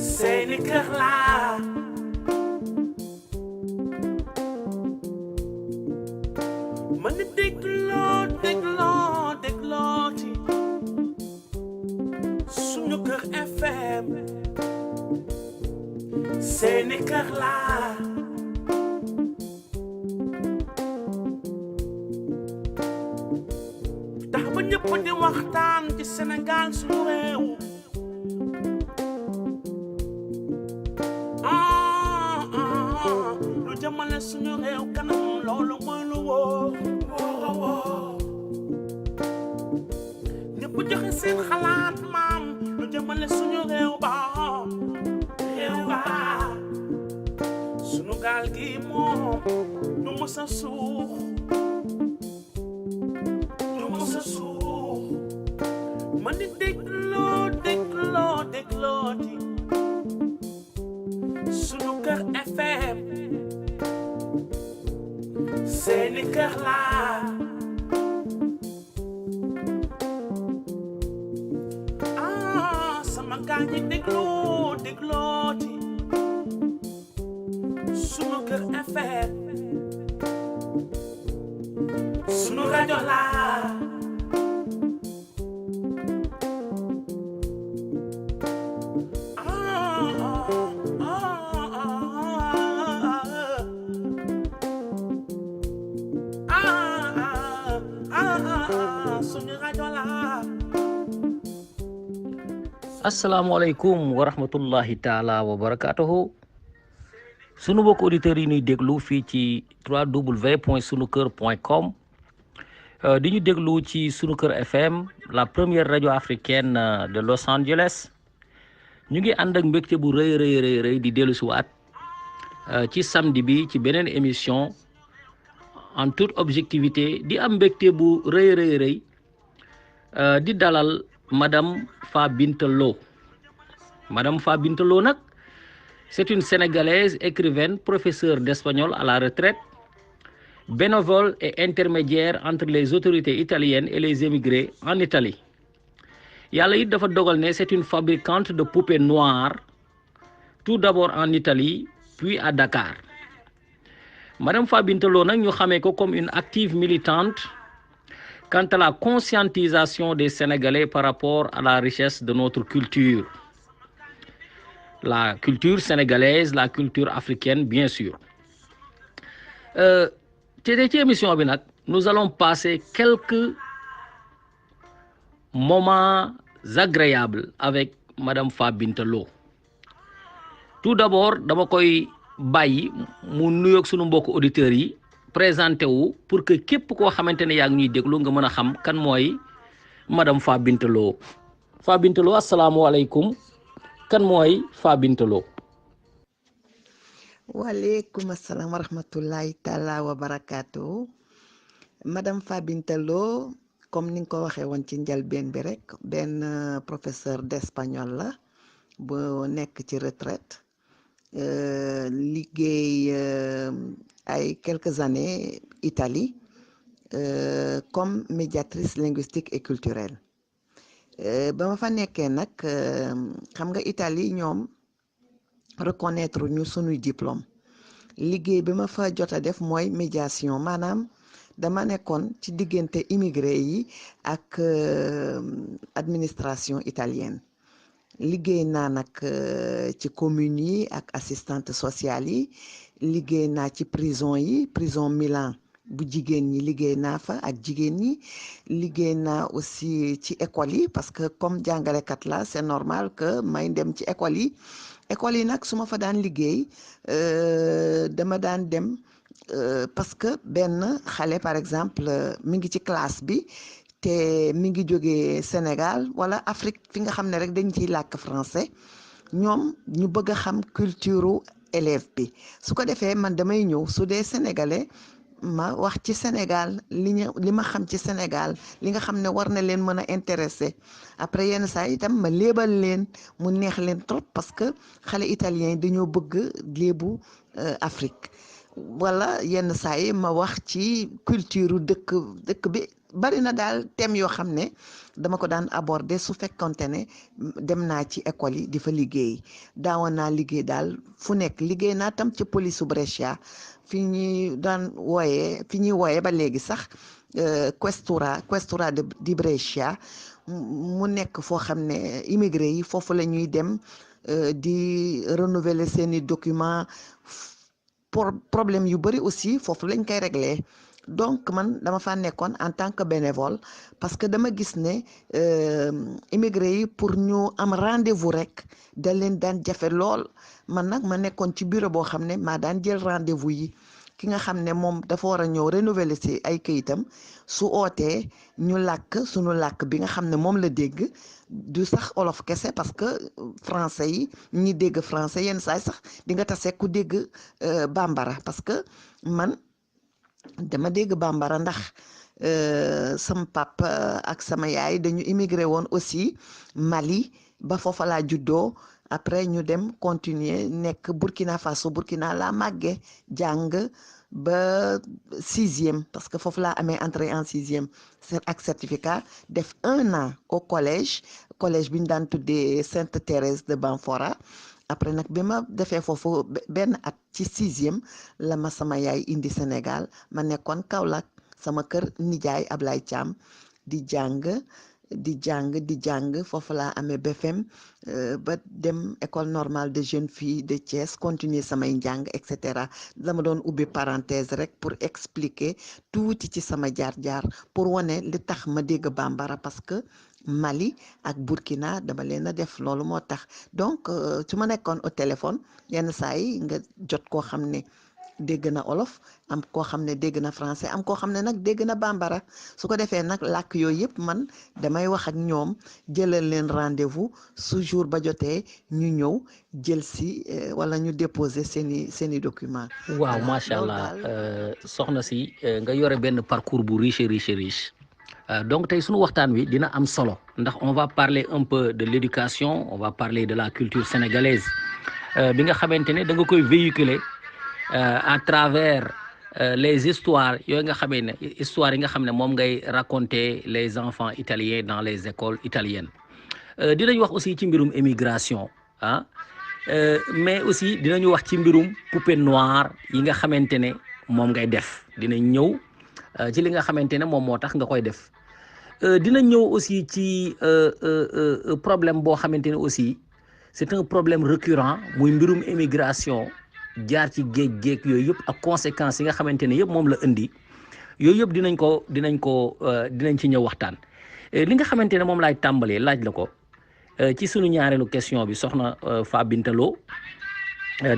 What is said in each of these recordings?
seeni kër laa mën na déglooti suñu kër FM seeni kër laa tax ba ñëpp di waxtaan ci Sénégal suñu réew lu jëmale suñu réew kanam loolu mooy lu wóor ñëpp joxe seen xalaat maam lu jëmale suñu réew ba suñu gaal gi moom du mës a suux man di déglooti suñu kër FM seeni kër laa sama gaa ñi déglooti suñu kër FM suñu rajo laa asalaamaaleykum wa rahmatullahi taala wa barakatuhu sunu mbokk auditeurs yi ñuy déglu fii ci www.sunukeur.com di ñu déglu ci sunu kër FM la première radio africaine de Los Angeles ñu ngi ànd ak mbégte bu rëy di dellu si waat ci samedi bi ci beneen émission en toute objectivité di am mbégte bu rëy di dalal Madame Fa Binta Lo. Madame Fa Binta Lo nag c'est une Sénégalaise, écrivaine, professeure d'espagnol à la retraite, bénévole et intermédiaire entre les autorités italiennes et les émigrés en Italie. Yàlla it dafa dogal ne c'est une fabricante de poupées noires, tout d'abord en Italie, puis à Dakar. Madame Fa Binta Lo nag ñu xamee ko comme une active militante quant à la conscientisation des Sénégalais par rapport à la richesse de notre culture. La culture sénégalaise, la culture africaine, bien sûr. Ci émission bi nag nous allons passer quelques moments agréables avec Madame Fa Binta Lo. Tout d'abord dama koy bàyyi mu nuyoog sunu mbokk auditeurs yi présenté wu pour que képp koo xamante ne yaa ngi ñuy déglu nga mën a xam kan mooy Madame Fa Binta Lo. Fa Binta Lo asalaamualeykum kan mooy Fa Binta Lo. waaleykum asalaam wa rahmatullahi taala wa barakaatu. Madame Fa Binta Lo comme ni nga ko waxee woon ci njëlbeen bi rek benn professeur d'espagnol la bu nekk ci retraite liggéey ay quelques années Italie comme médiatrice linguistique et culturelle ba ma fa nekkee nag xam nga Italie ñoom reconnaître ñu sunuy diplôme liggéey bi ma fa jot a def mooy médiation maanaam dama nekkoon ci diggante immigré yi ak administration italienne liggéey naa nag ci communes yi ak assistante sociale yi liggéey naa ci prison Milan bu jigéen ñi liggéey naa fa ak jigéen ñi liggéey naa aussi ci école yi parce que comme jàngalekat la c'est normal que may dem ci école yi nag su ma fa daan liggéey dama daan dem parce que benn xale par exemple mi ngi ci classe bi te mi ngi jógee Sénégal wala Afrique fi nga xam ne rek dañ ciy làkk français ñoom ñu bëgg a xam culture élève bi su ko defee man damay ñëw su dee sénégalais ma wax ci Sénégal li ma xam ci Sénégal li nga xam ne war na leen mën a intéressé après yenn saa itam ma léebal leen mu neex leen trop parce que xale italien dañoo bëgg léebu Afrique wala yenn saa yi ma wax ci culture dëkk bi bari na daal thème yoo xam ne dama ko daan aborder su fekkonte ne dem naa ci école yi di fa liggéey daawoon naa liggéey daal fu nekk liggéey naa tam ci police su Brescia fi ñuy wooyee ba léegi sax questura di Brescia mu nekk foo xam ne immigré yi foofu la ñuy dem di renouveler seeni document problème yu bari aussi foofu lañ koy régler donc man dama fa nekkoon en tant que bénévole parce que dama gis ne immigré yi pour ñu am rendez-vous rek da leen daan jafe lool man nag ma nekkoon ci bureau boo xam ne maa daan jël rendez-vous yi ki nga xam ne moom dafa war a ñëw renouveler ci ay këyitam su ootee ñu làkk sunu làkk bi nga xam ne moom la dégg du sax olof kese parce que français yi ñi dégg français yenn saay sax di nga tase ku dégg bambara parce que man dama dégg bambara ndax sama papa ak sama yaay dañu immigré woon aussi Mali ba foofa laa juddoo après ñu dem continuer nekk Burkina Faso Burkina laa màggee jàng ba 6e parce que foofu laa amee entrée en 6e ak certificat def 1 an au collège bi ñu daan tuddee Sainte Thérèse de Banfora après nag bi ma defee foofu benn at ci 6e la ma sama yaay indi Sénégal ma nekkoon Kaolack sama kër nijaay Ablaye Thiam di jàng foofu laa amee BFM ba dem école normale de jeunes filles de Thiès continuer samay njàng et cetera dama doon ubbi parenthèse rek pour expliquer tuuti ci sama jaar-jaar pour wane li tax ma dégg bambara parce que Mali ak Burkina dama leen a def loolu moo tax donc su ma nekkoon au téléphone yenn saa yi nga jot koo xam ne dégg na olof am koo xam ne dégg na français am koo xam ne nag dégg na bambara su ko defee nag làkk yooyu yëpp man damay wax ak ñoom jëlal leen rendez-vous su jour ba jotee ñu ñëw jël si wala ñu déposer seeni document. waaw macha allah soxna si nga yore benn parcours bu riche. Donc tey sunu waxtaan wi dina am solo ndax on va parler un peu de l'éducation on va parler de la culture sénégalaise bi nga xamante ne da nga koy véhiculer à travers les histoires yooyu nga xamee ne histoire yi nga xam ne moom ngay raconter les enfants italiens dans les écoles italiennes dinañ wax aussi ci mbirum émigration mais aussi dinañu wax ci mbirum poupée noire yi nga xamante ne moom ngay def dinañ ñëw ci li nga xamante ne moom moo tax nga koy def dinañ ñëw aussi ci problème boo xamante ne aussi c'est un problème récurrent muy mbirum émigration jaar ci géej yooyu yëpp ak conséquences yi nga xamante ne yëpp moom la indi yooyu yëpp dinañ ci ñëw waxtaan li nga xamante ne moom laay tàmbalee laaj la ko ci sunu ñaareelu question bi soxna Fa Binta Lo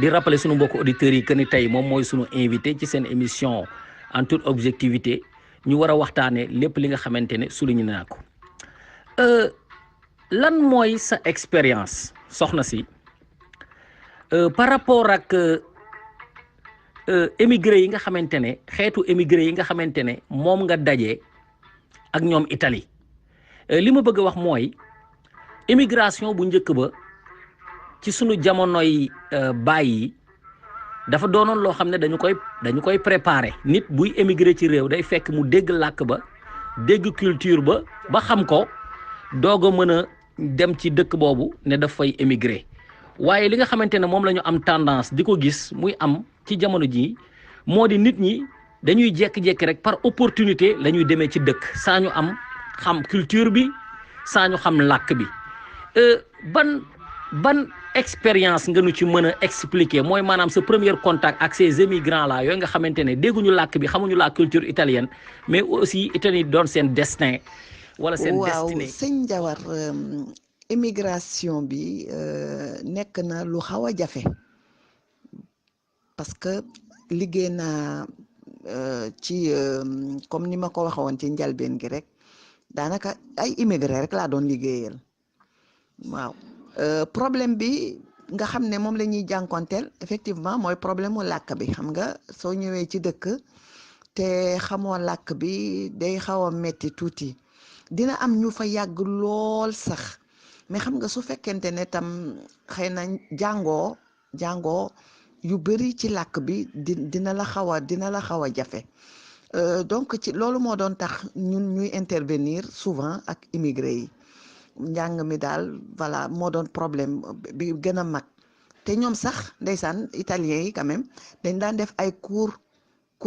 di rappeler sunu mbokku auditeurs yi que ni tey moom mooy sunu invité ci seen émission en toute objectivité ñu war a waxtaanee lépp li nga xamante ne souligné naa ko lan mooy sa expérience soxna si par rapport ak émigré yi nga xamante ne xeetu émigré yi nga xamante ne moom nga daje ak ñoom Italie li ma bëgg a wax mooy émigration bu njëkk ba ci sunu jamonoy baay yi dafa doonoon loo xam ne dañu koy préparer nit buy émigré ci réew day fekk mu dégg làkk ba dégg culture ba xam ko doog a mën a dem ci dëkk boobu ne daf fay émigré waaye li nga xamante ne moom la ñu am tendance di ko gis muy am ci jamono ji moo di nit ñi dañuy jékki-jékki rek par opportunité la ñuy demee ci dëkk saa ñu am xam culture bi saa ñu xam làkk bi ban expérience nga nu ci mën a expliquer mooy maanaam sa premier contact ak ces émigrants là yooyu nga xamante ne dégguñu làkk bi xamuñu la culture italienne mais aussi Italie doon seen destin wala seen destinée. waaw sëñ Jawar immigration bi nekk na lu xaw a jafe parce que liggéey naa ci comme ni ma ko waxoon ci njalbeen gi rek daanaka ay immigré rek laa doon liggéeyal waaw problème bi nga xam ne moom la ñuy jànkonteel effectivement mooy problème mu làkk bi xam nga soo ñëwee ci dëkk te xamoo làkk bi day xaw a metti tuuti dina am ñu fa yàgg lool sax mais xam nga su fekkente ne tam xëy na jàngoo yu bëri ci làkk bi dina la xaw a jafe donc ci loolu moo doon tax ñun ñuy intervenir souvent ak immigré yi njàng mi daal voilà moo doon problème bi gën a mag te ñoom sax ndeysaan italiens yi quand même dañ daan def ay cours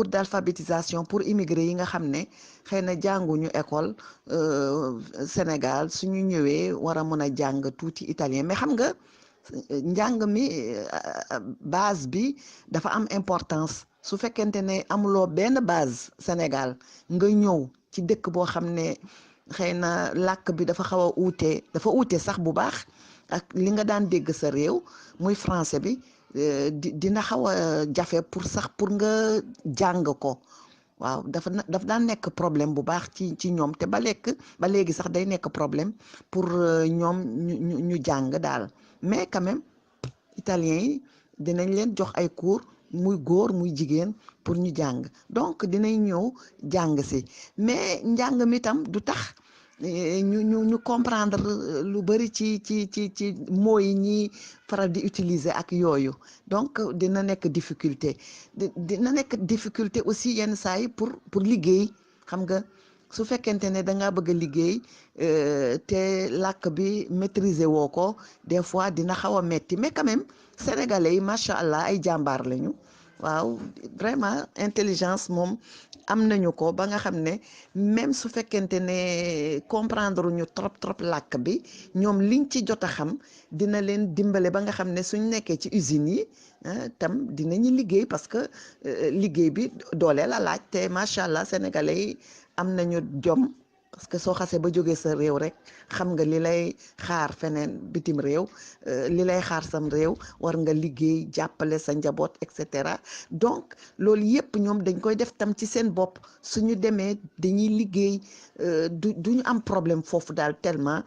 d'alphabétisation pour immigré yi nga xam ne xëy na jànguñu école Sénégal suñu ñëwee war a mën a jàng tuuti italien mais xam nga njàng mi base bi dafa am importance su fekkente ne amuloo benn base Sénégal nga ñëw ci dëkk boo xam ne xëy na làkk bi dafa xaw a dafa uute sax bu baax ak li nga daan dégg sa réew muy français bi dina xaw a jafe pour nga jàng ko waaw dafa daan nekk problème bu baax ci ñoom te ba léegi sax day nekk problème pour ñoom ñu jàng daal mais quand même italiens yi dinañ leen jox ay cours muy góor muy jigéen pour ñu jàng donc dinañ ñëw jàng si mais njàng mi tam du tax ñu comprendre lu bari ci mots yi ñuy faral di utiliser ak yooyu donc dina nekk difficulté aussi yenn saa yi pour liggéey xam nga su fekkente ne da ngaa bëgg a liggéey te làkk bi maîtriser woo ko des fois dina xaw a metti mais quand même sénégalais yi macha allah ay jàmbaar lañu waaw vraiment intelligence moom am nañu ko ba nga xam ne même su fekkente ne comprendre ñu trop làkk bi ñoom liñ ci jot a xam dina leen dimbale ba nga xam ne suñ nekkee ci usines yi tam dinañu liggéey parce que liggéey bi doole la laaj te macha allah sénégalais yi am nañu jom parce que soo xasee ba jógee sa réew rek xam nga li lay xaar feneen bitim réew li lay xaar sam réew war nga liggéey jàppale sa njaboot et cetera donc loolu yépp ñoom dañ koy def tam ci seen bopp suñu demee dañuy liggéey duñu am problème foofu daal tellement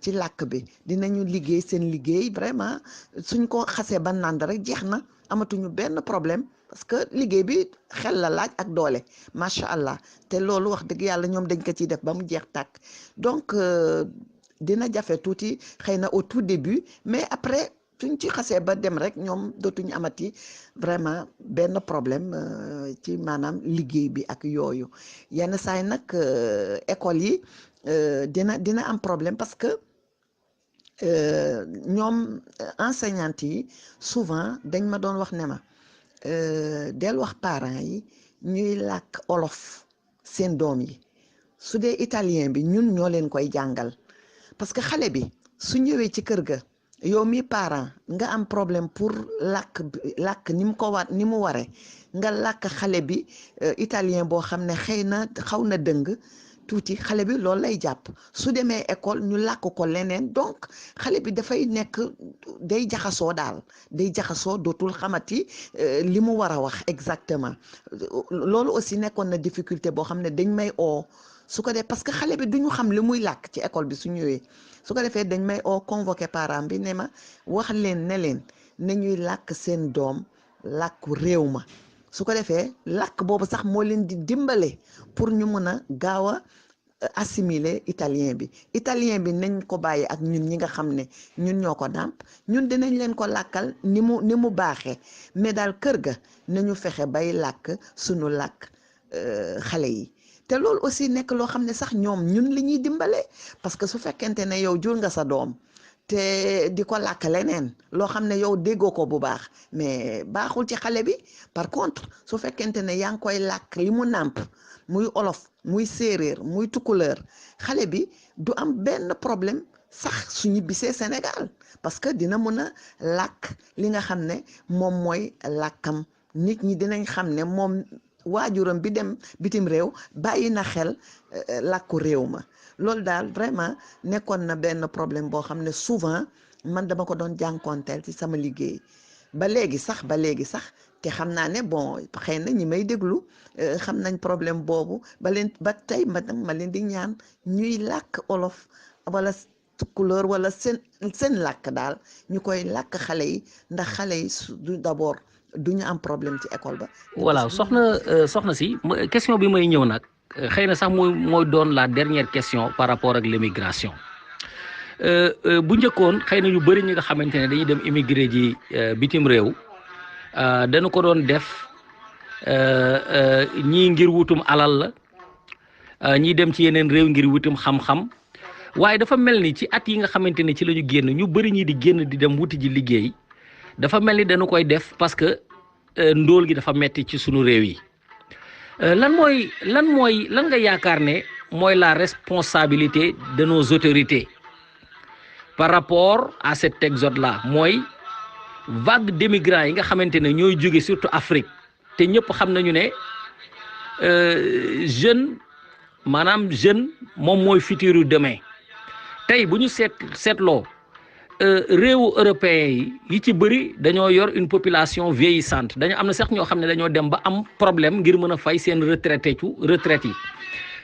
ci làkk bi dinañu liggéey seen liggéey vraiment suñ ko xasee ba nànd rek jeex na amatuñu benn problème parce que liggéey bi xel la laaj ak doole macha allah te loolu wax dëgg yàlla ñoom dañ ko ciy def ba mu jeex tàkk donc dina jafe tuuti xëy na au tout début mais après suñ ci xasee ba dem rek ñoom dootuñu amati vraiment benn problème ci maanaam liggéey bi ak yooyu yenn saay nag école yi dina am problème parce que ñoom enseignantes yi souvent dañ ma doon wax ne ma del wax parents yi ñuy làkk olof seen doom yi su dee italien bi ñun ñoo leen koy jàngal parce que xale bi su ñëwee ci kër ga yow mi parent nga am problème pour làkk ni mu ware nga làkk xale bi italien boo xam ne xëy na xaw na dëng tuuti xale bi loolu lay jàpp su demee école ñu làkk ko leneen donc xale bi dafay nekk day jaxasoo daal day jaxasoo dootul xamati li mu war a wax exactement loolu aussi nekkoon na difficulté boo xam ne dañ may su ko def parce que xale bi duñu xam li muy làkk ci école bi su ñëwee su ko defee dañ may convoqué parent bi ne ma wax leen ne leen nañuy làkk seen doom làkku réew ma su ko defee làkk boobu sax moo leen di dimbale pour ñu mën a gaaw a assimiler italien bi nañ ko bàyyi ak ñun ñi nga xam ne ñun ñoo ko nàmp ñun dinañ leen ko làkkal ni mu baaxee mais daal kër ga nañu fexe bay làkk sunu làkk xale yi te loolu aussi nekk loo xam ne sax ñoom ñun li ñuy dimbale parce que su fekkente ne yow jur nga sa doom te di ko làkk leneen loo xam ne yow déggoo ko bu baax mais baaxul ci xale bi par contre su fekkente ne yaa ngi koy làkk li mu nàmp muy olof muy séeréer muy tukuleur xale bi du am benn problème sax su ñibbisee Sénégal parce que dina mën a làkk li nga xam ne moom mooy làkkam nit ñi dinañ xam ne moom waajuram bi dem bitim réew bàyyi na xel làkku réew ma loolu daal vraiment nekkoon na benn problème boo xam ne souvent man dama ko doon jànkonteel ci sama liggéey ba léegi sax te xam naa ne bon xëy na ñi may déglu xam nañ problème boobu ba tey ma leen di ñaan ñuy làkk olof wala couleur wala seen làkk daal ñu koy làkk xale yi ndax xale yi du d'abord du ñu am problème ci école ba. voilà soxna si question bi may ñëw nag xëy na sax mooy doon la dernière question par rapport ak l'immigration bu njëkkoon xëy na ñu bëri ñi nga xamante ne dañuy dem immigré ji bitim réew dañu ko doon def ñii ngir wutum alal la ñii dem ci yeneen réew ngir wutum xam-xam waaye dafa mel ni ci at yi nga xamante ne ci la ñu génn ñu bëri ñii di génn di dem wuti ji liggéey dafa mel ni dañu koy def parce que ndóol gi dafa metti ci sunu réew yi lan nga yaakaar ne mooy la responsabilité de nos autorités par rapport à cet exode là mooy vague d'émigrants yi nga xamante ne ñooy jóge surtout Afrique te ñëpp xam nañu ne jeune moom mooy futur demain tey bu ñu seetloo réewu européens yi ci bëri dañoo yor une population vieillissante dañu am na sax ñoo xam ne dañoo dem ba am problème ngir mën a fay seen retraite yi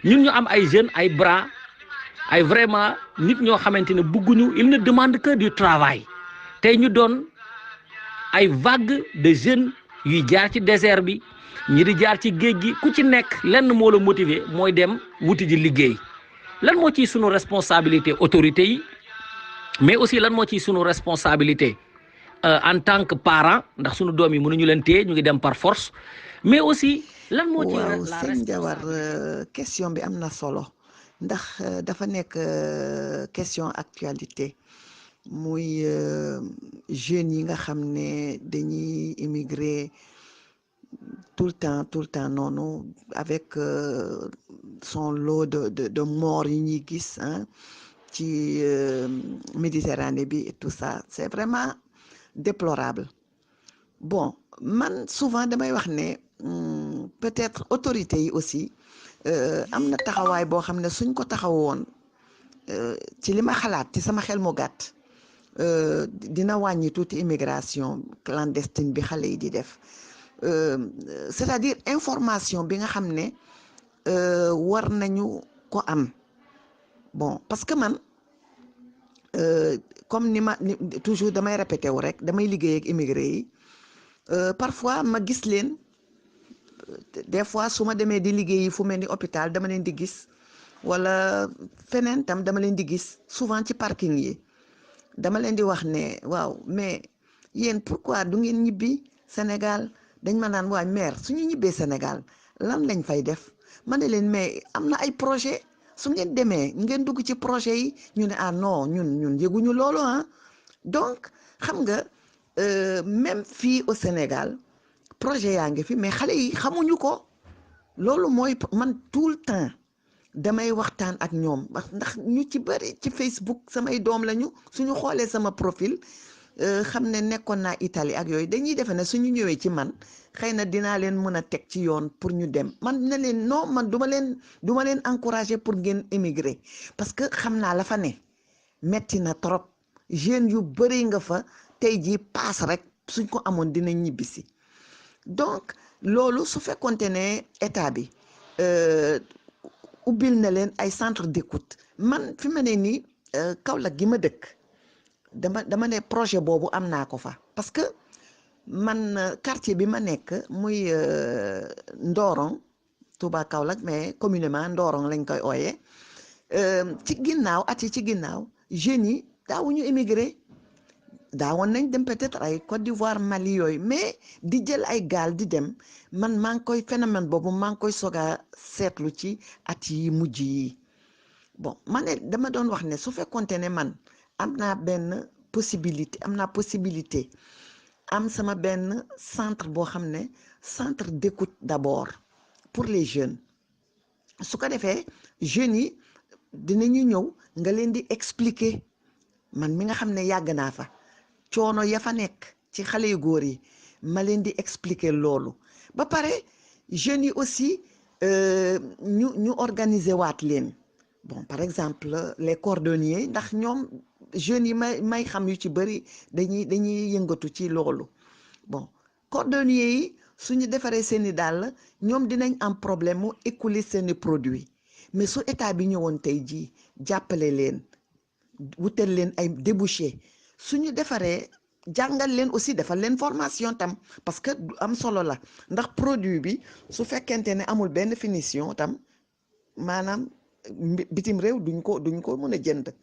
ñun ñu am ay jeunes ay bras ay vraiment nit ñoo xamante ne bëgguñu il ne demande que du travail tey ñu doon ay vague de jeunes yuy jaar ci désert bi ñi di jaar ci géej gi ku ci nekk lenn moo la motiver mooy dem wuti ji liggéey lan moo ciy sunu responsabilité autorités yi mais aussi lan moo ciy sunu responsabilité en tant que parent ndax sunu doom yi mënuñu leen téye ñu ngi dem par force mais aussi lan moo ci waaw sëñ Jawar question bi am na solo ndax dafa nekk question actualité muy jeunes yi nga xam ne dañuy immigré tout le temps noonu avec son lot de morts yi ñuy gis ci Méditerranée bi et tout ça c'est vraiment déplorable bon man souvent damay wax ne peut-être autorités yi aussi am na taxawaay boo xam ne suñ ko taxawoon ci li ma xalaat ci sama xel mu gàtt dina wàññi tuuti immigration clandestine bi xale yi di def c'est-à-dire information bi nga xam ne war nañu ko am bon parce que man comme toujours damay répété wu rek damay liggéey ak immigré yi parfois ma gis leen des fois su ma demee di liggéeyi fu mel ni hôpital dama leen di gis wala feneen tam dama leen di gis souvent ci parking yi dama leen di wax ne waaw mais yéen pourquoi du ngeen ñibbi Sénégal dañ ma naan waa maire suñu ñibbee Sénégal lan lañ fay def ma ne leen mais am na ay projet su ngeen demee ngeen dugg ci projet yi ñu ne ah non ñun yëguñu loolu donc xam nga même fii au Sénégal projet yaa ngi fi mais xale yi xamuñu ko loolu mooy man tout le temps damay waxtaan ak ñoom ndax ñu ci bëri ci Facebook samay doom lañu suñu xoolee sama profil xam ne nekkoon naa Italie ak yooyu dañuy defe ne suñu ñëwee ci man xëy na dinaa leen mën a teg ci yoon pour ñu dem man ne leen non man duma leen encourager pour ngeen émigrer parce que xam naa la fa ne metti na trop jeunes yu bëri nga fa tey jii paas rek suñ ko amoon dinañ ñibbisi donc loolu su fekkonte ne état bi ubbil na leen ay centre d'écoute man fi ma ne nii Kaolack gi ma dëkk dama ne projet boobu am naa ko fa parce que man quartier bi ma nekk muy Ndorong Touba Kaolack mais communément Ndorong lañ koy ooyee ci ginnaaw at yi ci ginnaaw jeunes yi daawuñu émigré daawoon nañ dem peut-être ay Côte d'Ivoire Mali yooyu mais di jël ay gaal di dem man maa ngi koy phénomène boobu maa ngi koy soog a seetlu ci at yi mujj yi bon man ne dama doon wax ne su fekkonte ne man am naa possibilité am sama benn centre boo xam ne centre d'écoute d'abord pour les jeunes su ko defee jeunes yi dinañu ñëw nga leen di expliquer man mi nga xam ne yàgg naa fa coono ya fa nekk ci xale yu góor yi ma leen di expliquer loolu ba pare jeunes yi aussi ñu organiser waat leen bon par exemple les cordonniers ndax ñoom jeunes yi may xam yu ci bëri dañuy yëngatu ci loolu bon cordonniers yi suñu defaree seeni dàll ñoom dinañ am problème mu écouler seeni produits mais su état bi ñëwoon tey jii jàppale leen wutal leen ay débouché suñu defaree jàngal leen aussi defal leen formation tam parce que am solo la ndax produit bi su fekkente ne amul benn finition tam maanaam bitim réew duñ ko mën a jënd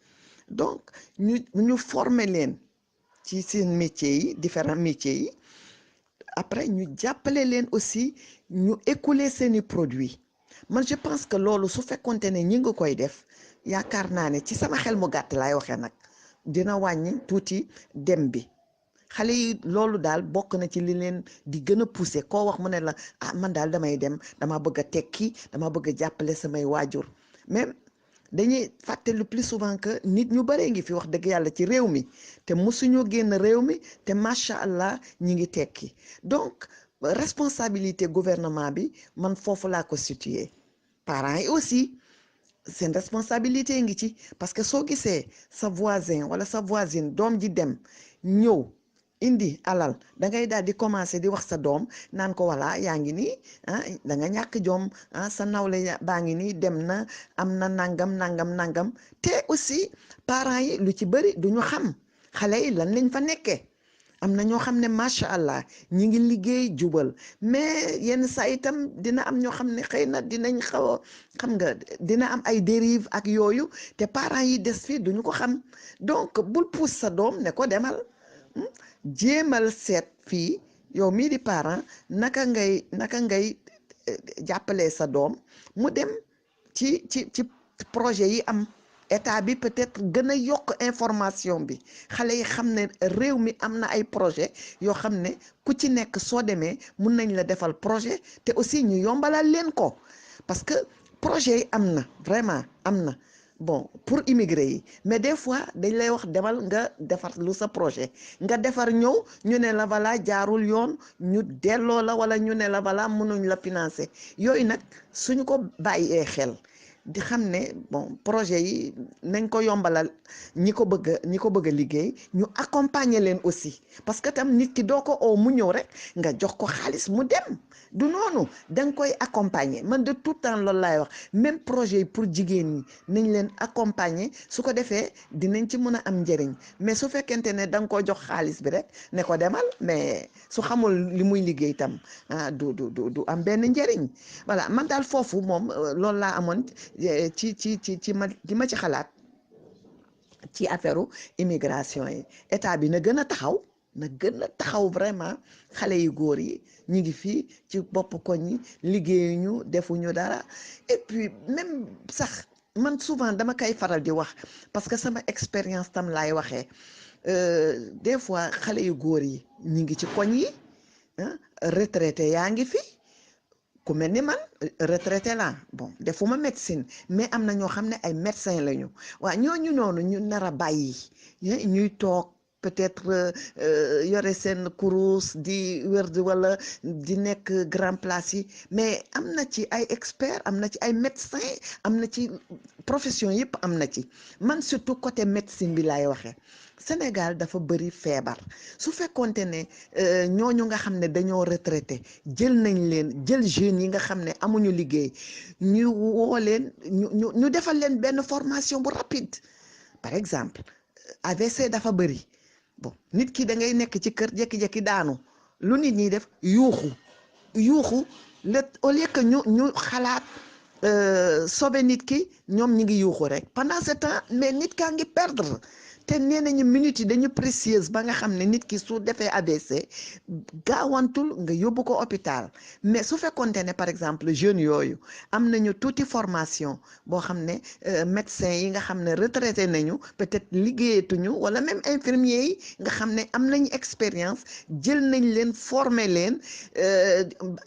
donc ñu former leen ci seen métiers yi différents métiers yi après ñu jàppale leen aussi ñu écouler seeni produits man je pense que loolu su fekkonte ne ñi nga koy def yaakaar naa ne ci sama xel mu gàtt laay waxee nag dina wàññi tuuti dem bi xale yi loolu daal bokk na ci li leen di gën a pousser koo wax mu ne la ah man daal damay dem dama bëgg a tekki dama bëgg a jàppale samay waajur même dañuy fàtte le plus souvent que nit ñu bëree ngi fi wax dëgg yàlla ci réew mi te musuñu génn réew mi te macha allah ñi ngi tekki donc responsabilité gouvernement bi man foofu laa ko situé parents yi aussi seen responsabilité ngi ci parce que soo gisee sa voisin wala sa voisine doom ji dem ñëw indi alal da ngay daal di commencer di wax sa doom naan ko walla yaa ngi nii ah da nga ñàkk jom ah sa nawle baa ngi nii dem na am na nangam te aussi parents yi lu ci bëri du ñu xam xale yi lan lañ fa nekkee am na ñoo xam ne macha allah ñi ngi liggéey jubal mais yenn saa itam dina am ñoo xam ne xëy na dinañ xaw a xam nga dina am ay dérive ak yooyu te parents yi des fii duñu ko xam donc bul pousse sa doom ne ko demal jéemal seet fii yow mii di parent naka ngay jàppale sa doom mu dem ci projet yi am état bi peut-être gën a yokk information bi xale yi xam ne réew mi am na ay projet yoo xam ne ku ci nekk soo demee mun nañ la defal projet te aussi ñu yombalal leen ko parce que projet yi am na vraiment am na bon pour immigré yi mais des fois dañ lay wax demal nga defar lu sa projet nga defar ñëw ñu ne la voilà jaarul yoon ñu delloo la wala ñu ne la voilà mënuñ la financer yooyu nag suñu ko bàyyee xel di xam ne bon projet yi nañ ko yombalal ñi ko bëgg a liggéey ñu accompagner leen aussi parce que tam nit ki doo ko oo mu ñëw rek nga jox ko xaalis mu dem du noonu da nga koy accompagner man de tout temps loolu laay wax même projet yi pour jigéen ñi nañ leen accompagner su ko defee dinañ ci mën a am njëriñ mais su fekkente ne da nga ko jox xaalis bi rek ne ko demal mais su xamul li muy liggéey tam du am benn njëriñ voilà man daal foofu moom loolu laa amoon ci ma ci xalaat ci affaire immigration yi état bi na gën a taxaw vraiment xale yu góor yi ñu ngi fii ci bopp koñ yi liggéeyuñu defuñu dara et puis même sax man souvent dama koy faral di wax parce que sama expérience tam laay waxee des fois xale yu góor yi ñu ngi ci koñ yi retraité yaa ngi fi ku mel ni man retraité la bon defuma médecine mais am na ñoo xam ne ay médecin lañu waaw ñooñu noonu ñu nar a bàyyi ñuy toog peut-être yore seen kurus di wërd wala di nekk grand place yi mais am na ci ay expert am na ci ay médecin am na ci profession yëpp am na ci man surtout côté médecine bi laay waxee Sénégal dafa bëri feebar su fekkonte ne ñooñu nga xam ne dañoo retraité jël nañ leen jël jeunes yi nga xam ne amuñu liggéey ñu woo leen ñu defal leen benn formation bu rapide par exemple AVC dafa bëri bon nit ki da ngay nekk ci kër jékki-jékki daanu lu nit ñi def yuuxu au lieu que ñu xalaat sauver nit ki ñoom ñi ngi yuuxu rek pendant ce temps mais nit kaa ngi perdre te nee nañu minutes yi dañu précieuse ba nga xam ne nit ki su defee AVC gaawantul nga yóbbu ko hôpital mais su fekkoonte ne par exemple jeunes yooyu am nañu tuuti formation boo xam ne médecins yi nga xam ne retraité nañu peut-être liggéeyatuñu wala même infirmiers yi nga xam ne am nañu expérience jël nañ leen former leen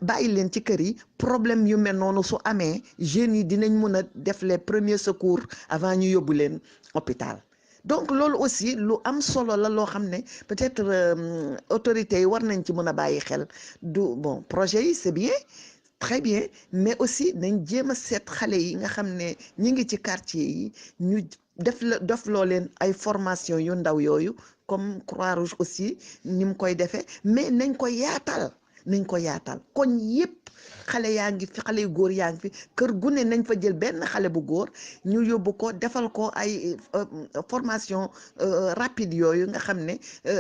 bàyyi leen ci kër yi problème yu mel noonu su amee jeunes yi dinañ mën a def les premiers secours avant ñu yóbbu leen hôpital. Donc loolu aussi lu am solo la loo xam ne peut-être autorités yi war nañ ci mën a bàyyi xel du bon projet yi c'est bien très bien mais aussi nañ jéem a seet xale yi nga xam ne ñi ngi ci quartier yi ñu def loo leen ay formation yu ndaw yooyu comme Croix-Rouge aussi ni mu koy defee mais nañ ko yaatal koñ yépp xale yaa ngi fi xale yu góor yaa ngi fi kër gu ne nañ fa jël benn xale bu góor ñu yóbbu ko defal ko ay formation rapide yooyu nga xam ne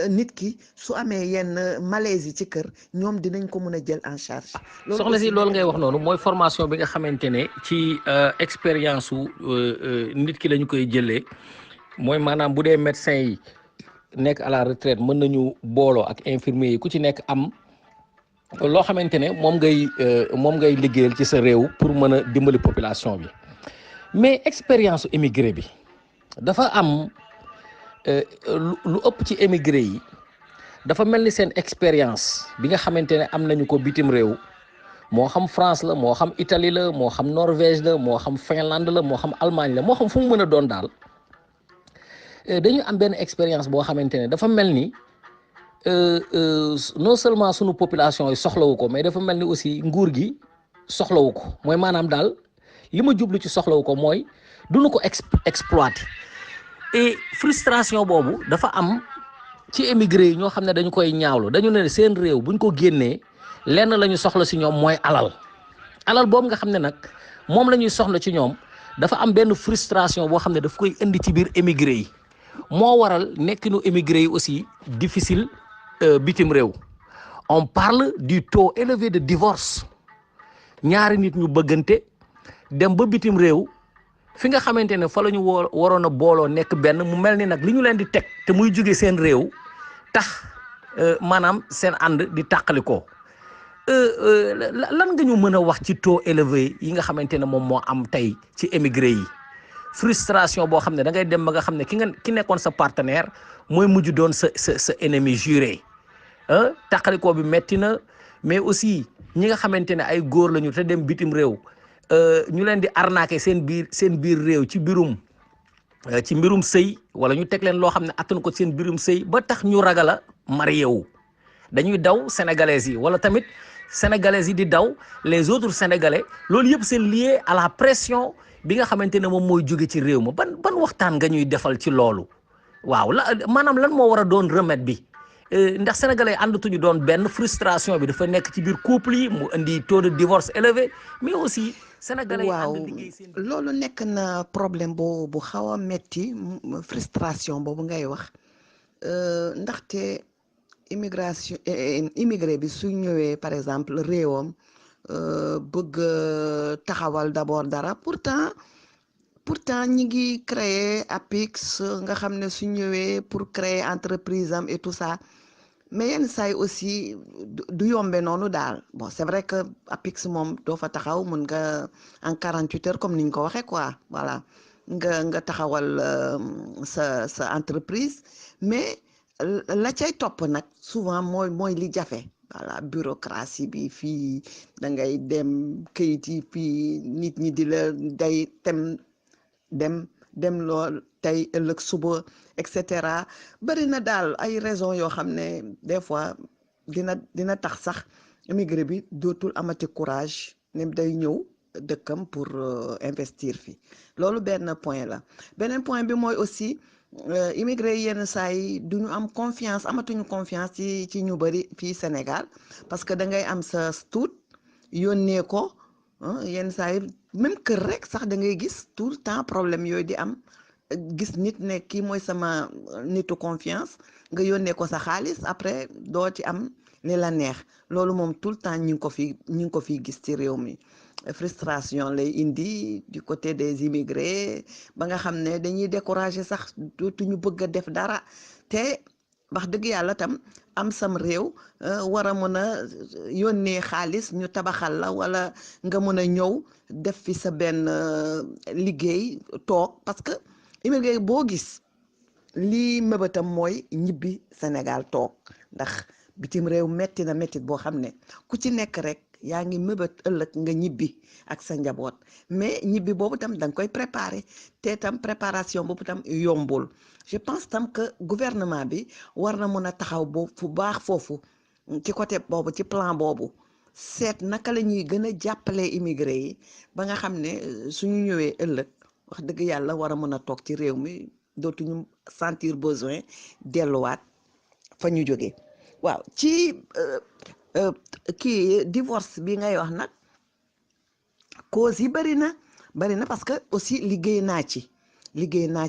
nit ki su amee yenn malaise yi ci kër ñoom dinañ ko mën a jël en charge. soxna si loolu ngay wax noonu mooy formation bi nga xamante ne ci expérience su nit ki lañu koy jëlee mooy maanaam bu dee médecin yi nekk à la retraite mën nañu booloo ak infirmier yi ku ci nekk am loo xamante ne moom ngay liggéeyal ci sa réew pour mën a dimbali population bi mais expérience émigré bi dafa am lu ëpp ci émigré yi dafa mel ni seen expérience bi nga xamante ne am nañu ko bitim réew moo xam France la moo xam Italie la moo xam Norvège la moo xam Finlande la moo xam Allemagne la moo xam fu mu mën a doon daal dañu am benn expérience boo xamante ne dafa mel ni non seulement sunu population yi soxlawu ko mais dafa mel ni aussi nguur gi soxlawu ko mooy maanaam daal li ma jublu ci soxlawu ko mooy duñu ko exploiter et frustration boobu dafa am ci émigré yi ñoo xam ne dañu koy ñaawlu dañu ne seen réew buñ ko génnee lenn la ñu soxla si ñoom mooy alal boobu nga xam ne nag moom la ñuy soxla ci ñoom dafa am benn frustration boo xam ne daf koy indi ci biir émigré yi moo waral nekkinu émigré yi aussi difficile bitim réew on parle du taux élevé de divorce ñaari nit ñu bëggante dem ba bitim réew fi nga xamante ne fa la ñu waroon a booloo nekk benn mu mel ni nag li ñu leen di teg te muy jóge seen réew tax maanaam seen ànd di tàqalikoo lan nga ñu mën a wax ci taux élevé yi nga xamante ne moom moo am tey ci émigré yi frustration boo xam ne da ngay dem ba nga xam ne ki nekkoon sa partenaire mooy mujj doon sa ennemi juré tàqalikoo bi metti na mais aussi ñi nga xamante ne ay góor lañu te dem bitim réew ñu leen di arnaquer seen biir réew ci mbirum sëy wala ñu teg leen loo xam ne attanu ko seen biirum sëy ba tax ñu ragal a marié wu dañuy daw sénégalais yi wala tamit sénégalais yi di daw les autres sénégalais loolu yëpp c'est lié à la pression bi nga xamante ne moom mooy jóge ci réew ma ban waxtaan nga ñuy defal ci loolu waaw maanaam lan moo war a doon remède bi ndax sénégalais àndatuñu doon benn frustration bi dafa nekk ci biir couple yi mu indi taux de divorce élevé mais aussi sénégalais yi waaw ànd liggéey seen loolu nekk na problème bu xaw a metti frustration boobu ngay wax ndaxte immigré bi su ñëwee par exemple réewam bëgg taxawal d'abord dara pourtant ñi ngi créer APIX nga xam ne su ñëwee pour créer entreprise am et tout ça mais yenn saa yi aussi du yombe noonu daal bon c'est vrai que APIX moom doo fa taxaw mun nga en 48 heures comme ni ñu ko waxee quoi voilà nga taxawal sa entreprise mais la cay topp nag souvent mooy li jafe voilà bureaucratie bi fii da ngay dem kayit yi fii nit ñi di la day dem lool tey ëllëg suba et cetera bari na daal ay raisons yoo xam ne des fois dina tax sax immigré bi dootul amati courage ne day ñëw dëkkam pour investir fi loolu benn point la beneen point bi mooy aussi immigré yenn saa yi duñu am confiance amatuñu confiance ci ñu bari fii Sénégal parce que da ngay am sa tuut yónnee ko yenn saa yi même kër rek sax da ngay gis tout le temps problème yooyu di am gis nit ne kii mooy sama nitu confiance nga yónnee ko sa xaalis après doo ci am li la neex loolu moom tout le temps ñu ngi ko fi gis ci réew mi frustration lay indi du côté des immigrés ba nga xam ne dañuy décourager sax dootuñu bëgg a def dara te wax dëgg yàlla tam am sam réew war a mën a yónnee xaalis ñu tabaxal la wala nga mën a ñëw def fi sa benn liggéey toog parce que immigré boo gis lii mëbatam mooy ñibbi Sénégal toog ndax bitim réew metti na mettit boo xam ne ku ci nekk rek yaa ngi mëbat ëllëg nga ñibbi ak sa njaboot mais ñibbi boobu tam da nga koy préparer te tam préparation boobu tam yombul je pense tam que gouvernement bi war na mën a taxaw fu baax foofu ci côté boobu ci plan boobu seet naka la ñuy gën a jàppalee immigré yi ba nga xam ne suñu ñëwee ëllëg wax dëgg yàlla war a mën a toog ci réew mi dootuñu sentir besoin delluwaat fa ñu jógee waaw ci kii divorce bi ngay wax nag cause yi bari na parce que aussi liggéey naa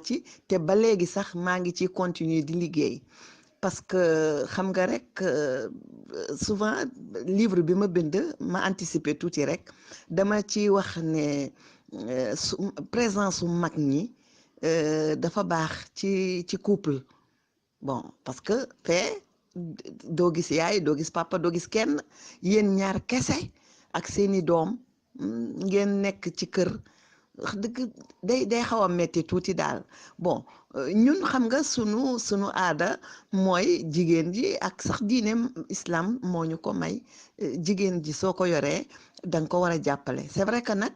ci te ba léegi sax maa ngi ci continuer di liggéey parce que xam nga rek souvent livre bi ma bind ma anticiper tuuti rek dama ci wax ne présence su mag ñi dafa baax ci couple bon parce que fee doo gis yaay doo gis papa doo gis kenn yéen ñaar kese ak seeni doom ngeen nekk ci kër wax dëgg day xaw a metti tuuti daal bon ñun xam nga sunu aada mooy jigéen ji ak sax diine islam moo ñu ko may jigéen ji soo ko yoree da nga ko war a jàppale c'est vrai que nag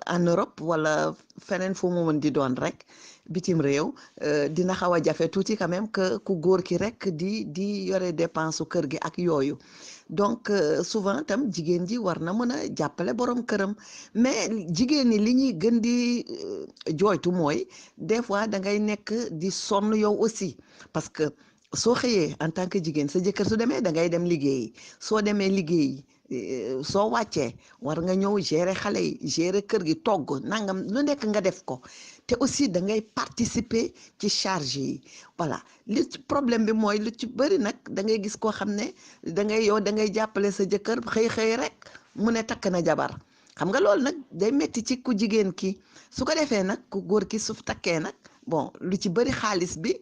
en Europe wala feneen fu mu mën di doon rek bitim réew dina xaw a jafe tuuti quand même que ku góor ki rek di yore dépense su kër gi ak yooyu donc souvent tam jigéen ji war na mën a jàppale borom këram mais jigéen ñi li ñuy gën di jooytu mooy des fois da ngay nekk di sonn yow aussi parce que soo xëyee en tant que jigéen sa jëkkër su demee da ngay dem liggéeyi soo demee liggéeyi soo wàccee war nga ñëw gérer xale yi gérer kër gi togg nangam lu nekk nga def ko te aussi da ngay participer ci charge yi voilà li problème bi mooy lu ci bëri nag da ngay gis koo xam ne da ngay jàppale sa jëkkër xëy rek mu ne takk na jabar xam nga loolu nag day metti ci ku jigéen ki su ko defee nag ku góor ki su takkee nag bon lu ci bëri xaalis bi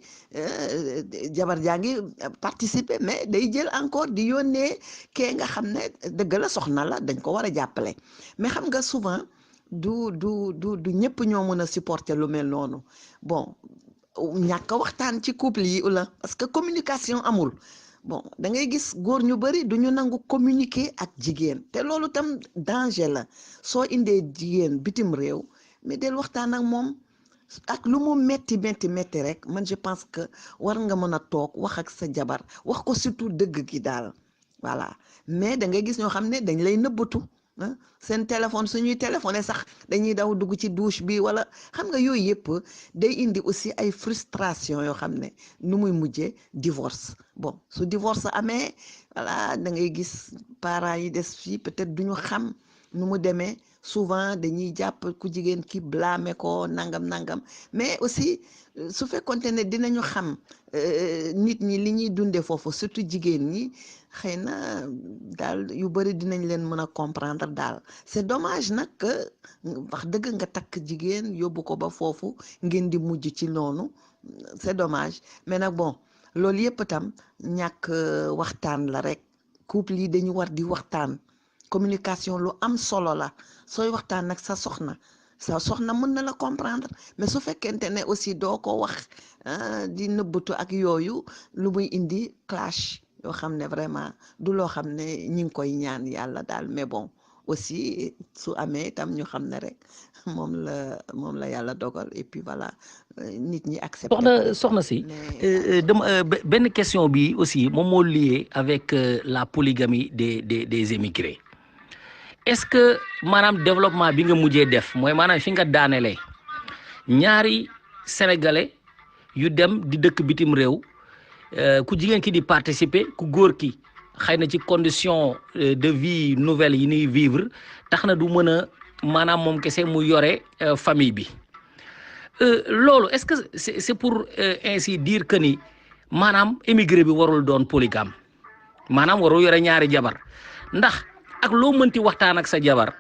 jabar jaa ngi participer mais day jël encore di yónnee kee nga xam ne dëgg la soxna la dañ ko war a jàppale mais xam nga souvent du ñëpp ñoo mën a supporter lu mel noonu bon ñàkk waxtaan ci couple yi la parce que communication amul bon da ngay gis góor ñu bëri du ñu nangu communiquer ak jigéen te loolu tam danger la soo indee jigéen bitim réew mais del waxtaan ak moom ak lu mu metti rek man je pense que war nga mën a toog wax ak sa jabar wax ko surtout dëgg gi daal voilà mais da ngay gis ñoo xam ne dañ lay nëbbatu seen téléphone suñuy téléphoné sax dañuy daw dugg ci douche bi wala xam nga yooyu yëpp day indi aussi ay frustration yoo xam ne nu muy mujjee divorce bon su divorce amee voilà da ngay gis parents yi des fii peut-être duñu xam nu mu demee souvent dañuy jàpp ku jigéen ki blâmer ko nangam mais aussi su fekkonte ne dinañu xam nit ñi li ñuy dundee foofu surtout jigéen ñi xëy na daal yu bëri dinañ leen mën a comprendre daal c'est dommage nag que wax dëgg nga takk jigéen yóbbu ko ba foofu ngeen di mujj ci noonu c'est dommage mais nag bon loolu yëpp tam ñàkk waxtaan la rek couple yi dañu war di waxtaan communication lu am solo la sooy waxtaan nag sa soxna mën na la comprendre mais su fekkente ne aussi doo ko wax di nëbbatu ak yooyu lu muy indi clash yoo xam ne vraiment du loo xam ne ñi ngi koy ñaan yàlla daal mais bon aussi su amee itam ñu xam ne rek moom la yàlla dogal et puis voilà nit ñi accepté soxna si dama benn question bi aussi moom moo lié avec la polygamie des émigrés est-ce que maanaam développement bi nga mujjee def mooy maanaam fi nga daanelee ñaari sénégalais yu dem di dëkk bitim réew ku jigéen ki di participer ku góor ki xëy na ci condition de vie nouvelle yi ñuy vivre tax na du mën a maanaam moom kese mu yore famille bi loolu est-ce que c'est pour ainsi dire que ni maanaam émigré bi warul doon polygame maanaam warul yore ñaari jabar ndax ak loo mënti waxtaan ak sa jabar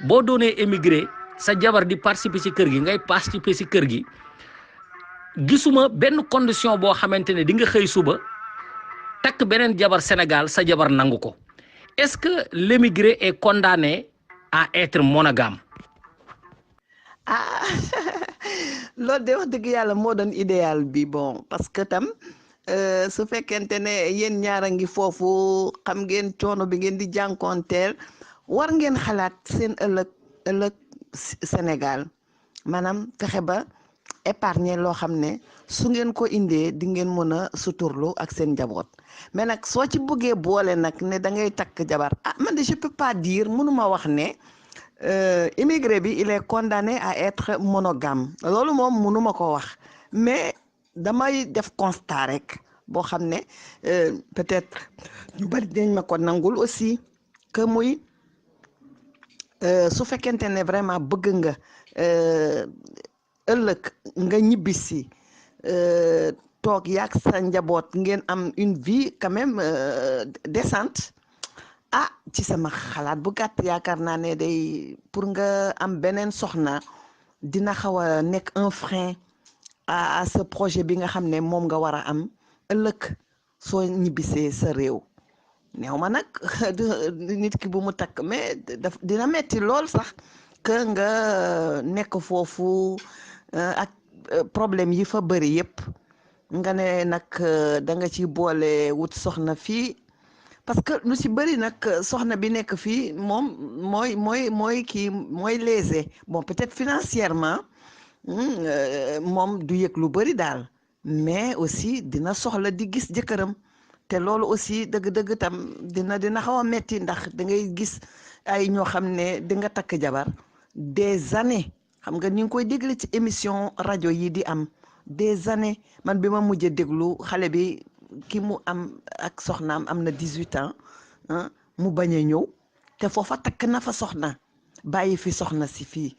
boo doonee émigré sa jabar di participer ci kër gi ngay participer ci kër gi gisuma benn condition boo xamante ne di nga xëy suba takk beneen jabar Sénégal sa jabar nangu ko est-ce que l'émigré est condamné à être monogame? Loolu de wax dëgg yàlla moo doon idéal bi bon parce que tam su fekkente ne yéen ñaara ngi foofu xam ngeen coono bi ngeen di jànkoonteel war ngeen xalaat seen ëllëg Sénégal maanaam fexe ba épargner loo xam ne su ngeen ko indee di ngeen mën a suturlu ak seen njaboot mais nag soo ci bëggee boole nag ne da ngay takk jabar man de je peux pas dire mënuma wax ne immigré bi il est condamné à être monogame loolu moom mënuma ko wax mais damay def constat rek boo xam ne peut-être ñu bari dañ ma ko nangul aussi que muy su fekkente ne vraiment bëgg nga ëllëg nga ñibbisi toog yaag sa njaboot ngeen am une vie quand même décente ci sama xalaat bu gàtt yaakaar naa ne day pour nga am beneen soxna dina xaw a nekk un frein à ce projet bi nga xam ne moom nga war a am ëllëg soo ñibbisee sa réew neew ma nag nit ki bu mu takk mais dina metti lool sax que nga nekk foofu ak problème yi fa bëri yépp nga ne nag da nga ci boole wut soxna fii parce que lu ci bëri nag soxna bi nekk fii moom mooy lésé bon peut-être financièrement moom du yëg lu bëri daal mais aussi dina soxla di gis jëkkëram te loolu aussi dëgg-dëgg tam dina xaw a metti ndax da ngay gis ay ñoo xam ne di nga takk jabar des années xam nga ñu ngi koy déglu ci émission rajo yi di am des années man bi ma mujjee déglu xale bi ki mu am ak soxnaam am na 18 ans mu bañ a ñëw te foofa takk na fa soxna bàyyi fi soxna si fii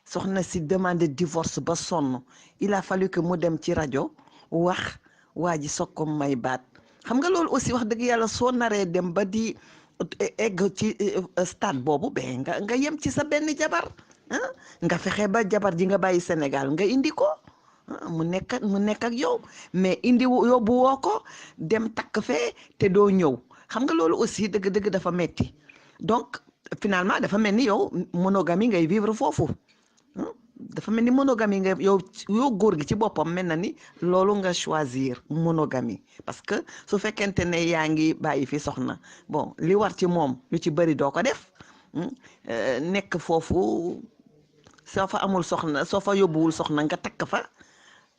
soxna si demande divorce ba sonn il a fallu que mu dem ci rajo wax waa ji soog ko may baat xam nga loolu aussi wax dëgg yàlla soo naree dem ba di egg ci stade boobu ba nga yem ci sa benn jabar nga fexe ba jabar ji nga bàyyi Sénégal nga indi ko mu nekk ak yow mais indi yóbbu woo ko dem takk fee te doo ñëw xam nga loolu aussi dëgg-dëgg dafa metti donc finalement dafa mel ni yow monogamie ngay vivre foofu dafa mel ni monogamie nga yow góor gi ci boppam mel na ni loolu nga choisir monogamie parce que su fekkente ne yaa ngi bàyyi fi soxna bon li war ci moom lu ci bëri doo ko def nekk foofu soo fa amul soxna soo fa yóbbuwul soxna nga takk fa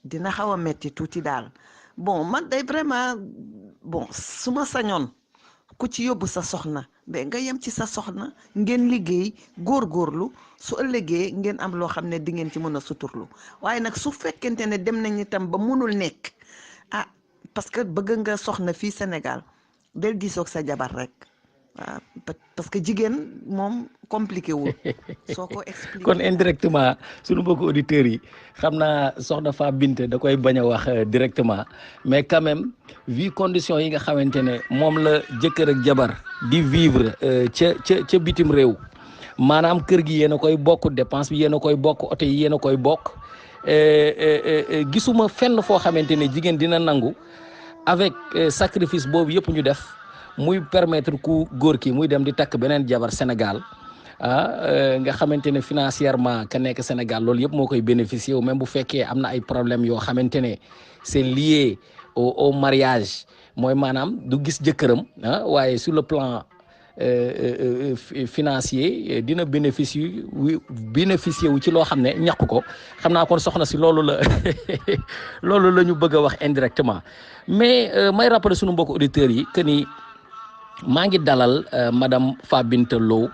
dina xaw a metti tuuti daal bon man day vraiment bon su ma sañoon ku ci yóbbu sa soxna ba nga yem ci sa soxna ngeen liggéey góorgóorlu su ëllëgee ngeen am loo xam ne di ngeen ci mën a suturlu waaye nag su fekkente ne dem nañ itam ba mënul nekk parce que bëgg nga soxna fii Sénégal del diisoog sa jabar rek waaw parce que jigéen moom compliqué wul soo ko expliqué kon indirectement suñu mbokku auditeurs yi xam naa soxna Fa Binte da koy bañ a wax directement mais quand même vu conditions yi nga xamante ne moom la jëkkër ak jabar di vivre ca bitim réew maanaam kër gi yéen a koy bokk dépense bi yéen a koy bokk oto yi yéen a koy bokk gisuma fenn foo xamante ne jigéen dina nangu avec sacrifice boobu yëpp ñu def muy permettre ku góor ki muy dem di takk beneen jabar Sénégal nga xamante ne financièrement ka nekk Sénégal loolu yëpp moo koy bénéficier wu même bu fekkee am na ay problèmes yoo xamante ne c'est lié au mariage mooy maanaam du gis jëkkëram waaye sur le plan financier dina bénéficier wu ci loo xam ne ñàkk ko xam naa kon soxna si loolu la ñu bëgg a wax indirectement mais may rappeler sunu mbokku auditeurs yi que ni maa ngi dalal madame Fa Binte Lo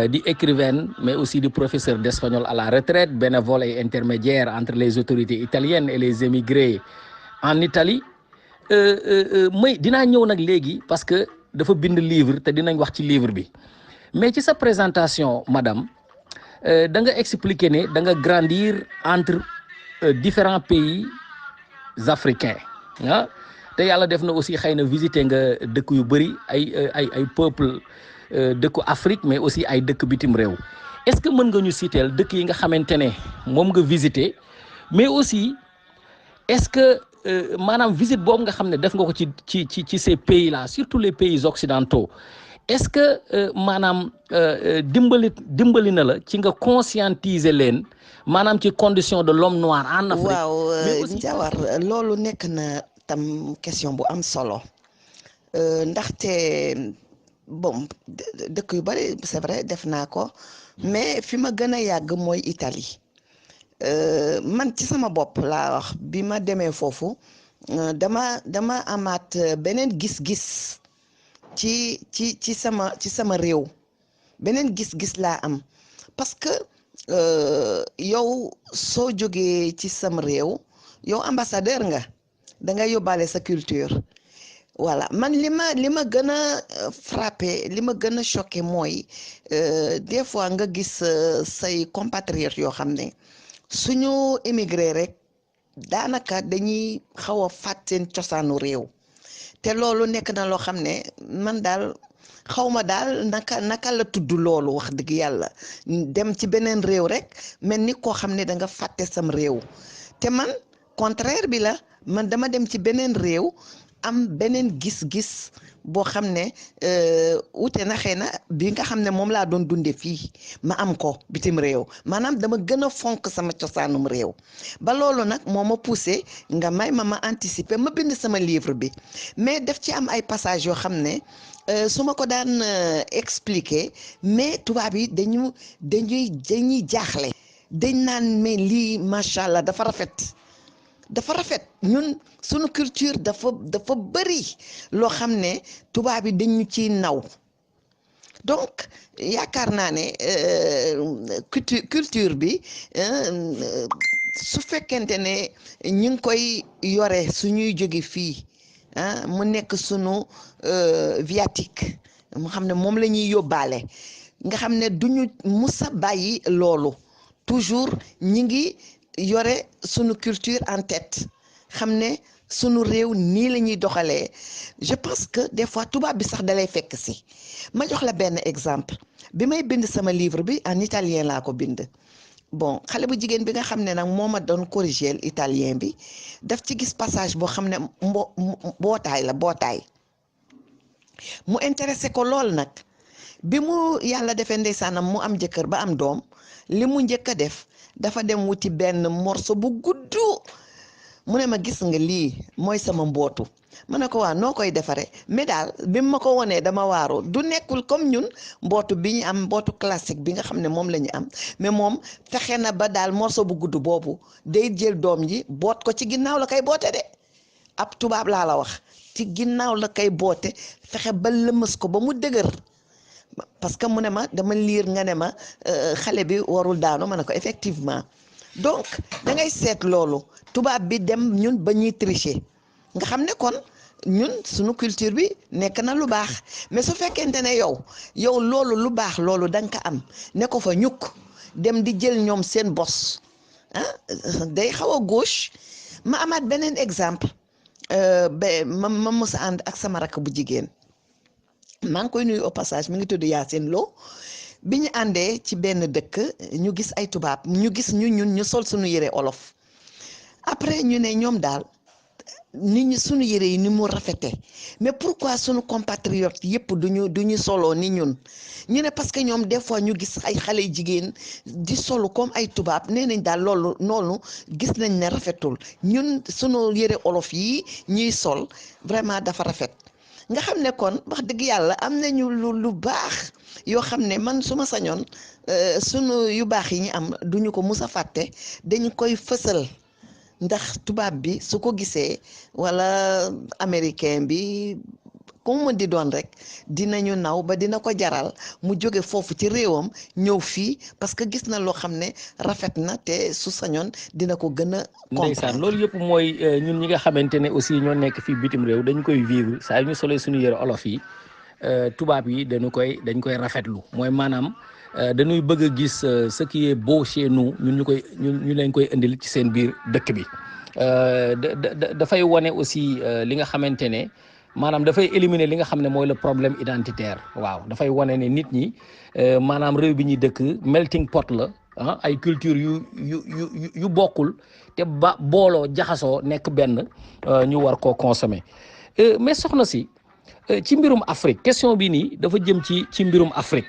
di écrivaine mais aussi di professeur d'espagnol à la retraite bénévole et intermédiaire entre les autorités italiennes et les émigrés en Italie dinaa ñëw nag léegi parce que dafa bind livre te dinañ wax ci livre bi mais ci sa présentation madame da nga expliquer ne da nga grandir entre différents pays africains te yàlla def na aussi xëy na visiter nga dëkk yu bëri ay peuple dëkku Afrique mais aussi ay dëkk bitim réew est-ce que mën nga ñu citer dëkk yi nga xamante ne moom nga visiter mais aussi est-ce que maanaam visite boobu nga xam ne def nga ko ci ces pays là surtout les pays occidentaux est-ce que maanaam dimbali na la ci nga conscientiser leen maanaam ci condition de l'homme noir en Afrique. waaw Njawar loolu nekk na tam question bu am solo ndaxte bon dëkk yu bari c'est vrai def naa ko mais fi ma gën a yàgg mooy Italie man ci sama bopp laa wax bi ma demee foofu dama amaat beneen gis-gis ci sama réew beneen gis-gis laa am parce que yow soo jógee ci sam réew yow ambassadeur nga da nga yóbbaale sa culture voilà man li ma gën a frappé li ma gën a choqué mooy des fois nga gis say compatriotes yoo xam ne suñu émigré rek daanaka dañuy xaw a fàtt seen cosaanu réew te loolu nekk na loo xam ne man daal xawma daal naka la tudd loolu wax dëgg yàlla dem ci beneen réew rek mel ni koo xam ne da nga fàtte sam réew te man contraire bi la man dama dem ci beneen réew am beneen gis-gis boo xam ne wute na xëy na bi nga xam ne moom laa doon dunde fii ma am ko bitim réew maanaam dama gën a fonk sama cosaanum réew ba loolu nag moo ma poussé nga may ma anticiper ma bind sama livre bi mais daf ci am ay passage yoo xam ne su ma ko daan expliquer mais tubaab yi dañuy jaaxle dañ naan mais lii macha allah dafa rafet ñun sunu culture dafa bëri loo xam ne tubaab yi dañu ciy naw donc yaakaar naa ne culture bi su fekkente ne ñu ngi koy yore suñuy jóge fii mu nekk sunu viatique mu xam ne moom la ñuy yóbbaale nga xam ne duñu musa bàyyi loolu toujours ñi ngi yore sunu culture en tête xam ne sunu réew nii la ñuy doxalee je pense que des fois tubaab bi sax dalay fekk si ma jox la benn exemple bi may bind sama livre bi en italien laa ko bind bon xale bu jigéen bi nga xam ne nag moo ma doon corriger italien bi daf ci gis passage boo xam ne bootaay mu intéressé ko lool nag bi mu yàlla defee ndeysaanam mu am jëkkër ba am doom li mu njëkk a def dafa dem wuti benn morceau bu gudd mu ne ma gis nga lii mooy sama mbootu ma ne ko waa noo koy defaree mais daal bi ma ko wonee dama waaru du nekkul comme ñun mbootu bi ñu am mbootu classique bi nga xam ne moom la ñu am mais moom fexe na ba daal morceau bu gudd boobu day jël doom ji boot ko ci ginnaaw la koy boote de ab tubaab laa la wax ci ginnaaw la koy boote fexe ba lëmës ko ba mu dëgër parce que mu ne ma dama liir nga ne ma xale bi warul daanu ma ne ko effectivement donc da ngay seet loolu tubaab bi dem ñun ba ñuy tricher nga xam ne kon ñun suñu culture bi nekk na lu baax mais su fekkente ne yow loolu lu baax loolu da nga ko am ne ko fa ñukk dem di jël ñoom seen bos day xaw a gauche ma amaat beneen exemple ma mos a ànd ak sama rakk bu jigéen maa ngi koy nuyu au passage mi ngi tudd Yacine Lo bi ñu àndee ci benn dëkk ñu gis ay tubaab ñu gis ñu sol suñu yére olof après ñu ne ñoom daal nit ñi suñu yére yi ni mu rafete mais pourquoi suñu compatriotes yëpp duñu soloo ni ñun ñu ne parce que ñoom des fois ñu gis ay xale jigéen di solu comme ay tubaab nee nañ daal loolu noonu gis nañ ne rafetul ñun suñu yére olof yi ñuy sol vraiment dafa rafet nga xam ne kon wax dëgg yàlla am nañu lu baax yoo xam ne man su ma sañoon sunu yu baax yi ñu am duñu ko mus a fàtte dañu koy fësal ndax tubaab bi su ko gisee wala américain bi comme mën di doon rek dinañu naw ba dina ko jaral mu jóge foofu ci réewam ñëw fii parce que gis na loo xam ne rafet na te su sañoon dina ko gën a ndeysaan loolu yëpp mooy ñun ñi nga xamante ne aussi ñoo nekk fii bitim réew dañ koy vivre saa yu ñu solee suñu yëre olof yi tubaab yi dañ koy rafetlu mooy maanaam dañuy bëgg a gis ce qui est beau chez nous ñu leen koy indil ci seen biir dëkk bi dafay wane aussi li nga xamante ne maanaam dafay éliminer li nga xam ne mooy le problème identitaire waaw dafay wane ne nit ñi maanaam réew bi ñuy dëkk melting pot la ay culture yu bokkul te booloo jaxasoo nekk benn ñu war koo consommer mais soxna si ci mbirum Afrique question bi nii dafa jëm ci mbirum Afrique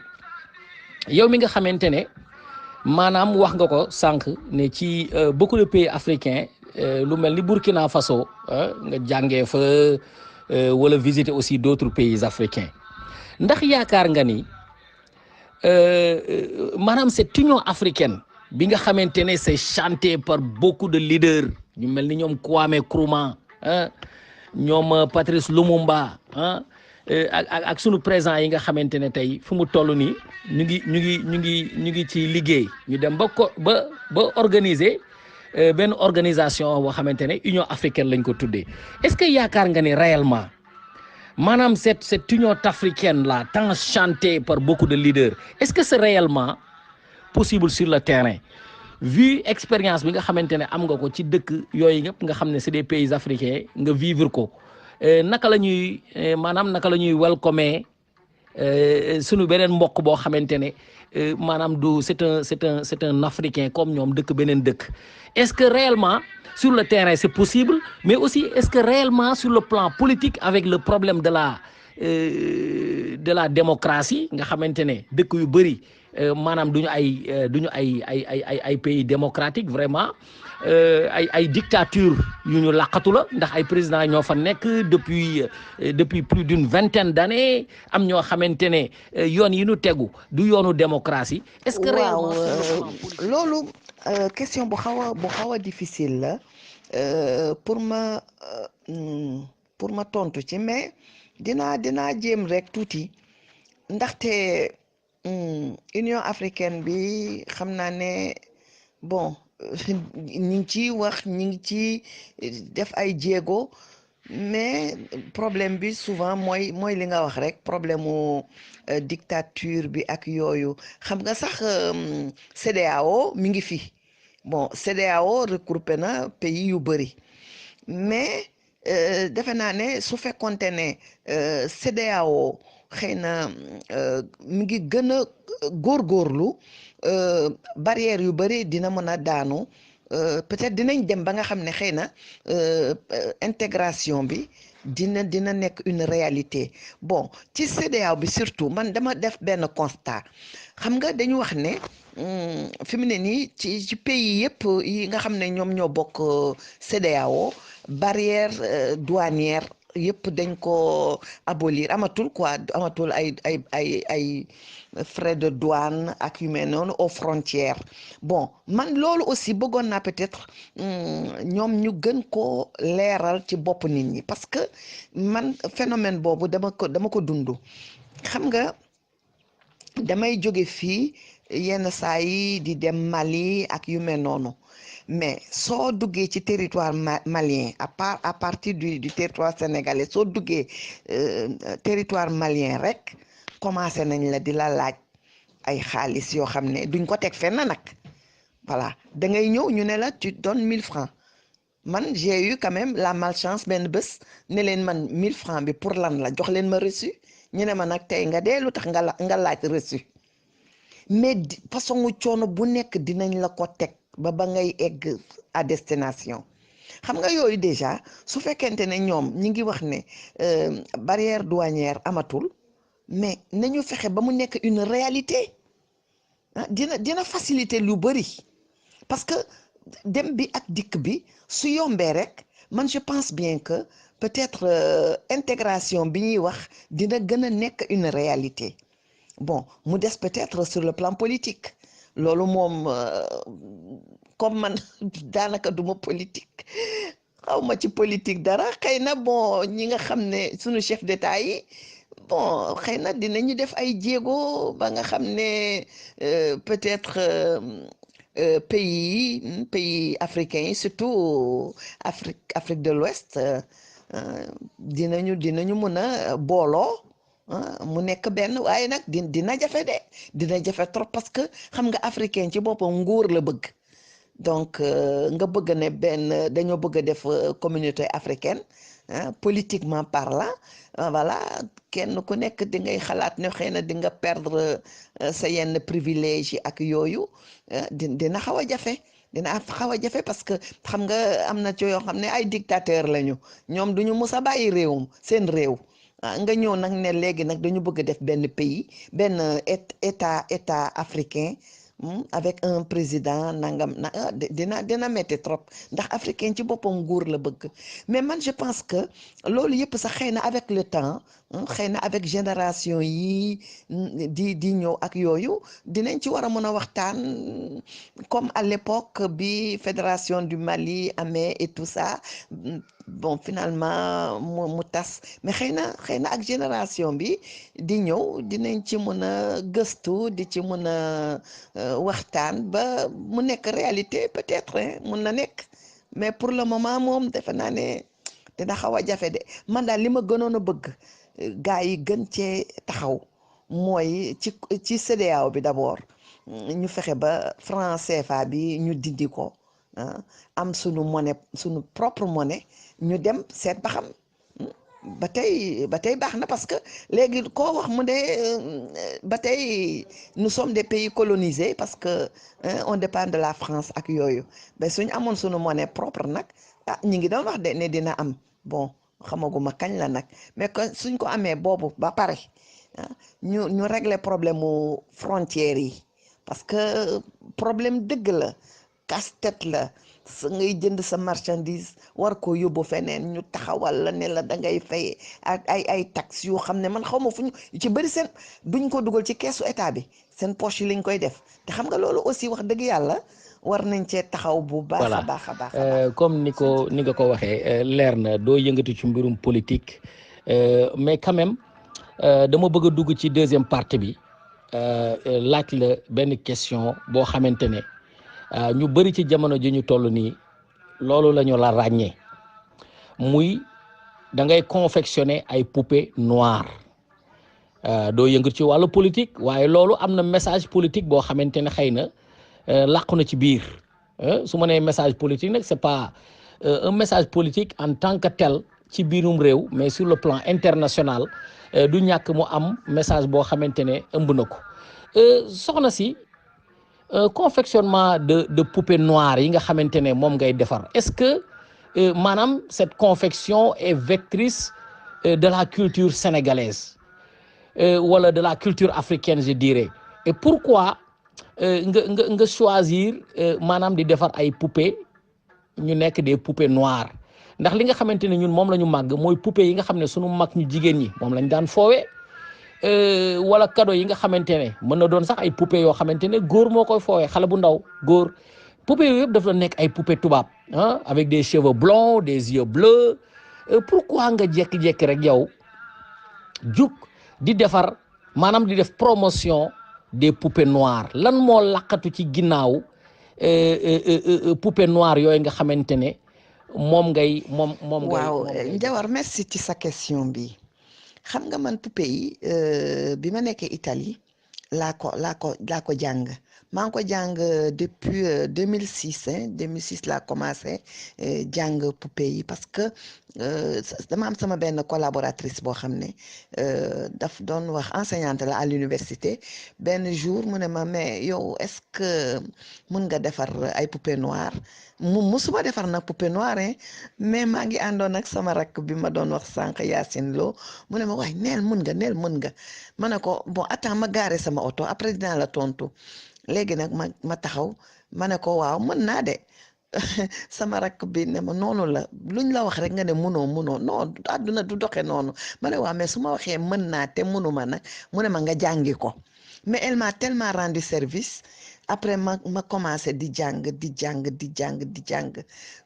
yow mi nga xamante ne maanaam wax nga ko sànq ne ci beaucoup de pays africains lu mel ni Burkina Faso nga jàngee fa wala visiter aussi d'autres pays africains ndax yaakaar nga ni maanaam cette union africaine bi nga xamante ne c'est chanté par beaucoup de leaders ñu mel ni ñoom Kwame Nkrumah ñoom Patrice Lumumba ak sunu président yi nga xamante ne tey fu mu toll nii ñu ngi ci liggéey ñu dem ba organiser benn organisation boo xamante ne Union africaine lañ ko tuddee est-ce que yaakaar nga ni réellement maanaam cette union africaine là tant chantée par beaucoup de leaders est-ce que c'est réellement possible sur le terrain vu expérience bi nga xamante ne am nga ko ci dëkk yooyu ñëpp nga xam ne c'est des pays africains nga vivre ko naka la ñuy welcomer sunu beneen mbokk boo xamante ne maanaam du c'est un africain comme ñoom dëkk beneen dëkk est-ce que réellement sur le terrain c'est possible mais aussi est-ce que réellement sur le plan politique avec le problème de la démocratie nga xamante ne dëkk yu bëri maanaam duñu ay pays démocratique vraiment ay dictature yu ñu laqatu la ndax ay président ñoo fa nekk depuis plus d'une vingtaine d'années am ñoo xamante ne yoon yi ñu tegu du yoonu démocratie est-ce que waaw réellement sur le plan politique loolu question bu xaw a difficile la pour ma tontu ci mais dinaa jéem rek tuuti ndaxte Union africaine bi xam naa ne bon ñi ngi ci wax ñi ngi ci def ay jéego mais problème bi souvent mooy li nga wax rek problème mu dictature bi ak yooyu xam nga sax CEDEAO mi ngi fi bon CEDEAO regroupé na pays yu bëri mais defe naa ne su fekkonte ne CEDEAO xëy na mi ngi gën a góorgóorlu barrière yu bëri dina mën a daanu peut-être dinañ dem ba nga xam ne xëy na intégration bi dina nekk une réalité bon ci CEDEAO bi surtout man dama def benn constat xam nga dañu wax ne fi mu ne nii ci pays yëpp yi nga xam ne ñoom ñoo bokk CEDEAO barrière douanière yëpp dañ ko abolir amatul ay frais de douane ak yu mel noonu aux frontières bon man loolu aussi bëggoon naa peut-être ñoom ñu gën koo leeral ci bopp nit ñi parce que man phénomène boobu dama ko dund xam nga damay jóge fii yenn saa yi di dem Mali ak yu mel noonu mais soo duggee ci territoire malien à partir du territoire sénégalais soo duggee territoire malien rek commencé nañ la di la laaj ay xaalis yoo xam ne duñ ko teg fenn nag voilà da ngay ñëw ñu ne la tu donnes 1000 francs man j'ai eu quand même la malchance benn bés ne leen man 1000 francs bi pour lan la jox leen ma reçu ñu ne ma nag tey nga dee lu tax nga laaj reçu mais façon coono bu nekk dinañ la ko teg ba ngay egg à destination xam nga yooyu déjà su fekkente ne ñoom ñi ngi wax ne barrière douanière amatul mais nañu fexe ba mu nekk une réalité dina faciliter lu bari parce que dem bi ak dikk bi su yombee rek man je pense bien que peut-être intégration bi ñuy wax dina gën a nekk une réalité bon mu des peut-être sur le plan politique loolu moom comme man daanaka duma politique xaw ma ci politique dara xëy na bon ñi nga xam ne sunu chef d'État yi bon xëy na dinañu def ay jéego ba nga xam ne peut-être pays africains yi surtout Afrique de l'Ouest dinañu mën a booloo mu nekk benn waaye nag dina jafe trop parce que xam nga africain ci boppam nguur la bëgg donc nga bëgg ne benn dañoo bëgg a def communauté africaine politiquement parlant voilà kenn ku nekk di ngay xalaat ne xëy na di nga perdre sa yenn privilège yi ak yooyu dina xaw a jafe parce que xam nga am na ci yoo xam ne ay dictateur lañu ñoom duñu mus a bàyyi seen réew nga ñëw nag ne léegi nag dañu bëgg a def benn pays benn état africain avec un président nangam dina metti trop ndax africain ci boppam nguur la bëgg mais man je pense que loolu yëpp sax xëy na avec le temps xëy na avec génération yi di ñëw ak yooyu dinañ ci war a mën a waxtaan comme à l'époque bi fédération du Mali amee et tout ça bon finalement mu tas mais xëy na ak génération bi di ñëw dinañ ci mën a gëstu di ci mën a waxtaan ba mu nekk réalité peut-être mun na nekk mais pour le moment moom defe naa ne dina xaw a jafe de man daal li ma gënoon a bëgg gaa yi gën cee taxaw mooy ci CEDEAO bi d'abord ñu fexe ba franc CFA bi ñu dindi ko am sunu propre monnaie ñu dem seet ba xam ba tey baax na parce que léegi koo wax mu ne ba tey nous sommes des pays colonisés parce que on dépend de la France ak yooyu mais suñ amoon suñu monnaie propre nag ñi ngi doon wax de ne dina am bon xamaguma kañ la nag mais que suñ ko amee boobu ba pare ñu régler problème mu frontières yi parce que problème dëgg la casse-tête la sa ngay jënd sa marchandise war koo yóbbu feneen ñu taxawal la ne la da ngay fay ay taxes yoo xam ne man xaw ma fu ñu ci bëri seen duñ ko dugal ci keesu état bi seen poche yi lañ koy def te xam nga loolu aussi wax dëgg yàlla war nañ cee taxaw bu baax a baax a baax comme ni nga ko waxee leer na doo yëngatu ci mbirum politique mais quand même dama bëgg a dugg ci deuxième partie bi laaj la benn question boo xamante ne ñu bëri ci jamono ji ñu toll nii loolu la ñu la ràññee muy da ngay confectionner ay poupées noires doo yëngatu ci wàllu politique waaye loolu am na message politique boo xamante ne xëy na làqu na ci biir su ma nee message politique nag c'est pas un message politique en tant que tel ci biirum réew mais sur le plan international du ñàkk mu am message boo xamante ne ëmb na ko soxna si confectionnement de poupées noires yi nga xamante ne moom ngay defar est-ce que maanaam cette confection est vectrice de la culture sénégalaise wala de la culture africaine je dirais et pourquoi nga choisir maanaam di defar ay poupées ñu nekk des poupées noires ndax li nga xamante ne ñun moom la ñu màgg mooy poupées yi nga xam ne sunu mag ñu jigéen ñi moom lañ daan foowee wala cadeau yi nga xamante ne mën na doon sax ay poupées yoo xamante ne góor moo koy foowee xale bu ndaw góor poupées yooyu yëpp dafa nekk ay poupées tubaab avec des cheveux blonds des yeux bleus pourquoi nga jékki-jékki rek yow jug di defar maanaam di def promotion des poupées noires lan moo laqatu ci ginnaaw poupées noires yooyu nga xamante ne moom ngay waaw Njawar merci ci sa question bi xam nga man poupée yi bi ma nekkee Italie laa ko jàng maa ngi ko jàng depuis 2006 2006 laa commencé jàng poupée yi parce que dama am sama benn collaboratrice boo xam ne daf doon wax enseignante la à l'université benn jour mu ne ma mais yow est-ce que mën nga defar ay poupées noires musuma defar nag poupée noire mais maa ngi àndoon ak sama rakk bi ma doon wax sànq Yacine Lo mu ne ma waay neel mën nga ma ne ko bon attends ma gaare sama oto après dinaa la tontu léegi nag ma taxaw ma ne ko waaw mën naa de sama rakk bi ne ma noonu la luñ la wax rek nga ne munoo non àdduna du doxe noonu ma ne waaw mais su ma waxee mën naa te munuma nag mu ne ma nga jàngi ko mais elle m'a tellement rendu service après ma commencé di jàng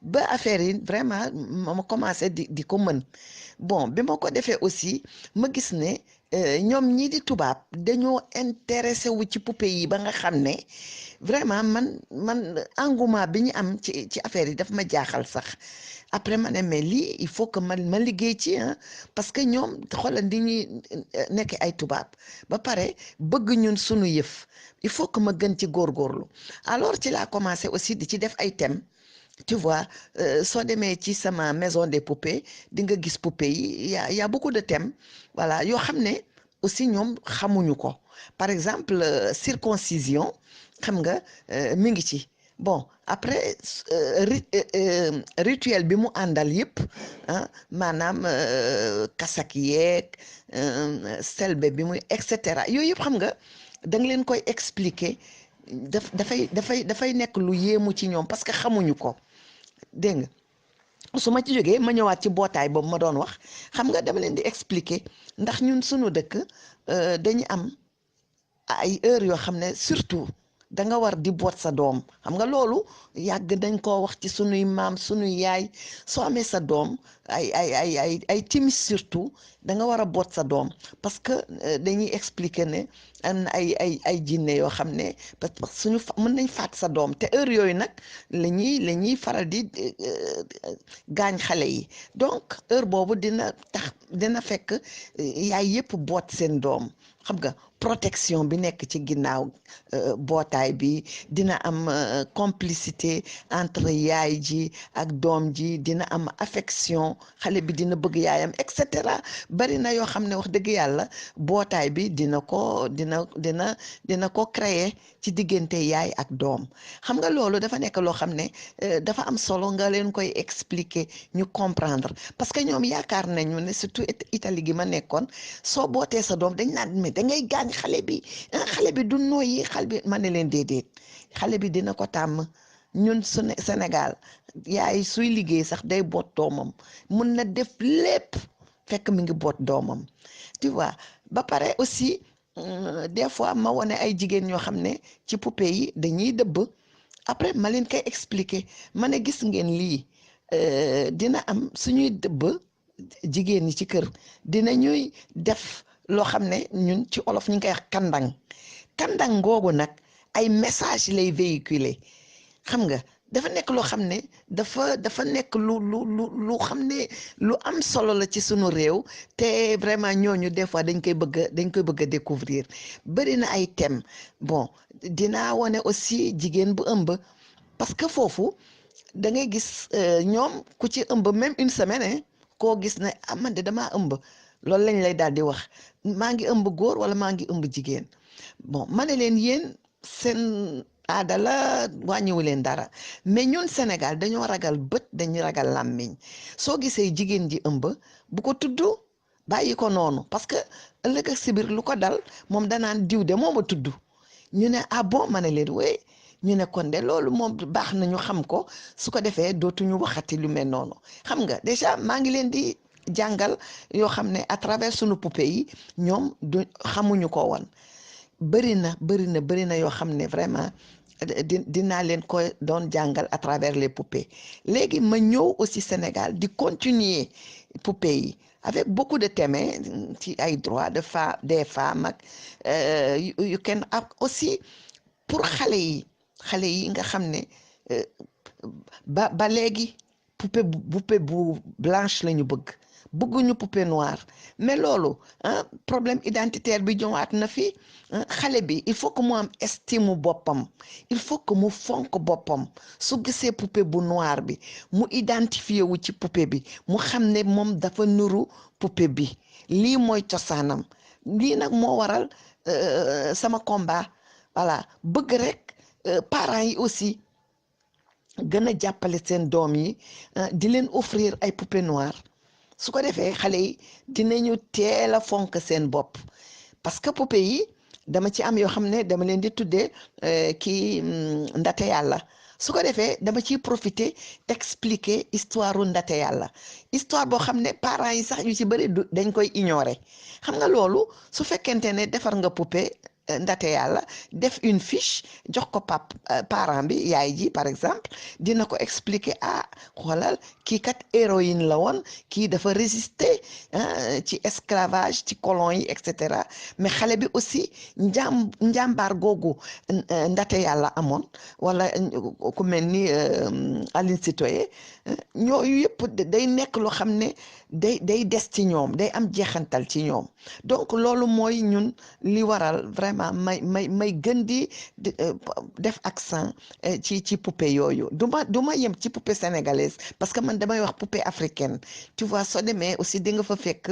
ba affaire yi vraiment ma commencé di ko mën bon bi ma ko defee aussi ma gis ne ñoom ñii di tubaab dañoo intéressé wu ci poupée yi ba nga xam ne vraiment man engouement bi ñu am ci affaire yi daf ma jaaxal sax après ma ne mais lii il faut que ma liggéey ci parce que ñoom xoolal di ñuy nekk ay tubaab ba pare bëgg ñun sunu yëf il faut que ma gën ci góorgóorlu alors ci laa commencé aussi di ci def ay thèmes tu vois soo demee ci sama maison des poupées di nga gis poupées yi y a beaucoup de thèmes voilà yoo xam ne aussi ñoom xamuñu ko par exemple circoncision xam nga mi ngi ci bon après rituel bi mu àndal yëpp maanaam kasak yeeg selbe bi muy et cetera yooyu yëpp xam nga da nga leen koy expliquer dafay nekk lu yéemu ci ñoom parce que xamuñu ko dégg nga su ma ci jógee ma ñëwaat ci mbootaay boobu ma doon wax xam nga dama leen di expliquer ndax ñun sunu dëkk dañu am ay heures yoo xam ne surtout da nga war di boot sa doom xam nga loolu yàgg dañ koo wax ci sunuy maam sunuy yaay soo amee sa doom ay timis surtout da nga war a boot sa doom parce que dañuy expliquer ne am na ay jinne yoo xam ne parce que suñu mën nañ faat sa doom te heure yooyu nag la ñuy faral di gaañ xale yi donc heure boobu dina fekk yaay yëpp boot seen doom xam nga protection bi nekk ci ginnaaw mbootaay bi, dina am complicité entre yaay ji ak doom ji, dina am affection, xale bi dina bëgg yaayam et cetera. bari na yoo xam ne wax dëgg yàlla mbootaay bi dina ko créer ci diggante yaay ak doom. xam nga loolu dafa nekk loo xam ne dafa am solo nga leen koy expliquer ñu comprendre, parce que ñoom yaakaar nañu ne surtout Italie gi ma nekkoon, soo bootee sa doom dañ naan mais da ngay gaañ xale bi du nooyi, xale bi ma ne leen déedéet, xale bi dina ko tàmm. ñun Sénégal yaay suy liggéey sax day boot doomam, mun na def lépp fekk mi ngi boot doomam, tu vois. ba pare aussi des fois ma wone ay jigéen ñoo xam ne ci poupée yi dañuy dëbb, après ma leen koy expliquer, ma ne gis ngeen lii dina am suñuy dëbb jigéen ñi ci kër dina ñuy def loo xam ne ñun ci olof ñu ngi koy wax kandang googu nag ay message lay véhiculer. xam nga dafa nekk loo xam ne dafa nekk lu xam ne lu am solo la ci sunu réew, te vraiment ñooñu des fois dañ koy bëgg a découvrir. bari na ay thèmes. bon dinaa wone aussi jigéen bu ëmb, parce que foofu da ngay gis ñoom ku ci ëmb même une semaine koo gis ne man de damaa ëmb, loolu lañ lay daal di wax, maa ngi ëmb góor wala maa ngi ëmb jigéen. bon ma ne leen yéen seen aada la, wàññiwu leen dara, mais ñun Sénégal dañoo ragal bët, dañuy ragal làmmiñ. soo gisee jigéen ji ëmb bu ko tudd, bàyyi ko noonu, parce que ëllëg ak si biir lu ko dal moom danaan diw de moo ma tudd. ñu ne ah bon, ma ne leen wéy, ñu ne kon de loolu moom baax na ñu xam ko, su ko defee dootuñu waxati lu mel noonu. xam nga déjà maa ngi leen di jàngal yoo xam ne à travers sunu poupée yi ñoom du xamuñu ko woon. bëri na yoo xam ne vraiment dinaa leen ko doon jàngal à travers les poupées. léegi ma ñëw aussi Sénégal di continuer poupées yi avec beaucoup de thèmes ci ay droits des femmes ak yu kenn ak aussi pour xale yi nga xam ne ba léegi poupée bu blanche la ñu bëgguñu poupée noire. mais loolu problème identitaire bi ñëwaat na fi. xale bi il faut que mu am estime boppam, il faut que mu fonk boppam. su gisee poupée bu noir bi mu identifié wu ci poupée bi, mu xam ne moom dafa nuru poupée bi, lii mooy cosaanam. lii nag moo waral sama combat, voilà, bëgg rek parents yi aussi gën a jàppale seen doom yi, di leen offrir ay poupée noire. su ko defee xale yi dinañu teel a fonk seen bopp, parce que poupée yi dama ci am yoo xam ne dama leen di tuddee kii ndate yàlla. su ko defee dama ciy profiter expliquer histoire u ndate yàlla, histoire boo xam ne parents yi sax yu ci bëri dañ koy ignorer. xam nga loolu su fekkente ne defar nga poupée ndate yàlla, def une fiche jox ko parent bi, yaay ji par exemple, dina ko expliquer xoolal kii kat héroïne la woon, kii dafa résister ci esclavage, ci colon yi et cetera. mais xale bi aussi njàmbaar googu ndate yàlla amoon, wala ku mel ni Aline Sitoé, ñooyu yëpp day nekk loo xam ne day des ci ñoom, day am jeexantal ci ñoom. donc loolu mooy ñun li waral vraiment may gën di def accent ci poupée yooyu. du ma yem ci poupée sénégalaise, parce que man damay wax poupée africaine. tu vois, soo demee aussi di nga fa fekk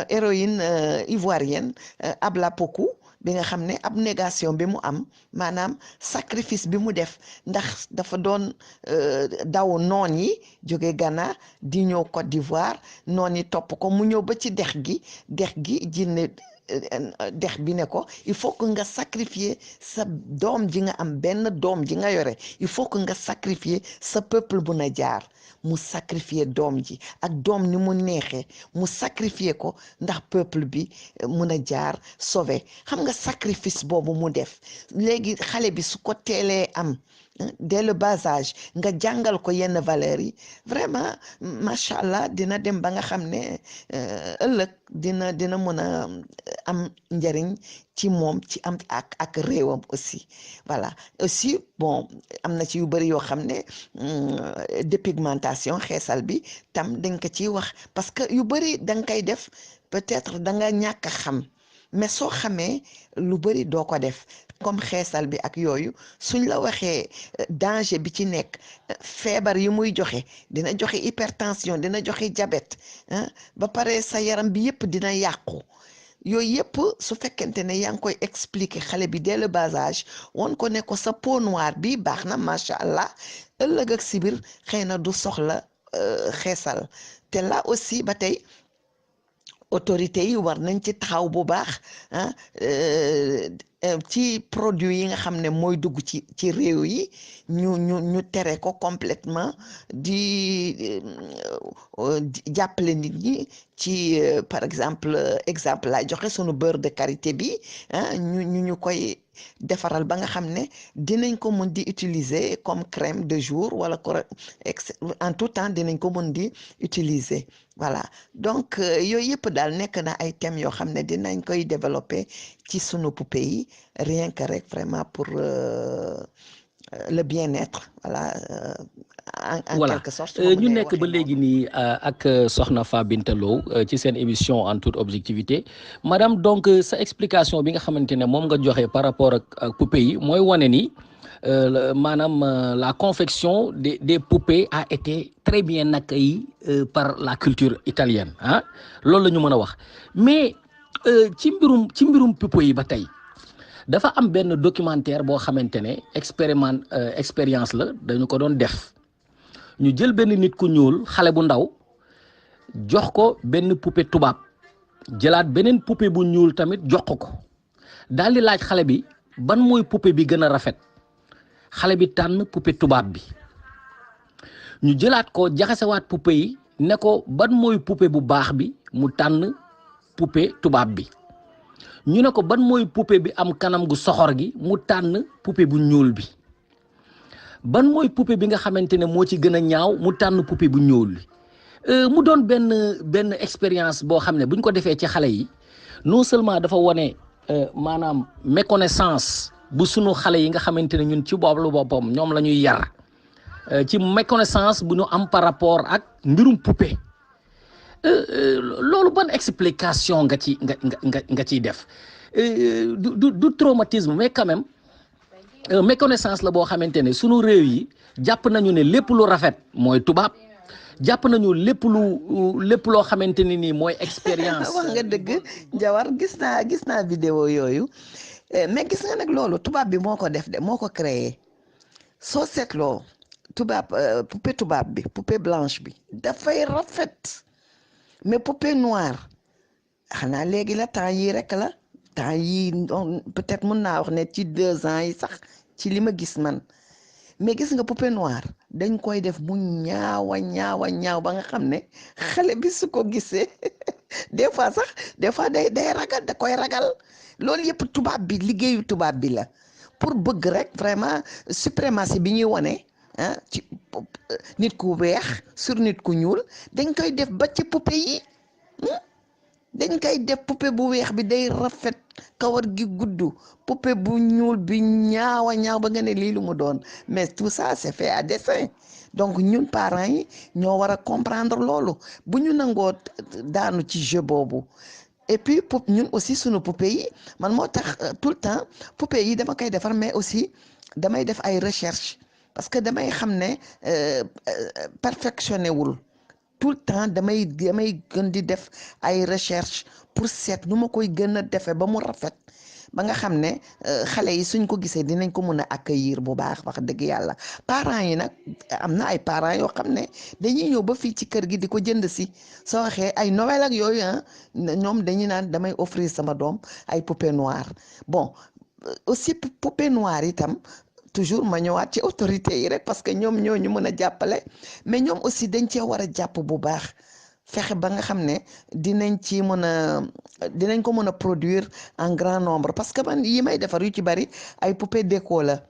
héroïne ivoirienne Abla Pokou, bi nga xam ne abnégation bi mu am, maanaam sacrifice bi mu def, ndax dafa doon daw noon yi jóge Ghana di ñëw Côte d'Ivoire, noon yi topp ko mu ñëw ba ci dex gi jinne dex bi ne ko il faut que nga sacrifier sa doom ji nga am, benn doom ji nga yore, il faut que nga sacrifier sa peuple bu na jaar. mu sacrifier doom ji, ak doom ni mu neexee, mu sacrifier ko ndax peuple bi mun a jaar sauver. xam nga sacrifice boobu mu def, léegi xale bi su ko teelee am dès le bas âge, nga jàngal ko yenn valeurs yi, vraiment macha allah dina dem ba nga xam ne ëllëg dina mën a am njariñ ci moom, ci am ak réewam aussi. voilà, aussi bon, am na ci yu bëri yoo xam ne dépigmentation, xeesal bi tam dañ ko ciy wax, parce que yu bëri da nga koy def, peut-être da nga ñàkk a xam, mais soo xamee lu bëri doo ko def comme xeesal bi ak yooyu suñ la waxee danger bi ci nekk feebar yi muy joxe dina joxe hypertension dina joxe diabète ba pare sa yaram bi yëpp dina yàqu yooyu yëpp su fekkente ne yaa ngi koy expliquer xale bi dès le bas âge won ko ne ko sa peau noire bi baax na macha allah ëllëg ak sibir xëy na du soxla xeesal te là aussi ba tey autorité yi war nañ ci taxaw bu baax ci produit yi nga xam ne mooy dugg ci réew yi ñu tere ko complètement di jàppale nit ñi ci par exemple laa joxe sunu beurre de karité bi ñu koy defaral ba nga xam ne dinañ ko mën di utiliser comme crème de jour wala en tout temps dinañ ko mën di utiliser voilà donc yooyu yëpp daal nekk na ay thèmes yoo xam ne dinañ koy développer ci sunu poupée yi rien que rek vraiment pour le bien-être voilà en quelque sorte ñu nekk ba léegi nii ak soxna Fa Binta Lo ci seen émission en toute objectivité madame donc sa explication bi nga xamante ne moom nga joxe par rapport ak poupée yi mooy wane ni maanaam la confection des poupées a été très bien accueillie par la culture italienne loolu la ñu mën a wax mais ci mbirum poupée yi ba tey dafa am benn documentaire boo xamante ne expérience la dañu ko doon def ñu jël benn nit ku ñuul xale bu ndaw jox ko benn poupée tubaab jëlaat beneen poupée bu ñuul tamit jox ko daal di laaj xale bi ban mooy poupée bi gën a rafet xale bi tànn poupée tubaab bi ñu jëlaat ko jaxasewaat poupée yi ne ko ban mooy poupée bu baax bi mu tànn poupée tubaab bi ñu ne ko ban mooy poupée bi am kanam gu soxor gi mu tànn poupée bu ñuul bi ban mooy poupée bi nga xamante ne moo ci gën a ñaaw mu tànn poupée bu ñuul bi mu doon benn expérience boo xam ne bu ñu ko defee ci xale yi non seulement dafa wone maanaam méconnaissance bu sunu xale yi nga xamante ne ñun ci boobu boppam ñoom la ñuy yar ci méconnaissance bu ñu am par rapport ak mbirum poupée loolu ban explication nga ciy def du traumatisme mais quand même méconnaissance la boo xamante ne sunu réew yi jàpp nañu ne lépp lu rafet mooy tubaab jàpp nañu lépp loo xamante ne nii mooy expérience. wax nga dëgg Jawar gis naa vidéo yooyu mais gis nga nag loolu tubaab bi moo ko def de moo ko créé soo seetloo poupée tubaab bi poupée blanche bi dafay rafet mais poupée noire xanaa léegi la temps yii rek la temps yii peut-être mun naa wax ne ci 2 ans yi sax ci li ma gis man mais gis nga poupée noire dañ koy def mu ñaaw ba nga xam ne xale bi su ko gisee des fois day ragal da koy ragal loolu yëpp tubaab bi liggéeyu tubaab bi la pour bëgg rek vraiment suprématie bi ñuy wone ci nit ku weex sur nit ku ñuul dañ koy def ba ci poupée yi dañ koy def poupée bu weex bi day rafet kawar gi gudd poupée bu ñuul bi ñaaw ba nga ne lii lu mu doon mais tout ça c'est fait à dessein donc ñun parents yi ñoo war a comprendre loolu bu ñu nangoo daanu ci jeu boobu et puis ñun aussi sunu poupée yi man moo tax tout le temps poupée yi dama koy defar mais aussi damay def ay recherche parce que damay xam ne perfectionné wul tout le temps damay gën di def ay recherche pour seet nu ma koy gën a defee ba mu rafet ba nga xam ne xale yi suñ ko gisee dinañ ko mën a accueillir bu baax wax dëgg yàlla parents yi nag am na ay parents yoo xam ne dañuy ñëw ba fii ci kër gi di ko jënd si soo waxee ay Noël ak yooyu ñoom dañuy naan damay offrir sama doom ay poupée noire bon aussi poupée noire itam toujours ma ñëwaat ci autorité yi rek parce que ñoom ñoo ñu mën a jàppale mais ñoom aussi dañ cee war a jàpp bu baax fexe ba nga xam ne dinañ ko mën a produire en grand nombre parce que man yi may defar yu ci bari ay poupée déco la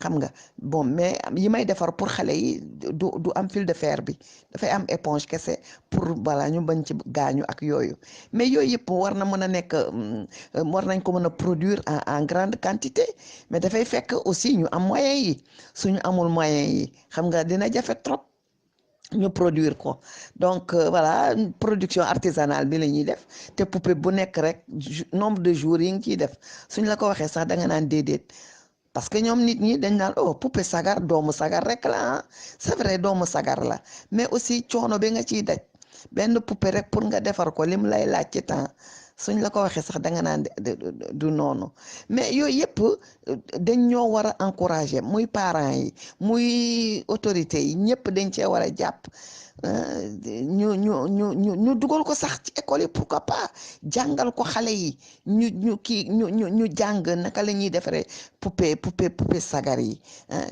xam nga bon mais yi may defar pour xale yi du am fil de fer bi dafay am éponge kese pour voilà ñu bañ ci gaañu ak yooyu mais yooyu yëpp war na mën a nekk war nañ ko mën a produire en grande quantité mais dafay fekk aussi ñu am moyens yi suñu amul moyens yi xam nga dina jafe trop ñu produire ko donc voilà production artisanale bi la ñuy def te poupée bu nekk rek nombre de jours yi ngi ciy def suñ la ko waxee sax da nga naan déedéet parce que ñoom nit ñi dañ naan oh poupée sagar doomu sagar rek la ah c'est vrai doomu sagar la mais aussi coono bi nga ciy daj benn poupée rek pour nga defar ko lim lay laaj ci temps suñ la ko waxee sax da nga naan du noonu mais yooyu yëpp dañ ñoo war a encourager muy parents yi muy autorités yi ñëpp dañ cee war a jàpp ñu dugal ko sax ci école yi pourquoi pas jàngal ko xale yi ñu jàng naka la ñuy defaree poupée sagar yi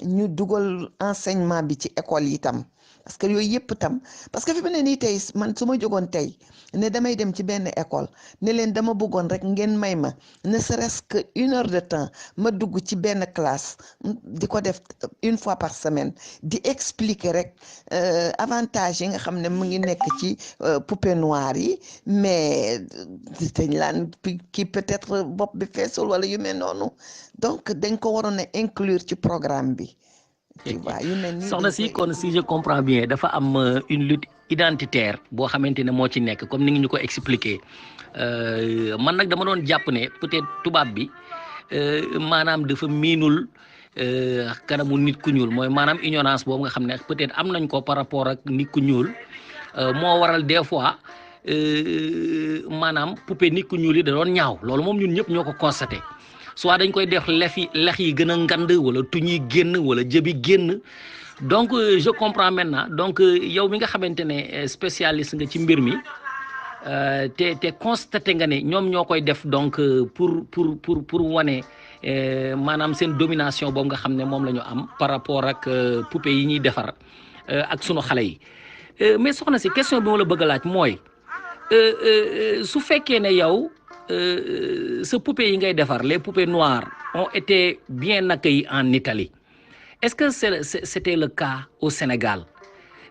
ñu dugal enseignement bi ci école yi tam parce que yooyu yëpp tam parce que fi mu ne nii tey man su ma jógoon tey ne damay dem ci benn école ne leen dama bëggoon rek ngeen may ma ne serait-ce que 1 heure de temps ma dugg ci benn classe di ko def 1 fois par semaine di expliquer rek avantage yi nga xam ne mu ngi nekk ci poupée noire yi mais dañ laan kii peut-être bopp bi feesul wala yu mel noonu donc dañ ko waroon a inclure ci programme bi. soxna si kon si je comprends bien dafa am une lutte identitaire boo xamante ne moo ci nekk comme ni ngi ñu ko expliquer man nag dama doon jàpp ne peut-être tubaab bi maanaam dafa miinul kanamu nit ku ñuul mooy maanaam ignorance boobu nga xam ne peut-être am nañ ko par rapport ak nit ku ñuul moo waral des fois maanaam poupée nit ku ñuul yi da doon ñaaw loolu moom ñun ñëpp ñoo ko constaté. soit dañ koy def lex yi gën a ngand wala tuñ yi génn wala jëbi génn donc je comprends maintenant donc yow mi nga xamante ne spécialiste nga ci mbir mi te constaté nga ne ñoom ñoo koy def donc pour wane maanaam seen domination boobu nga xam ne moom la ñu am par rapport ak poupée yi ñuy defar ak sunu xale yi mais soxna si question bi ma la bëgg a laaj mooy su fekkee ne yow ce poupée yi ngay defar les poupées noires ont été bien accueillies en Italie est-ce que c'était le cas au Sénégal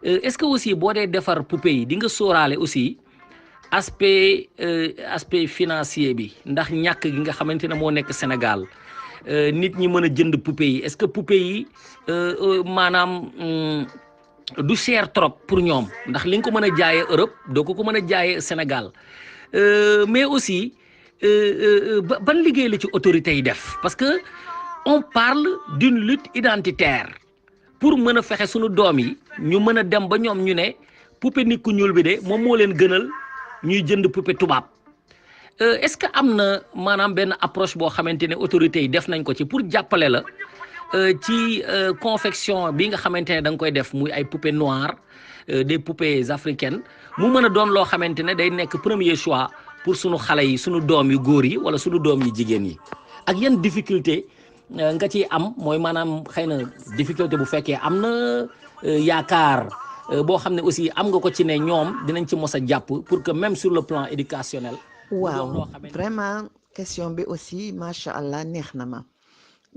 est-ce que aussi boo dee defar poupée yi di nga sóoraale aussi aspect financier bi ndax ñàkk gi nga xamante ne moo nekk Sénégal nit ñi mën a jënd poupée yi est-ce que poupée yi maanaam du cher trop pour ñoom ndax li nga ko mën a jaayee Europe doo ko mën a jaayee Sénégal mais aussi ban liggéey la ci autorités yi def parce que on parle d'une lutte identitaire pour mën a fexe sunu doom yi ñu mën a dem ba ñoom ñu ne poupée nit ku ñuul bi de moom moo leen gënal ñuy jënd poupée tubaab est-ce que am na maanaam benn approche boo xamante ne autorités yi def nañ ko ci pour jàppale la ci confection bi nga xamante ne da nga koy def muy ay poupées noires des poupées africaines mu mën a doon loo xamante ne day nekk premier choix pour sunu xale yi sunu doom yu góor yi wala sunu doom yu jigéen yi ak yan difficulté nga ciy am mooy maanaam xëy na difficulté bu fekkee am na yaakaar boo xam ne aussi am nga ko ci ne ñoom dinañ ci mos a jàpp pour que même sur le plan éducationnel. waaw vraiment question bi aussi macha allah neex na ma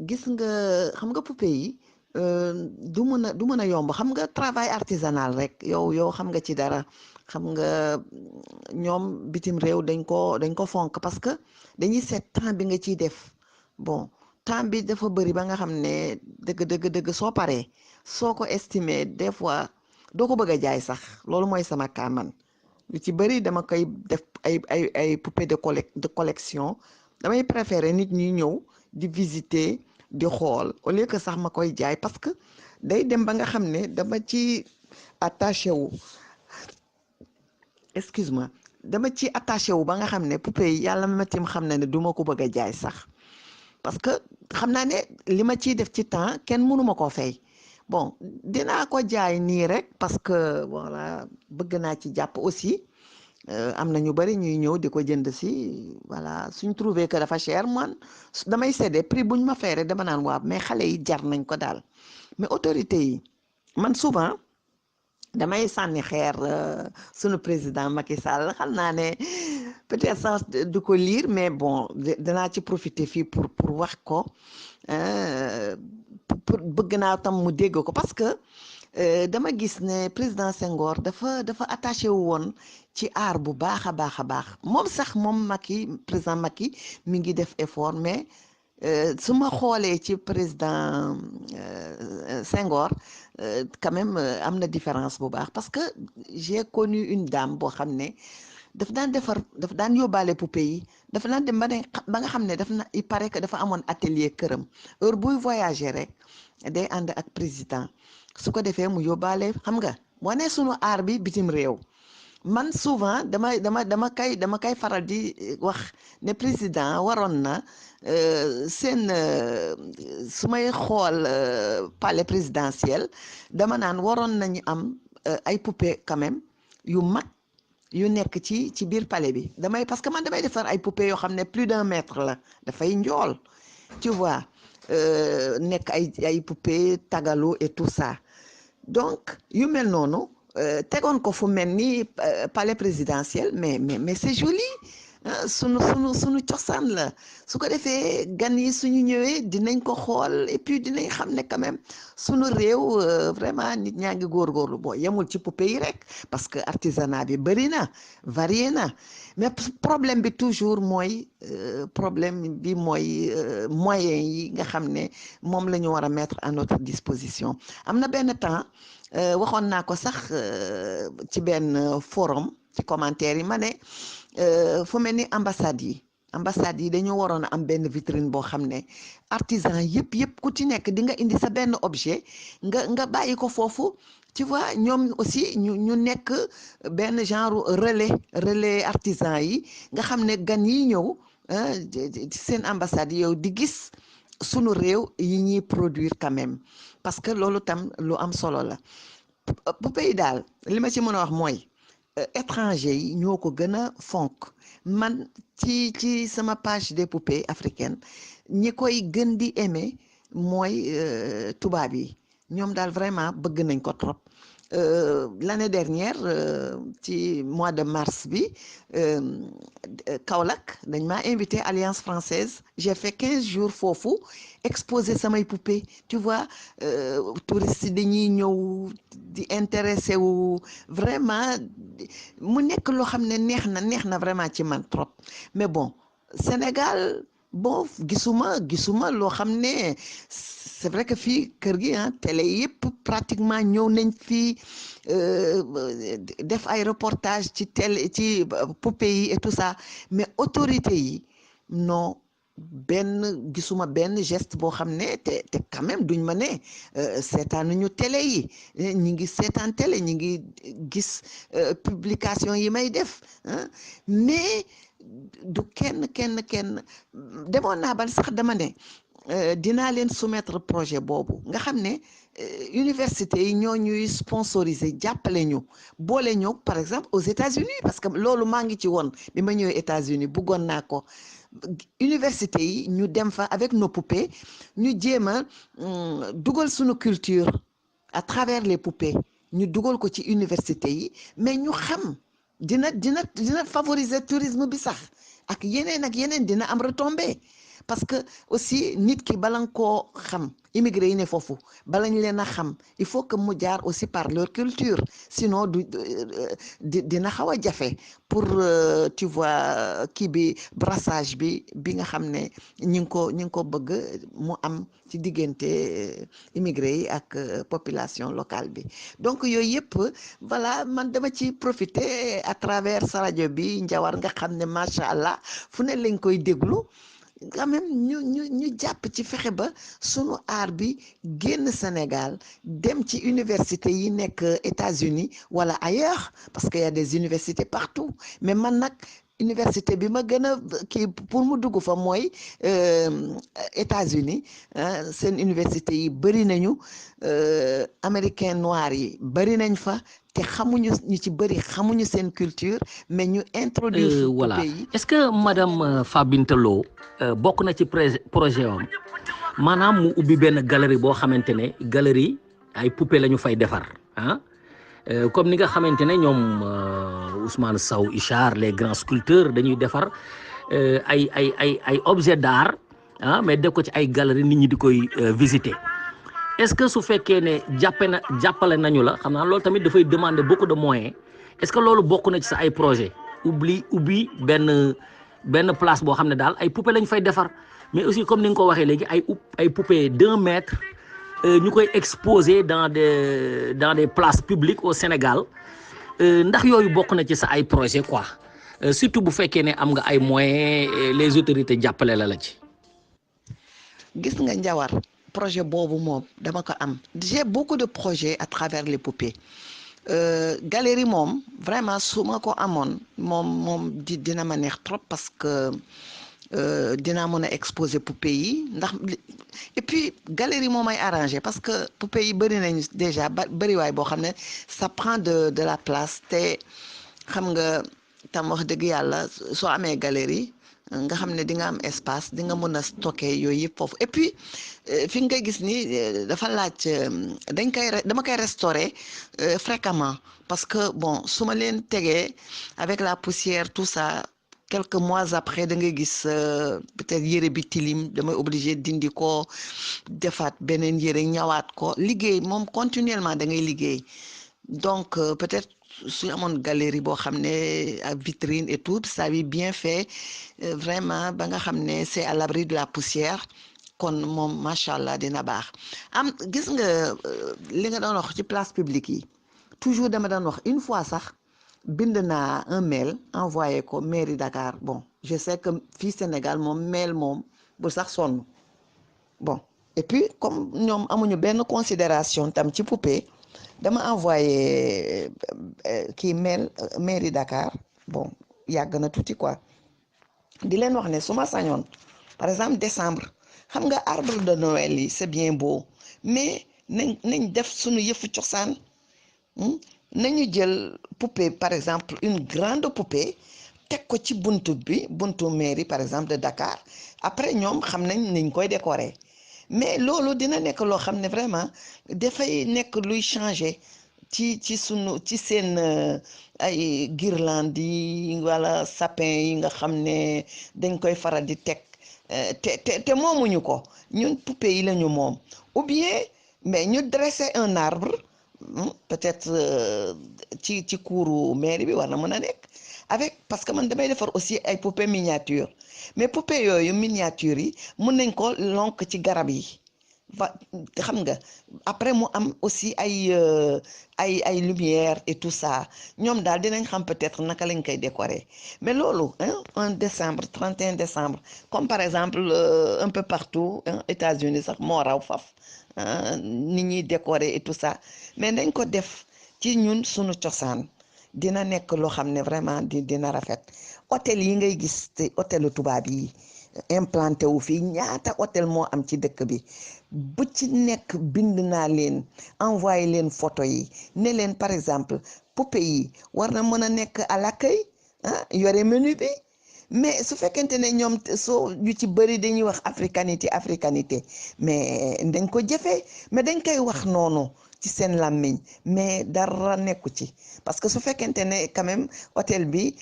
gis nga xam nga poupée yi du mën a yomb xam nga travail artisanal rek yow xam nga ci dara. xam nga ñoom bitim réew dañ ko fonk parce que dañuy seet temps bi nga ciy def bon temps bi dafa bëri ba nga xam ne dëgg soo paree soo ko estimer des fois doo ko bëgg a jaay sax loolu mooy sama cas man lu ci bëri dama koy def ay poupée de collection damay préférer nit ñi ñëw di visiter di xool au lieu que sax ma koy jaay parce que day dem ba nga xam ne dama ci attaché wu excuse-moi dama ci attaché wu ba nga xam ne poupée yi yàlla ma tim xam na ne duma ko bëgg a jaay sax parce que xam naa ne li ma ciy def ci temps kenn mënu ma koo fay bon dinaa ko jaay nii rek parce que voilà bëgg naa ci jàpp aussi am na ñu bari ñuy ñëw di ko jënd si voilà suñ trouvé que dafa cher man damay séddee prix buñ ma fay rek dama naan waaw mais xale yi jar nañ ko daal mais autorité yi man souvent damay sànni xeer sunu président Macky Sall xam naa ne peut-être sax du ko lire mais bon danaa ci profiter fii pour wax ko pour bëgg naa tam mu dégg ko parce que dama gis ne président Senghor dafa attaché wu woon ci aar bu baax a baax moom sax moom Macky président Macky mi ngi def effort mais su ma xoolee ci président Senghor quand même am na différence bu baax parce que j'ai connu une dame boo xam ne daf daan yóbbaale poupée yi dafa daan dem ba nga xam ne il paraît que dafa amoon atelier këram heure buy voyager rek day ànd ak président su ko defee mu yóbbaale xam nga wane sunu aar bi bitim réew. Man souvent dama kay faral di wax ne président waroon na seen su may xool palais présidentiel dama naan waroon nañu am ay poupée quand même yu mag yu nekk ci biir palais bi parce que man damay defar ay poupée yoo xam ne plus d'1 mètre la dafay njool tu vois nekk ay poupée tagalo et tout ça donc yu mel noonu tegoon ko fu mel ni palais présidentiel mais c'est joli sunu cosaan la su ko defee gan yi suñu ñëwee dinañ ko xool et puis dinañ xam ne quand même sunu réew vraiment nit ñaa ngi góorgóorlu bon yemul ci poupée yi rek parce que artisanat bi bëri na varié na mais problème bi toujours mooy moyens yi nga xam ne moom la ñu war a mettre à notre disposition am na benn temps waxoon naa ko sax ci benn forum ci commentaire yi ma ne fu mel ni ambassades yi dañoo waroon a am benn vitrine boo xam ne artisan yëpp ku ci nekk di nga indi sa benn objet nga bàyyi ko foofu tu vois ñoom aussi ñu nekk benn genre relais artisan yi nga xam ne gan yi ñëw seen ambassade yow di gis sunu réew yi ñuy produire quand même parce que loolu tam lu am solo la poupée yi daal li ma ci mën a wax mooy étranger yi ñoo ko gën a fonk man ci sama page des poupées africaines ñi koy gën di aimer mooy tubaab yi ñoom daal vraiment bëgg nañ ko trop l'année dernière ci mois de mars bi Kaolack dañ maa invité Alliance française j'ai fait 15 jours foofu exposer samay poupées tu vois touristes yi dañuy ñëw di intéressé wu vraiment mu nekk loo xam ne neex na vraiment ci man trop mais bon Sénégal bon gisuma loo xam ne c'est vrai que fii kër gi télé yëpp pratiquement ñëw nañ fii def ay reportage ci télé ci poupée yi et tout ça mais autorité yi non gisuma benn geste boo xam ne te quand même duñ ma ne seetaanuñu télé yi ñi ngi seetaan télé ñi ngi gis publication yi may def mais du kenn demoon naa ban sax dama ne dinaa leen soumettre projet boobu nga xam ne université yi ñoo ñuy sponsoriser jàppale ñu boole ñu par exemple aux États-Unis parce que loolu maa ngi ci woon bi ma ñëwee États-Unis bëggoon naa ko université yi ñu dem fa avec nos poupées ñu jéem a dugal suñu culture à travers les poupées ñu dugal ko ci université yi mais ñu xam dina favoriser tourisme bi sax ak yeneen dina am retombée parce que aussi nit ki bala nga koo xam immigré yi ne foofu bala ñu leen a xam il faut que mu jaar aussi par leur culture sinon dina xaw a jafe pour tu vois kii bi brassage bi nga xam ne ñi ngi ko bëgg mu am ci diggante immigré yi ak population locale bi donc yooyu yëpp voilà man dama ci profiter à travers sa rajo bi Njawar nga xam ne macha allah fu ne lañ koy déglu quand même ñu jàpp ci fexe ba sunu aar bi génn Sénégal dem ci université yi nekk États-Unis wala ailleurs parce que y a des universités partout mais man nag université bi ma gën a kii pour mu dugg fa mooy États-Unis seen université yi bëri nañu américain noir yi bëri nañ fa te xamuñu ñu ci bëri xamuñu seen culture mais ñu introduire voilà yi est-ce que madame Fabinta Lo bokk na ci projet am maanaam mu ubbi benn galerie boo xamante ne galerie ay poupée la ñu fay defar comme ni nga xamante ne ñoom Ousmane Sow Ichar les grands sculpteurs dañuy defar ay objets d'art mais def ko ci ay galerie nit ñi di koy visiter est-ce que su fekkee ne jàppale nañu la xam naa loolu tamit dafay demander beaucoup de moyens est-ce que loolu bokk na ci sa ay projet ubbi benn benn place boo xam ne daal ay poupée lañ fay defar mais aussi comme ni nga ko waxee léegi ay poupée d'1 mètre ñu koy exposer dans des places publiques au Sénégal ndax yooyu bokk na ci sa ay projet quoi surtout bu fekkee ne am nga ay moyens les autorités jàppale la ci. gis nga Njawar projet boobu moom dama ko am j'ai beaucoup de projets à travers les poupées galerie moom vraiment su ma ko amoon moom dina ma neex trop parce que dinaa mën a exposer poupées yi ndax et puis galerie moom ay arrangé parce que poupées yi bëri nañu déjà bëriwaay boo xam ne ça prend de la place te xam nga tam wax dëgg yàlla soo amee galerie nga xam ne di nga am espace di nga mën a stocker yooyu yëpp foofu et puis fi nga koy gis ni dafa laaj dama koy restaurer fréquemment parce que bon su ma leen tegee avec la poussière tout ça quelques mois après da ngay gis peut-être yére bi tilim damay obligé dindi ko defaat beneen yére ñawaat ko liggéey moom continuellement da ngay liggéey donc peut-être su amoon galerie boo xam ne ak vitrine et tout ça bi bien fait vraiment ba nga xam ne c'est à l'abri de la poussière kon moom macha allah dina baax am gis nga li nga doon wax ci place publique yi toujours dama doon wax une fois sax bind naa un mail envoyé ko mairie Dakar bon je sais que fii Sénégal moom mail moom bu sax sonn bon et puis comme ñoom amuñu benn considération tam ci poupée dama envoyé kii mail mairie Dakar bon yàgg na tuuti quoi di leen wax ne su ma sañoon par exemple décembre xam nga arbre de Noël yi c'est bien beau mais nañ def suñu yëfu cosaan nañu jël poupée par exemple une grande poupée teg ko ci buntu mairie par exemple de Dakar après ñoom xam nañ koy décorer mais loolu dina nekk loo xam ne vraiment dafay nekk luy changer ci seen ay guirlande yi wala sapin yi nga xam ne dañ koy faral di teg te moomuñu ko ñun poupée yi lañu moom ou bien mais ñu dresser un arbre peut-être ci couru mairie bi war na mën a nekk avec parce que man damay defar aussi ay poupée miniature mais poupée yooyu miniature yi mën nañ ko lonk ci garab yi xam nga après mu am aussi ay lumière et tout ça ñoom daal dinañ xam peut-être naka lañ koy décorer mais loolu un décembre 31 décembre comme par exemple un peu partout États-Unis sax moo raw faf nit ñi décorer et tout ça mais dañ ko def ci ñun sunu cosaan dina nekk loo xam ne vraiment dina rafet hôtel yi ngay gis te hôtelu tubaab yi implanté wu fii ñaata hôtel moo am ci dëkk bi bu ci nekk bind naa leen envoyé leen photo yi ne leen par exemple poupée yi war na mën a nekk à l'accueil yore menu bi mais su fekkente ne ñoom soo yu ci bëri dañuy wax africanité mais dañ ko jëfee mais dañ koy wax noonu ci seen làmmiñ mais dara nekku ci parce que su fekkente ne quand même hôtel bi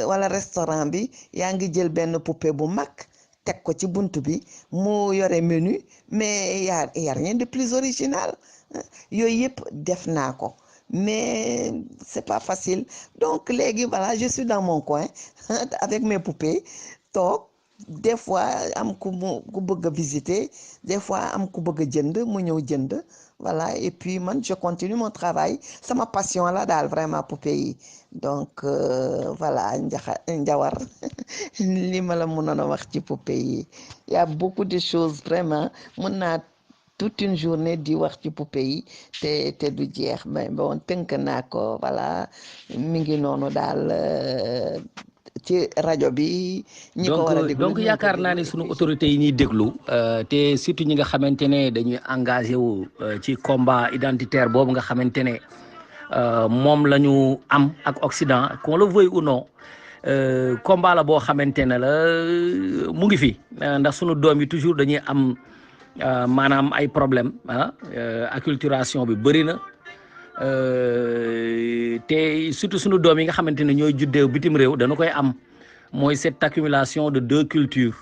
wala restaurant bi yaa ngi jël benn poupée bu mag teg ko ci buntu bi mu yore menu mais y a rien de plus original yooyu yëpp def naa ko mais c'est pas facile donc léegi voilà je suis dans mon coin avec mes poupées toog des fois am ku bëgg a visiter des fois am ku bëgg a jënd mu ñëw jënd voilà et puis man je continue mon travail sama passion la daal vraiment poupée yi donc voilà Njawar li ma la mënoon a wax ci poupée yi y a beaucoup de choses vraiment mën naa toute une journée di wax ci poupée yi te du jeex mais bon tënk naa ko voilà mi ngi noonu daal ci rajo bi. ñi ko war a déglu donc yaakaar naa ne sunu autorités yi ñuy déglu te surtout ñi nga xamante ne dañuy engagé wu ci combat identitaire boobu nga xamante ne moom la ñu am ak Occident qu'on le veuille ou non combat la boo xamante ne la mu ngi fi ndax sunu doom yi toujours dañuy am maanaam ay problème acculturation bi bëri na. te surtout sunu doom yi nga xamante ne ñooy juddee bitim réew dañu koy am mooy cette accumulation de deux cultures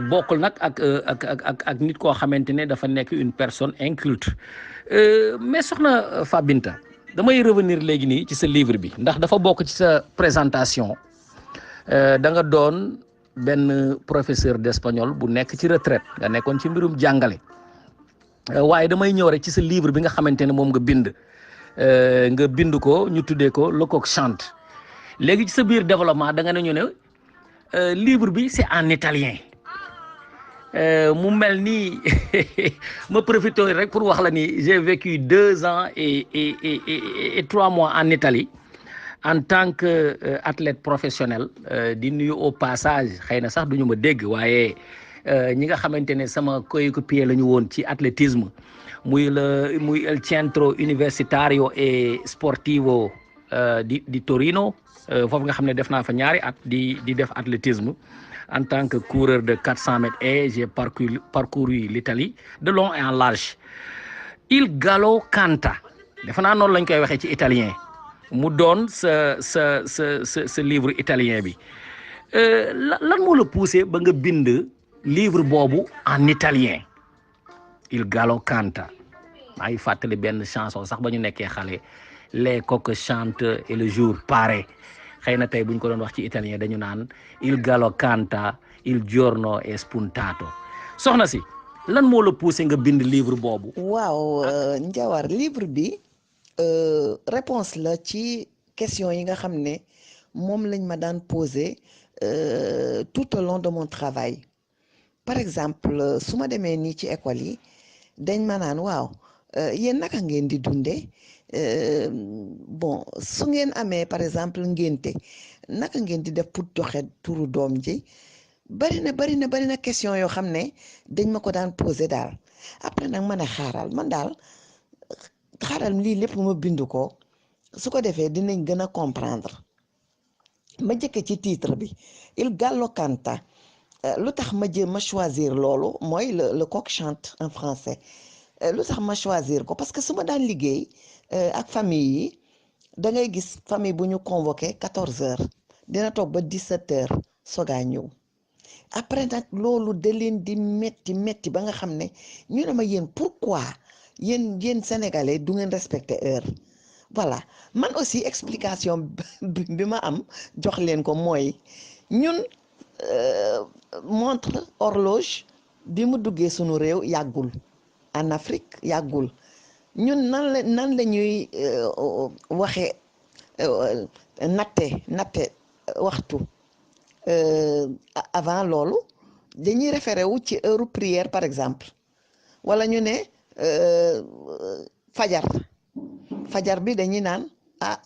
bokkul nag ak nit koo xamante ne dafa nekk une personne inculte mais soxna Fabinta damay revenir léegi nii ci sa livre bi ndax dafa bokk ci sa présentation da nga doon benn professeur d'espagnol bu nekk ci retraite nga nekkoon ci mbirum jàngale waaye damay ñëw rek ci sa livre bi nga xamante ne moom nga bind ko ñu tuddee ko Le Coq Chante léegi ci sa biir développement da nga ne ñu ne livre bi c'est en italien mu mel ni ma profité rek pour wax la ni j'ai vécu 2 ans et 3 mois en Italie en tant que athlète professionnel di nuyu au passage xëy na sax duñu ma dégg waaye ñi nga xamante ne sama coéquipier la ñu woon ci athlétisme muy el Centro Universitario e Sportivo di Torino foofu nga xam ne def naa fa ñaari at di def athlétisme en tant que coureur de 400 mètres et j'ai parcouru l'Italie de long et en large. Il Gallo Canta defe naa noonu lañ koy waxee ci italien mu doon sa livre italien bi lan moo la poussé ba nga bind livre boobu en italien Il Gallo Canta maa ngi fàttali benn chanson sax ba ñu nekkee xale les coqs chantent et le jour paraît xëy na tey bu ñu ko doon wax ci italien dañu naan Il Gallo Canta il giorno è spuntato soxna si lan moo la poussé nga bind livre boobu. waaw Njawar livre bi réponse la ci question yi nga xam ne moom lañ ma daan poser tout au long de mon travail par exemple su ma demee nii ci école yi dañ ma naan waaw yéen naka ngeen di dundee bon su ngeen amee par exemple ngénte naka ngeen di def pour joxe turu doom ji bari na question yoo xam ne dañ ma ko daan poser daal après nag ma ne xaaral lii lépp ma bind ko su ko defee dinañ gën a comprendre ma jëkke ci titre bi Il Gallo Canta lu tax ma choisir loolu mooy le coq chante en français lu tax ma choisir ko parce que su ma daan liggéey ak famille yi da ngay gis famille bu ñu convoqué 14 heures dina toog ba 17 heures sogaa ñëw après nag loolu da leen di metti ba nga xam ne ñu ne ma yéen pourquoi yéen sénégalais du ngeen respecter heure voilà man aussi explication bi ma am jox leen ko mooy ñun montre horloge bi mu duggee sunu réew yàggul en Afrique yàggul ñun nan la ñuy waxee natte waxtu avant loolu dañuy référé wu ci heure prière par exemple wala ñu ne fajar bi dañuy naan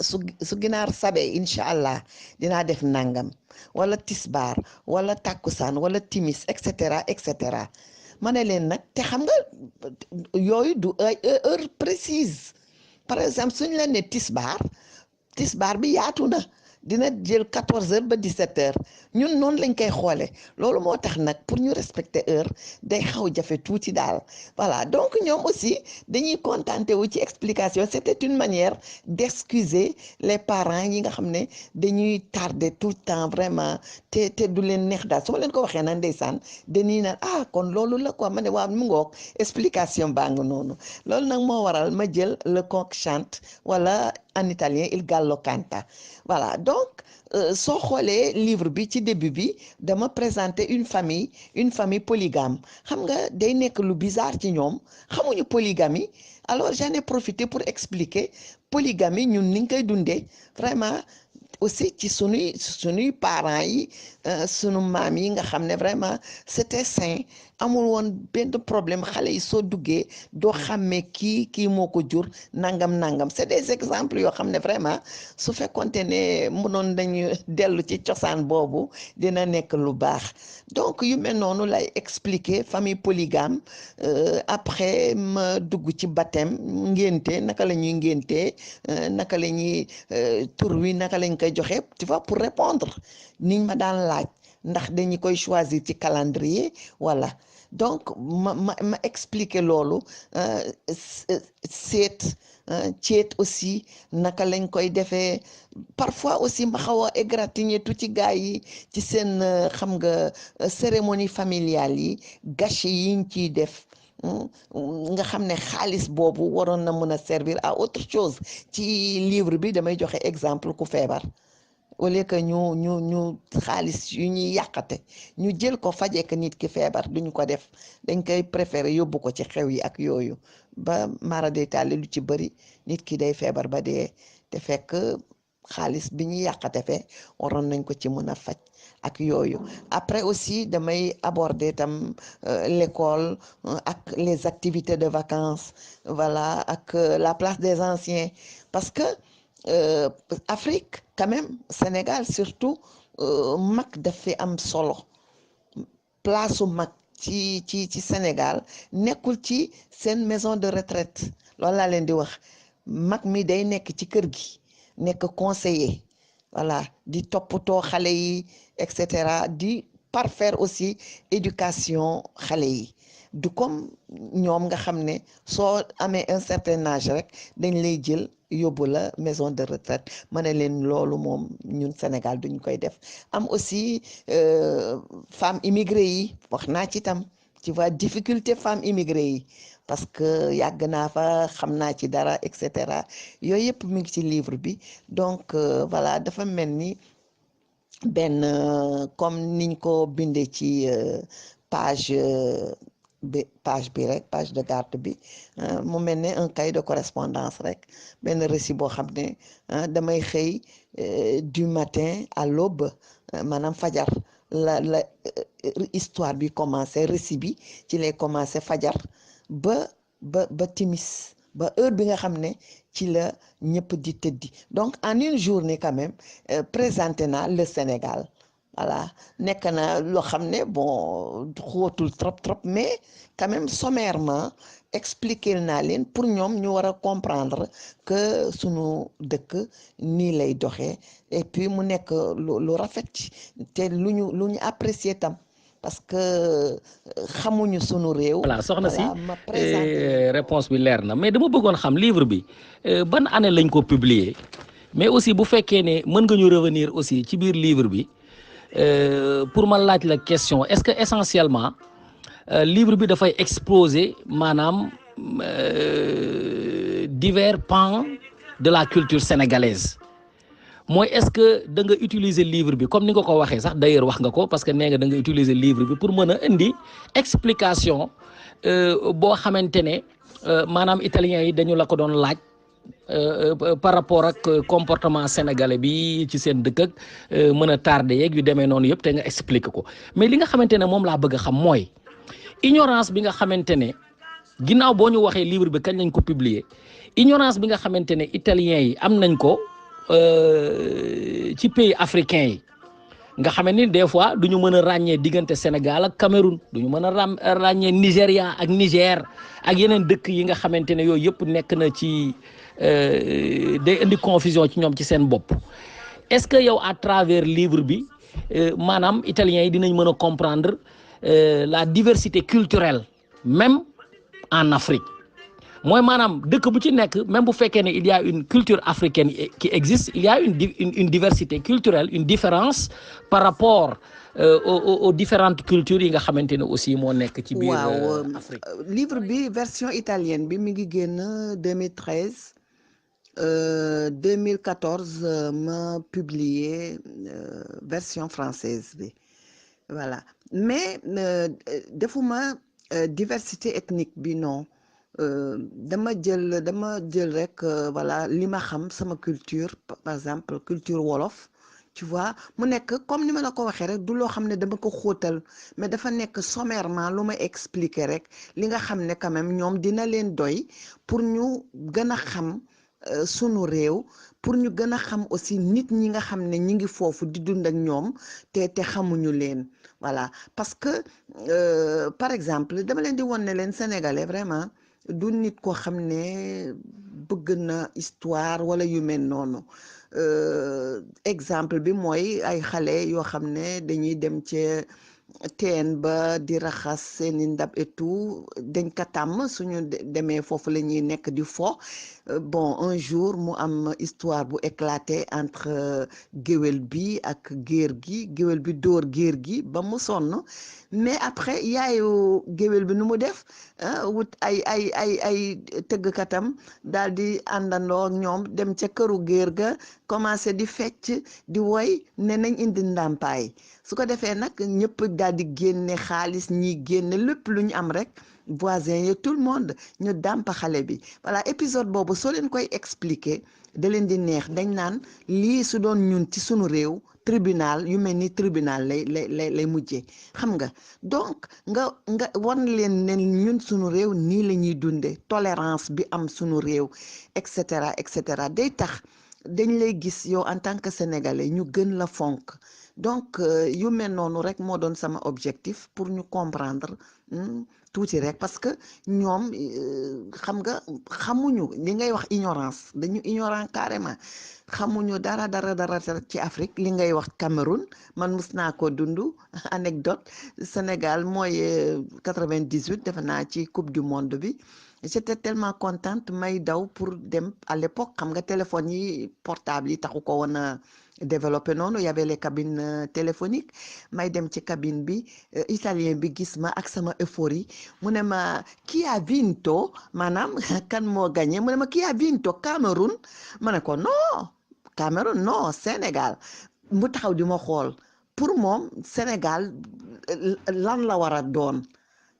su ginaar sabee incha allah dinaa def nangam wala tisbaar wala takkusaan wala timis et cetera ma ne leen nag te xam nga yooyu du ay heure précise par exemple suñu la ne tisbaar bi yaatu na dina jël 14 heures ba 17 heures ñun noonu lañ koy xoole loolu moo tax nag pour ñu respecter heure day xaw jafe tuuti daal voilà donc ñoom aussi dañuy contenté wu ci explication c'était une manière d'excuser les parents yi nga xam ne dañuy tarder tout le temps vraiment te du leen neex daal su ma leen ko waxee nag ndeysaan dañuy naan kon loolu la quoi ma ne waaw mu ngoog explication baa nga noonu loolu nag moo waral ma jël Le Coq Chante wala en italien Il Gallo Canta voilà donc soo xoolee livre bi ci début bi dama présenter une famille polygame xam nga day nekk lu bizarre ci ñoom xamuñu polygamie alors j'en ai profité pour expliquer polygamie ñun ni ñu koy dundee vraiment aussi ci sunuy parents yi sunu maam yi nga xam ne vraiment c'était sain amul woon benn problème xale yi soo duggee doo xàmmee kii moo ko jur nangam c'est des exemples yoo xam ne vraiment su fekkonte ne mënoon dañu dellu ci cosaan boobu dina nekk lu baax donc yu mel noonu lay expliquer famille polygame après ma dugg ci baptême ngénte naka la ñuy ngéntee naka la ñuy tur wi naka lañ koy joxe tu vois pour répondre niñ ma daan laaj ndax dañu koy choisir ci calendrier voilà donc ma expliquer loolu ceet aussi naka lañ koy defee parfois aussi ma xaw a égratigner tuuti gars yi ci seen xam nga cérémonie familiale yi gâché yiñ ciy def nga xam ne xaalis boobu waroon na mën a servir à autre chose ci livre bi damay joxe exemple ku feebar au lieu que ñu xaalis yu ñuy yàqate ñu jël ko fajee ko nit ki feebar duñu ko def dañ koy préférer yóbbu ko ci xew yi ak yooyu ba mara day taali lu ci bëri nit ki day feebar ba dee te fekk xaalis bi ñuy yàqate fe waroon nañ ko ci mën a faj ak yooyu après aussi damay aborder tam l'école ak les activités de vacances voilà ak la place des anciens parce que Afrique quand même Sénégal surtout mag daf fi am solo place su mag ci Sénégal nekkul ci seen maison de retraite loolu laa leen di wax mag mi day nekk ci kër gi nekk conseiller voilà di toppatoo xale yi et cetera di parfaire aussi éducation xale yi du comme ñoom nga xam ne soo amee un certain âge rek dañ lay jël yóbbu la maison de retraite ma ne leen loolu moom ñun Sénégal duñ koy def am aussi femmes immigrées yi wax naa ci tam tu vois difficulté femmes immigrées yi parce que yàgg naa fa xam naa ci dara et cetera yooyu yëpp mi ngi ci livre bi donc voilà dafa mel ni benn comme niñ ko bindee ci page bi rek page de garde bi mu mel ne un cahier de correspondance rek benn récit boo xam ne damay xëy du matin à l'aube maanaam fajar la histoire bi commencé récit bi ci lay commencé fajar ba timis ba heure bi nga xam ne ci la ñëpp di tëddi donc en une journée quand même présenté naa le Sénégal voilà nekk na loo xam ne bon xóotul trop mais quand même sommairement expliquer naa leen pour ñoom ñu war a comprendre que sunu dëkk nii lay doxee et puis mu nekk lu rafet te lu ñu apprécier tam parce que xamuñu sunu réew. voilà soxna si réponse bi leer na mais dama bëggoon xam livre bi ban année lañ ko publier mais aussi bu fekkee ne mën nga ñu revenir aussi ci biir livre bi pour ma laaj la question est-ce que essentiellement livre bi dafay exposer maanaam divers pans de la culture sénégalaise mooy est-ce que da nga utiliser livre bi comme ni nga ko waxee sax d'ailleurs wax nga ko parce que nee nga da nga utiliser livre bi pour mën a indi explication boo xamante ne maanaam italiens yi dañu la ko doon laaj par rapport ak comportement sénégalais bi ci seen dëkk ak mën a tardé yeeg yu demee noonu yëpp te nga expliquer ko mais li nga xamante ne moom laa bëgg a xam mooy ignorance bi nga xamante ne ginnaaw boo ñu waxee livre bi kañ lañ ko publier ignorance bi nga xamante ne italiens yi am nañ ko ci pays africains yi nga xam ni des fois du ñu mën a ràññee diggante Sénégal ak Cameroun du ñu mën a ràññee Nigéria ak Niger ak yeneen dëkk yi nga xamante ne yooyu yëpp nekk na ci day indi confusion ci ñoom ci seen bopp est-ce que yow à travers livre bi maanaam italiens yi dinañ mën a comprendre la diversité culturelle même en Afrique mooy maanaam dëkk bu ci nekk même bu fekkee ne il y a une culture africaine qui existe il y a une diversité culturelle une différence par rapport aux différentes cultures yi nga xamante ne aussi moo nekk ci biir Afrique. livre bi version italienne bi mi ngi génn 2013 2014 ma publié version française bi voilà mais defuma diversité ethnique bi non. dama jël rek voilà li ma xam sama culture par exemple culture wolof tu vois mu nekk comme ni ma la ko waxee rek du loo xam ne dama ko xóotal mais dafa nekk sommairement lu ma expliquer rek li nga xam ne quand même ñoom dina leen doy pour ñu gën a xam sunu réew pour ñu gën a xam aussi nit ñi nga xam ne ñi ngi foofu di dund ak ñoom te xamuñu leen voilà parce que par exemple dama leen di won ne leen sénégalais vraiment du nit koo xam ne bëgg na histoire wala yu mel noonu exemple bi mooy ay xale yoo xam ne dañuy dem ci teen ba di raxas seeni ndab et tout dañ ko tàmm suñu demee foofu la ñuy nekk di fo bon un jour mu am histoire bu éclaté entre géwél bi ak géer gi géwél bi dóor géer gi ba mu sonn mais après yaayu géwél bi nu mu def wut ay tëggkatam daal di àndandoo ak ñoom dem ca këru géer ga commencé di fecc di woy ne nañ indi ndàmpaay su ko defee nag ñëpp daal di génne xaalis ñi génne lépp lu ñu am rek voisins yi tout le monde ñu dàmp xale bi voilà épisode boobu soo leen koy expliquer da leen di neex dañ naan lii su doon ñun ci sunu réew tribunal yu mel ni tribunal lay mujjee xam nga donc nga wan leen ne ñun sunu réew nii la ñuy dundee tolérance bi am sunu réew et cetera day tax dañ lay gis yow en tant que sénégalais ñu gën la fonk donc yu mel noonu rek moo doon sama objectif pour ñu comprendre tuuti rek parce que ñoom xam nga xamuñu li ngay wax ignorance dañu ignorant carrément xamuñu dara ci Afrique li ngay wax Cameroun man mus naa ko dund anecdote Sénégal mooy 98 defe naa ci coupe du monde bi j'étais tellement contente may daw pour dem à l'époque xam nga téléphone yi portable yi taxu ko woon a développé noonu y avait les cabines téléphoniques may dem ci cabine bi italien bi gis ma ak sama euphorie mu ne ma qui a vinto maanaam kan moo gagné mu ne ma qui a vinto Cameroun ma ne ko non Cameroun non Sénégal mu taxaw di ma xool pour moom Sénégal lan la war a doon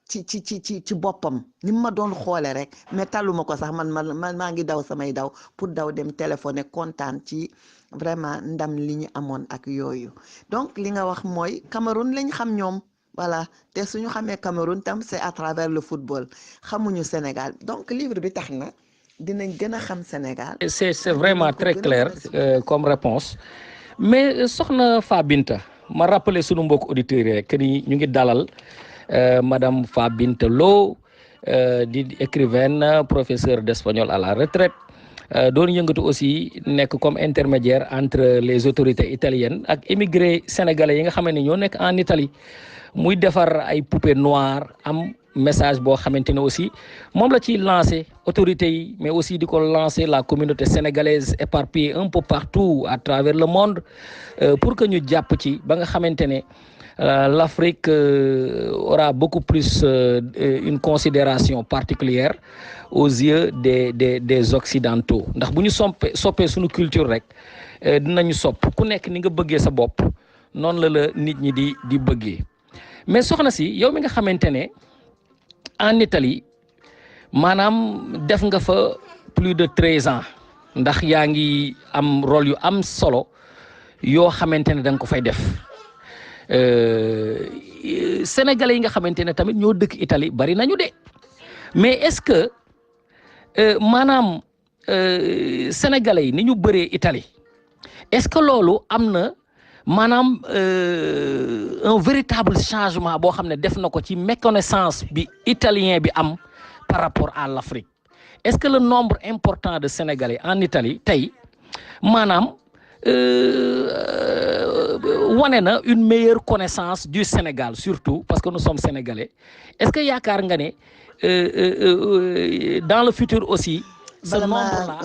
ci boppam ni ma doon xoole rek mais taluma ko sax man maa ngi daw samay daw pour daw dem téléphoné kontaan ci vraiment ndam li ñu amoon ak yooyu donc li nga wax mooy Cameroun lañ xam ñoom voilà te suñu xamee Cameroun tam c'est à travers le football xamuñu Sénégal donc livre bi tax na dinañ gën a xam Sénégal. c'est vraiment très clair comme réponse mais soxna Fabinta ma rappeler sunu mbokk auditeurs yi rek que ni ñu ngi dalal madame Fabinta Lo di écrivaine professeure d'espagnol à la retraite doon yëngatu aussi nekk comme intermédiaire entre les autorités italiennes ak émigrés sénégalais yi nga xam ne ñoo nekk en Italie muy defar ay poupées noires am message boo xamante ne aussi moom la ciy lancé autorités yi mais aussi di ko lancer la communauté sénégalaise éparpillée un peu partout à travers le monde pour que ñu jàpp ci ba nga xamante ne l'Afrique aura beaucoup plus une considération particulière aux yeux des occidentaux ndax bu ñu soppee suñu culture rek dinañu sopp ku nekk ni nga bëggee sa bopp noonu la nit ñi di bëggee mais soxna si yow mi nga xamante ne en Italie maanaam def nga fa plus de 13 ans ndax yaa ngi am rôle yu am solo yoo xamante ne da nga ko fay def sénégalais yi nga xamante ne tamit ñoo dëkk Italie bari nañu de mais est-ce que maanaam sénégalais yi ni ñu bëree Italie est-ce que loolu am na maanaam un véritable changement boo xam ne def na ko ci méconnaissance bi italien bi am par rapport à l'Afrique est-ce que le nombre important de sénégalais en Italie tey maanaam wane na une meilleure connaissance du Sénégal surtout parce que nous sommes sénégalais est-ce que yaakaar nga ne dans le futur aussi ce nombre-là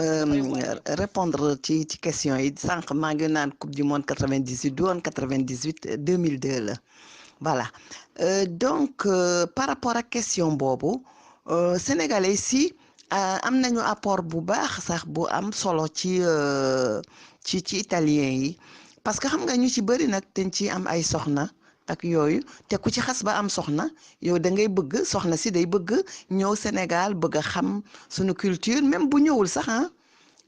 répondre ci question yi sànq maa ngi naan coupe du monde 98 du woon 98 2002 la voilà donc par rapport ak question boobu sénégalais si am nañu apport bu baax sax bu am solo ci italien yi parce que xam nga ñu ci bëri nag dañ ci am ay soxna ak yooyu te ku ci xas ba am soxna yow da ngay bëgg soxna si day bëgg ñëw Sénégal bëgg a xam suñu culture même bu ñëwul sax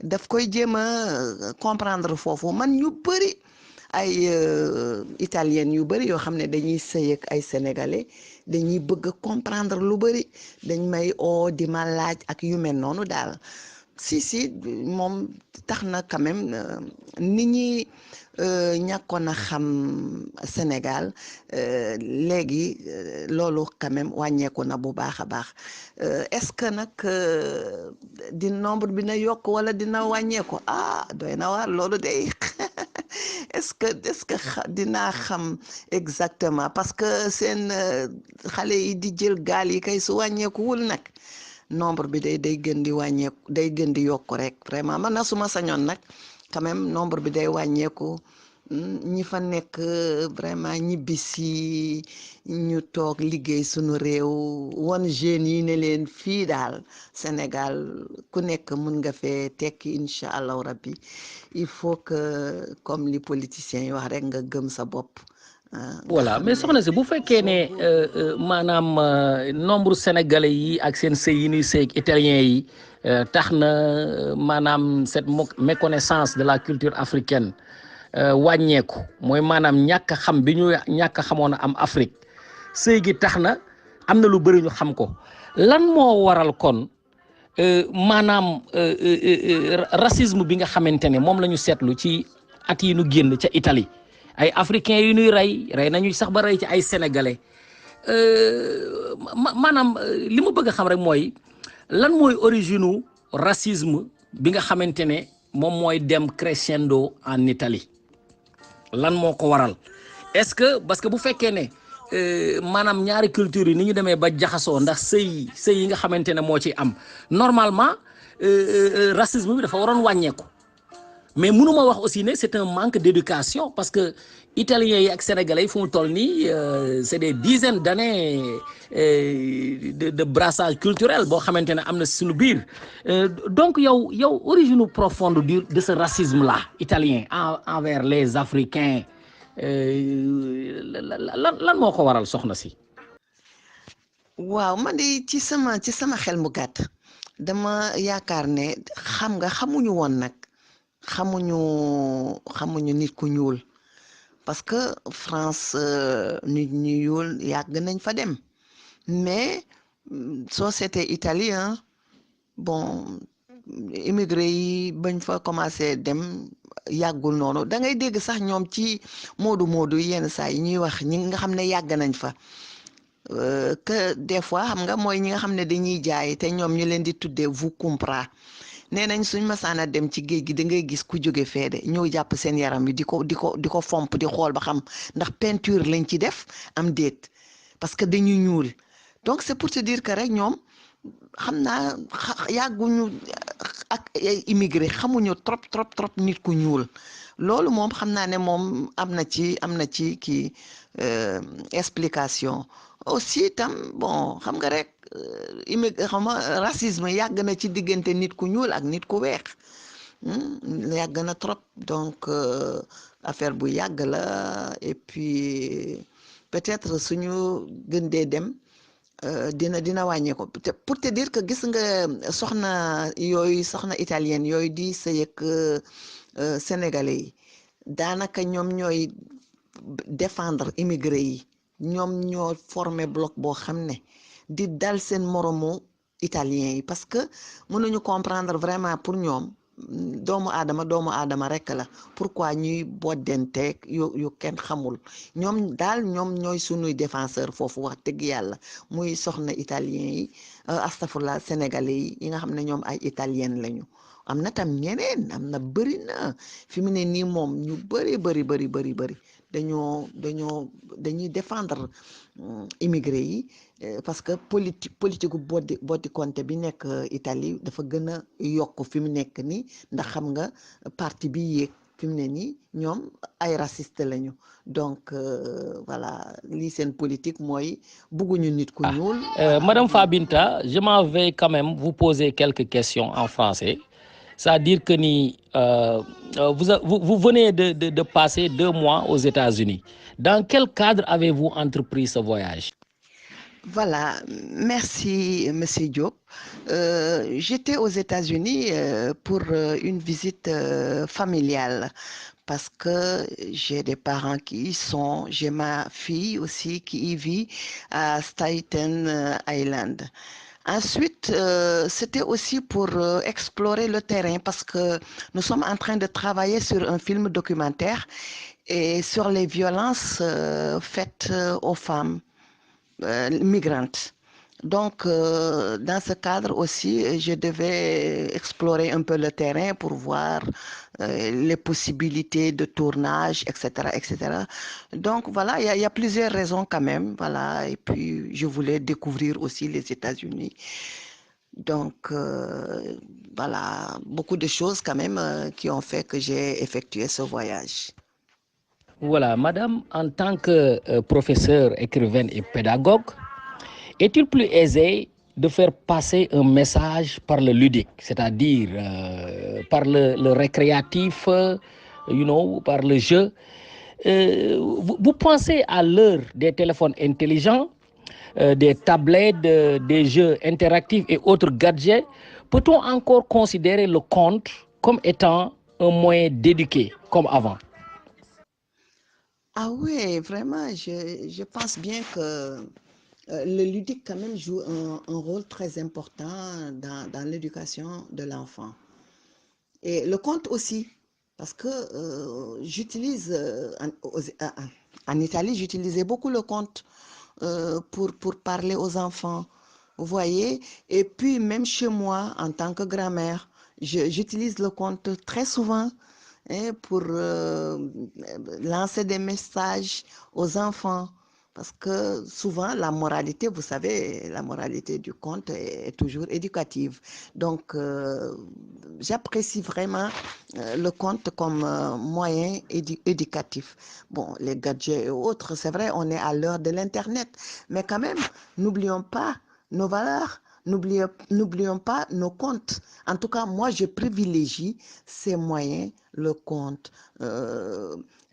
daf koy jéem a comprendre foofu man ñu bëri ay italiennes yu bëri yoo xam ne dañuy sëy ak ay sénégalais dañuy bëgg comprendre lu bëri dañ may di ma laaj ak yu mel noonu daal si moom tax na quand même nit ñi ñàkkoon a xam Sénégal léegi loolu quand même wàññeeku na bu baax a baax est-ce que nag di nombre bi na yokk wala dina wàññeeku doy na waar loolu day est-ce que dinaa xam exactement parce que seen xale yi di jël gaal yi kay su wàññeekuwul nag nombre bi day gën di wàññeeku day gën di yokku rek vraiment man na suma sañoon nag quand même nombre bi day wàññeeku ñi fa nekk vraiment ñibbisi ñu toog liggéey sunu réew won jeunes yi ne leen fii daal Sénégal ku nekk mun nga fee tekki incha allahu rabbi il faut que comme li politiciens yi wax rek nga gëm sa bopp. voilà mais soxna si bu fekkee ne maanaam nombre sénégalais yi ak seen sëy yi ñuy sëy ak italien yi tax na maanaam cette méconnaissance de la culture africaine wàññeeku mooy maanaam ñàkk a xam bi ñu ñàkk a xamoon a am Afrique sëy gi tax na am na lu bëri ñu xam ko lan moo waral kon maanaam racisme bi nga xamante ne moom la ñu seetlu ci at yi nu génn ca Italie ay africains yu ñuy rey nañu sax ba rey ci ay sénégalais maanaam li ma bëgg a xam rek mooy lan mooy origine racisme bi nga xamante ne moom mooy dem crescendo en Italie lan moo ko waral est-ce que parce que bu fekkee ne maanaam ñaari culture yi ni ñu demee ba jaxasoo ndax sëy yi nga xamante ne moo ci am normalement racisme bi dafa waroon wàññeeku mais mënuma wax aussi ne c'est un manque d'éducation parce que italiens yi ak sénégalais yi fu mu toll nii c'est des dizaines d'années de brassage culturel boo xamante ne am na suñu biir donc yow origine profonde de ce racisme là italien envers les Africains lan moo ko waral soxna si. waaw man de ci sama xel mu gàtt dama yaakaar ne xamuñu woon nag xamuñu nit ku ñuul parce que France nit ñu ñuul yàgg nañ fa dem mais société italien bon immigré yi bañ fa commencé dem yàggul noonu da ngay dégg sax ñoom ci moodu yenn saa yi ñuy wax ñi nga xam ne yàgg nañ fa que des fois xam nga mooy ñi nga xam ne dañuy jaay te ñoom ñu leen di tuddee vous compra nee nañ suñ masaana dem ci géej gi da ngay gis ku jóge fee de ñëw jàpp seen yaram yi di ko fomp di xool ba xam ndax peinture lañ ci def am déet parce que dañuy ñuul donc c'est pour te dire que rek ñoom xam naa yàgguñu ak ay immigré xamuñu trop nit ku ñuul loolu moom xam naa ne moom am na ci kii explication aussi tam bon xam nga rek racisme yàgg na ci diggante nit ku ñuul ak nit ku weex yàgg na trop donc affaire bu yàgg la et puis peut-être suñu gën dee dem dina wàññee ko pour te dire que gis nga soxna italienne yooyu di sëy ak sénégalais yi daanaka ñoom ñooy défendre immigré yi ñoom ñoo formé bloc boo xam ne di dal seen moromu italien yi parce que mënuñu comprendre vraiment pour ñoom doomu aadama rek la pourquoi ñuy boddenteeg yu kenn xamul ñoom ñooy sunuy défenseur foofu wax dëgg yàlla muy soxna italien yi astafurlah sénégalais yi nga xam ne ñoom ay italien lañu am na tam ñeneen am na bëri na fi mu ne nii moom ñu bëri dañuy défendre immigré yi parce que politique boddi Conte bi nekk Italie dafa gën a yokk fi mu nekk nii ndax xam nga parti bi yéeg fi mu ne nii ñoom ay raciste lañu donc voilà lii seen politique mooy bugguñu nit ku ñuul. Madame Fabinta, je m'en vais quand même vous poser quelques questions en français. C'est-à-dire que vous venez de passer 2 mois aux États-Unis. Dans quel cadre avez-vous entrepris ce voyage? Voilà, merci Monsieur Diop. J'étais aux États-Unis pour une visite familiale parce que j'ai des parents j'ai ma fille aussi qui y vit à Staten Island. Ensuite, c'était aussi pour explorer le terrain parce que nous sommes en train de travailler sur un film documentaire et sur les violences faites aux femmes migrantes. Donc, dans ce cadre aussi, je devais explorer un peu le terrain pour voir les possibilités de tournage, etc., etc. Donc, voilà, il y a plusieurs raisons quand même, voilà. Et puis, je voulais découvrir aussi les États-Unis. Donc, voilà, beaucoup de choses quand même qui ont fait que j'ai effectué ce voyage. Voilà, madame, en tant que professeur, écrivaine et pédagogue, est-il plus aisé de faire passer un message par le ludique, c'est-à-dire par le récréatif, par le jeu? Vous pensez à l'heure des téléphones intelligents, des tablettes, des jeux interactifs et autres gadgets, peut-on encore considérer le conte comme étant un moyen d'éduquer comme avant? Ah oui, vraiment, je pense bien que le ludique quand même joue un rôle très important dans l'éducation de l'enfant. Et le conte aussi, parce que j'utilise, en Italie, j'utilisais beaucoup le conte pour parler aux enfants, vous voyez. Et puis même chez moi, en tant que grand-mère, j'utilise le conte très souvent pour lancer des messages aux enfants. Parce que souvent, la moralité, vous savez, la moralité du conte est toujours éducative. Donc, j'apprécie vraiment le conte comme moyen éducatif. Bon, les gadgets et autres, c'est vrai, on est à l'heure de l'Internet. Mais quand même, n'oublions pas nos valeurs. N'oublions pas nos comptes. En tout cas, moi, je privilégie ces moyens, le compte,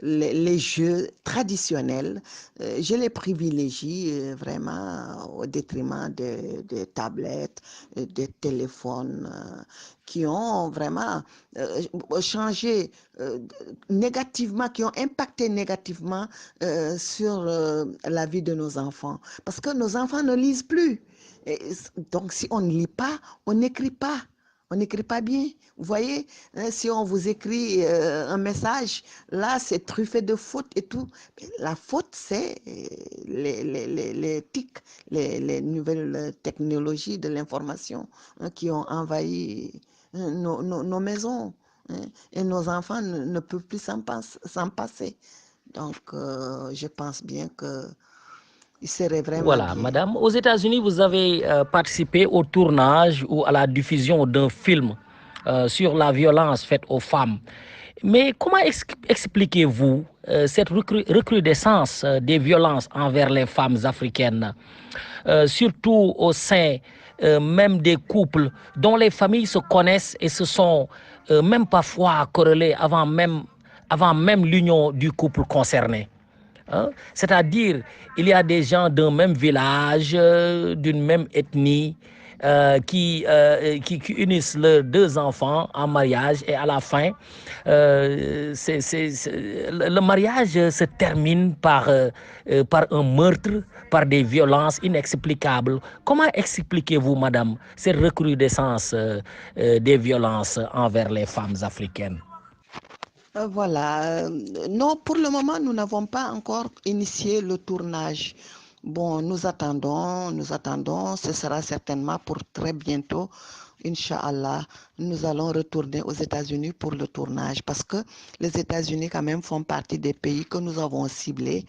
les jeux traditionnels. Je les privilégie vraiment au détriment des tablettes, des téléphones qui ont vraiment changé négativement, qui ont impacté négativement sur la vie de nos enfants. Parce que nos enfants ne lisent plus. Et donc, si on ne lit pas, on n'écrit pas. On n'écrit pas bien. Vous voyez, hein, si on vous écrit un message, là, c'est truffé de fautes et tout. Mais la faute, c'est les TIC, les nouvelles technologies de l'information hein, qui ont envahi nos maisons. Hein, et nos enfants ne peuvent plus s'en passer. Donc, je pense bien que il serait vraiment Voilà, bien. madame. Aux États-Unis, vous avez participé au tournage ou à la diffusion d'un film sur la violence faite aux femmes. Mais comment expliquez-vous cette recrudescence des violences envers les femmes africaines, surtout au sein même des couples dont les familles se connaissent et se sont même parfois corrélées avant même l'union du couple concerné? Hein? C'est-à-dire, il y a des gens d'un même village, d'une même ethnie, qui unissent leurs deux enfants en mariage et à la fin, le mariage se termine par un meurtre, par des violences inexplicables. Comment expliquez-vous, madame, cette recrudescence des violences envers les femmes africaines? Voilà. Non, pour le moment, nous n'avons pas encore initié le tournage. Bon, nous attendons. Ce sera certainement pour très bientôt. Inch'Allah, nous allons retourner aux États-Unis pour le tournage parce que les États-Unis, quand même, font partie des pays que nous avons ciblés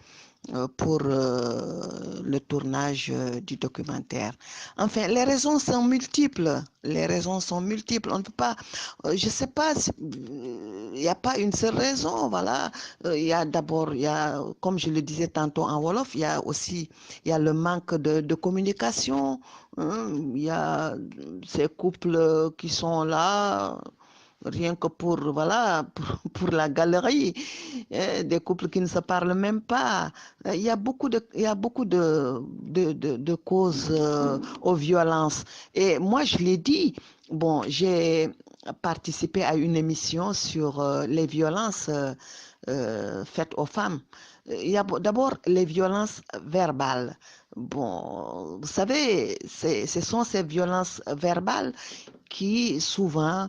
pour le tournage du documentaire. Enfin, les raisons sont multiples. Les raisons sont multiples. On ne peut pas, je ne sais pas, il n'y a pas une seule raison. Voilà. Il y a d'abord, comme je le disais tantôt en Wolof, il y a le manque de communication. Hein. Il y a ces couples qui sont là rien que voilà, pour la galerie, des couples qui ne se parlent même pas. Il y a beaucoup de causes aux violences. Et moi, je l'ai dit, bon, j'ai participé à une émission sur les violences faites aux femmes. Il y a d'abord les violences verbales. Bon, vous savez, ce sont ces violences verbales qui souvent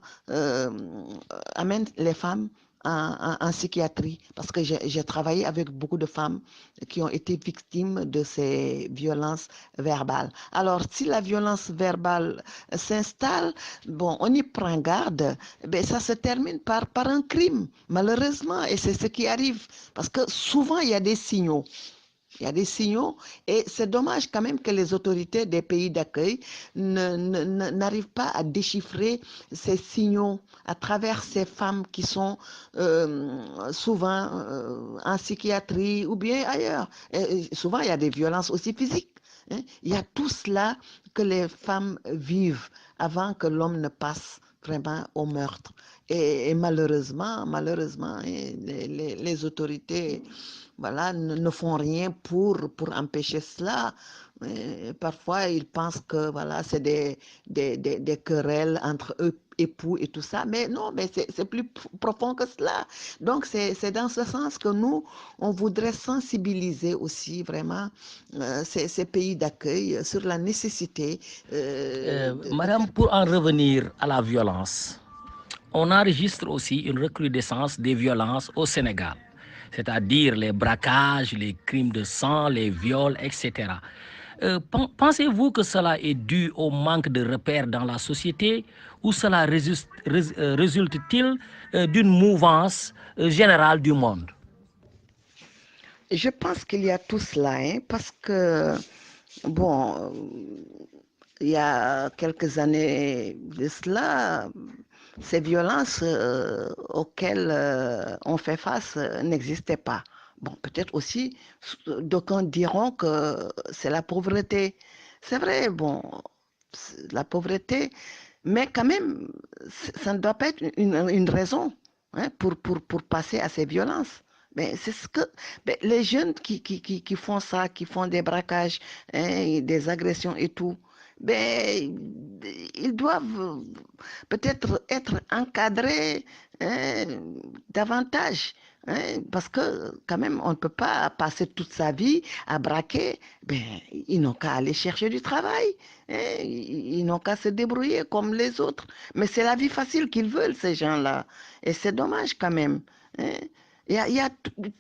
amènent les femmes en psychiatrie parce que j'ai travaillé avec beaucoup de femmes qui ont été victimes de ces violences verbales. Alors, si la violence verbale s'installe, bon, on y prend garde, ben, ça se termine par un crime, malheureusement, et c'est ce qui arrive parce que souvent, il y a des signaux. Il y a des signaux et c'est dommage quand même que les autorités des pays d'accueil n'arrivent pas à déchiffrer ces signaux à travers ces femmes qui sont souvent en psychiatrie ou bien ailleurs. Et souvent, il y a des violences aussi physiques. Hein. Il y a tout cela que les femmes vivent avant que l'homme ne passe vraiment au meurtre. Et malheureusement, les autorités voilà, ne font rien pour empêcher cela. Parfois, ils pensent que voilà, c'est des querelles entre eux, époux et tout ça. Mais non, mais c'est plus profond que cela. Donc, c'est dans ce sens que nous, on voudrait sensibiliser aussi vraiment ces pays d'accueil sur la nécessité de Madame, faire pour preuve en de revenir à la violence, on enregistre aussi une recrudescence des violences au Sénégal, c'est-à-dire les braquages, les crimes de sang, les viols, etc. Pensez-vous que cela est dû au manque de repères dans la société ou cela résulte-t-il d'une mouvance générale du monde? Je pense qu'il y a tout cela, hein, parce que, bon, il y a quelques années de cela, ces violences auxquelles on fait face n'existaient pas. Bon, peut-être aussi, d'aucuns diront que c'est la pauvreté. C'est vrai, bon, la pauvreté, mais quand même, ça ne doit pas être une raison hein, pour passer à ces violences. Mais c'est ce que les jeunes qui font ça, qui font des braquages, hein, des agressions et tout, ben, ils doivent peut-être être encadrés hein, davantage. Hein, parce que quand même, on ne peut pas passer toute sa vie à braquer. Ben, ils n'ont qu'à aller chercher du travail. Hein, ils n'ont qu'à se débrouiller comme les autres. Mais c'est la vie facile qu'ils veulent, ces gens-là. Et c'est dommage quand même. Hein.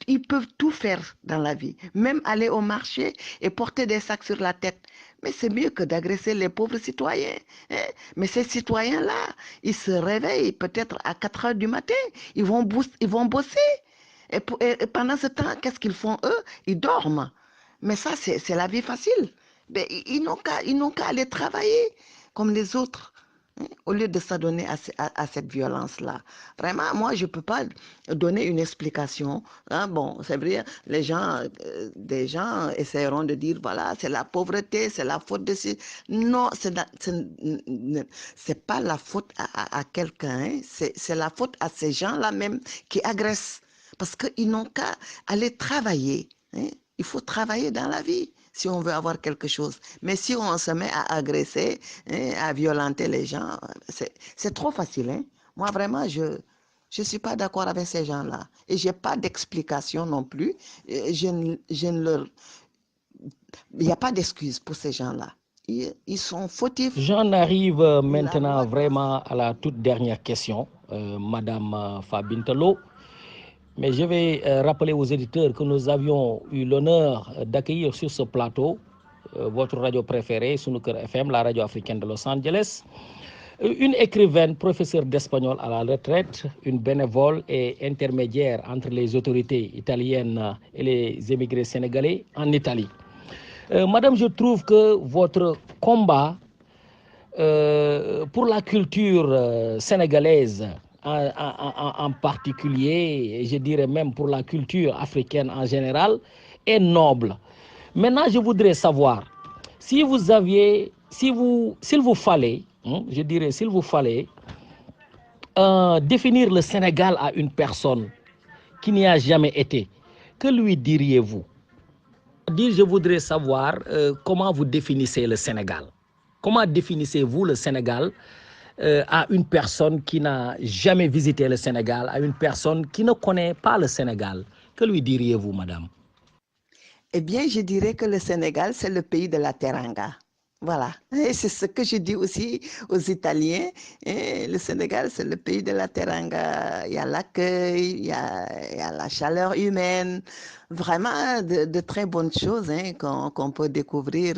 Ils peuvent tout faire dans la vie, même aller au marché et porter des sacs sur la tête. Mais c'est mieux que d'agresser les pauvres citoyens. Hein. Mais ces citoyens-là, ils se réveillent peut-être à 4 heures du matin, ils vont bosser. Et pendant ce temps, qu'est-ce qu'ils font eux? Ils dorment. Mais ça, c'est la vie facile. Ben, ils n'ont qu'à aller travailler comme les autres hein, au lieu de s'adonner à cette violence-là. Vraiment, moi, je ne peux pas donner une explication. Hein. Bon, c'est vrai, des gens essaieront de dire, voilà, c'est la pauvreté, c'est la faute de ces... Non, c'est pas la faute à quelqu'un, hein. C'est la faute à ces gens-là même qui agressent. Parce qu'ils n'ont qu'à aller travailler. Hein. Il faut travailler dans la vie si on veut avoir quelque chose. Mais si on se met à agresser, hein, à violenter les gens, c'est trop facile. Hein. Moi, vraiment, je ne suis pas d'accord avec ces gens-là. Et je n'ai pas d'explication non plus. Il n'y a pas d'excuse pour ces gens-là. Ils sont fautifs. J'en arrive La maintenant loi doit... vraiment à la toute dernière question, Madame Fabintelo. Mais je vais rappeler aux éditeurs que nous avions eu l'honneur d'accueillir sur ce plateau votre radio préférée, Sunuker FM, la radio africaine de Los Angeles, une écrivaine, professeure d'espagnol à la retraite, une bénévole et intermédiaire entre les autorités italiennes et les émigrés sénégalais en Italie. Madame, je trouve que votre combat pour la culture sénégalaise, en particulier, et je dirais même pour la culture africaine en général, est noble. Maintenant, je voudrais savoir, si vous aviez, s'il vous fallait, je dirais, s'il vous fallait définir le Sénégal à une personne qui n'y a jamais été, que lui diriez-vous? Je voudrais savoir comment vous définissez le Sénégal. Comment définissez-vous le Sénégal à une personne qui n'a jamais visité le Sénégal, à une personne qui ne connaît pas le Sénégal? Que lui diriez-vous, madame? Eh bien, je dirais que le Sénégal, c'est le pays de la teranga. Voilà, et c'est ce que je dis aussi aux Italiens. Le Sénégal, c'est le pays de la teranga. Il y a l'accueil, il y a la chaleur humaine, vraiment de très bonnes choses qu'on peut découvrir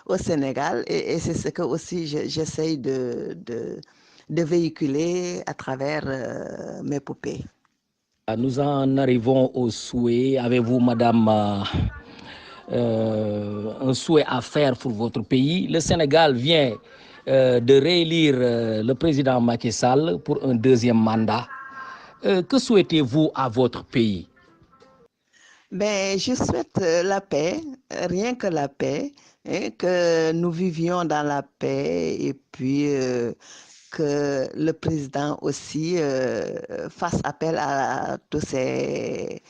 au Sénégal. Et c'est ce que aussi j'essaye de véhiculer à travers mes poupées. Nous en arrivons au souhait. Avez-vous, Madame, un souhait à faire pour votre pays? Le Sénégal vient de réélire le président Macky Sall pour un deuxième mandat. Que souhaitez-vous à votre pays? Ben, je souhaite la paix, rien que la paix, que nous vivions dans la paix et puis que le président aussi fasse appel à tous ces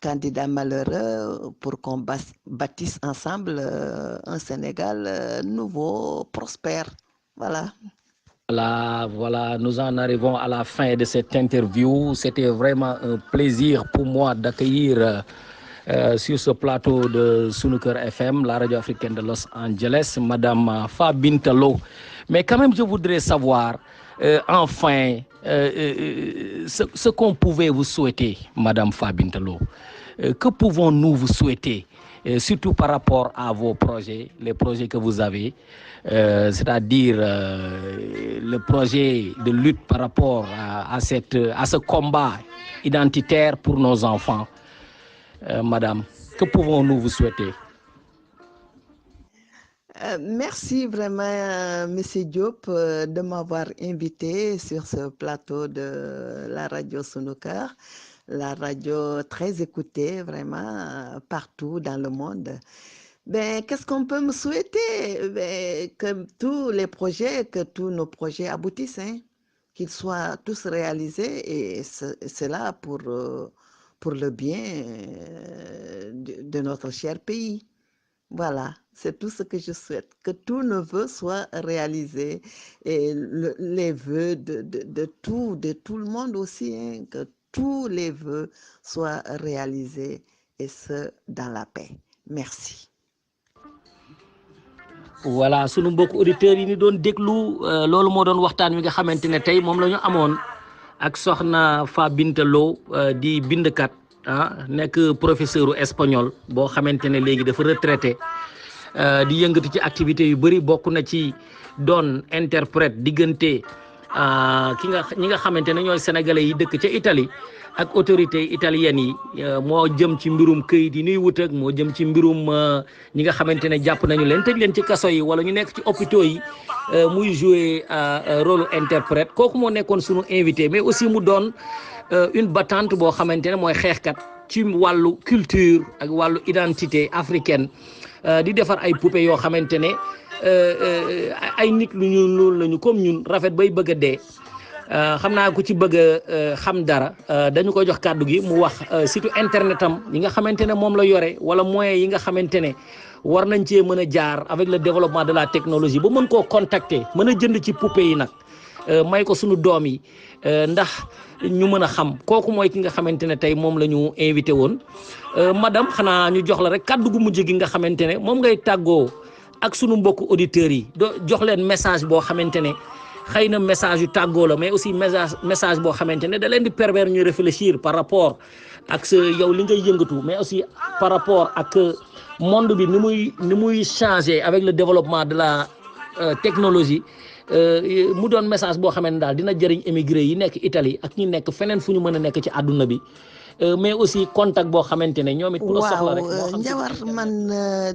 candidats malheureux pour qu'on bâtisse ensemble un Sénégal nouveau, prospère. Voilà. Voilà, nous en arrivons à la fin de cette interview. C'était vraiment un plaisir pour moi d'accueillir sur ce plateau de Sunuker FM, la radio africaine de Los Angeles, Madame Fabinta Lo. Mais quand même, je voudrais savoir, enfin, ce qu'on pouvait vous souhaiter, Madame Fabinta Lo. Que pouvons-nous vous souhaiter, surtout par rapport à vos projets, les projets que vous avez, c'est-à-dire le projet de lutte par rapport à ce combat identitaire pour nos enfants. Madame, que pouvons-nous vous souhaiter? Merci vraiment, Monsieur Diop, de m'avoir invité sur ce plateau de la radio Sunuker, la radio très écoutée vraiment partout dans le monde. Ben, qu'est-ce qu'on peut me souhaiter? Ben, que tous les projets, que tous nos projets aboutissent, qu'ils soient tous réalisés et cela pour le bien de notre cher pays. Voilà, c'est tout ce que je souhaite, que tous nos vœux soient réalisés et les vœux de tout le monde aussi, que tous les vœux soient réalisés et ce, dans la paix. Merci. Voilà, sunu mbokk auditeurs yi ni doon déglu loolu moo doon waxtaan wi nga xamante ne tey moom la ñu amoon ak soxna Fabinta Lo di bindkat nekk professeur espagnol boo xamante ne léegi dafa retraité di yëngatu ci activité yu bëri bokk na ci doon interprète diggante ñi nga xamante ne ñooy sénégalais yi dëkk ca Italie ak autorités italiennes yi moo jëm ci mbirum këyit yi ñuy wut ak moo jëm ci mbirum ñi nga xamante ne jàpp nañu leen tëj leen ci kaso yi wala ñu nekk ci hôpitaux yi muy jouer rôle interprète kooku moo nekkoon sunu invité mais aussi mu doon une battante boo xamante ne mooy xeexkat ci wàllu culture ak wàllu identité africaine di defar ay poupées yoo xamante ne ay nit lu ñu loolu lañu comme ñun rafet bay bëgg a dee xam naa ku ci bëgg a xam dara dañu ko jox kàddu gi mu wax site internet am yi nga xamante ne moom la yore wala moyens yi nga xamante ne war nañ cee mën a jaar avec le développement de la technologie ba mën koo contacter mën a jënd ci poupées yi nag may ko sunu doom yi ndax ñu mën a xam kooku mooy ki nga xamante ne tey moom la ñu invité woon madame xanaa ñu jox la rek kàddu gu mujj gi nga xamante ne moom ngay tàggoo ak sunu mbokku auditeurs yi jox leen message boo xamante ne xëy na message yu tàggoo la mais aussi message boo xamante ne da leen di permettre ñu réfléchir par rapport ak sa yow li ngay yëngatu mais aussi par rapport ak monde bi ni muy changer avec le développement de la technologie mu doon message boo xamante ne daal dina jëriñ émigré yi nekk Italie ak ñi nekk feneen fu ñu mën a nekk ci àdduna bi mais aussi contact boo xamante ne ñoom it ku la soxla rek waaw Njawar man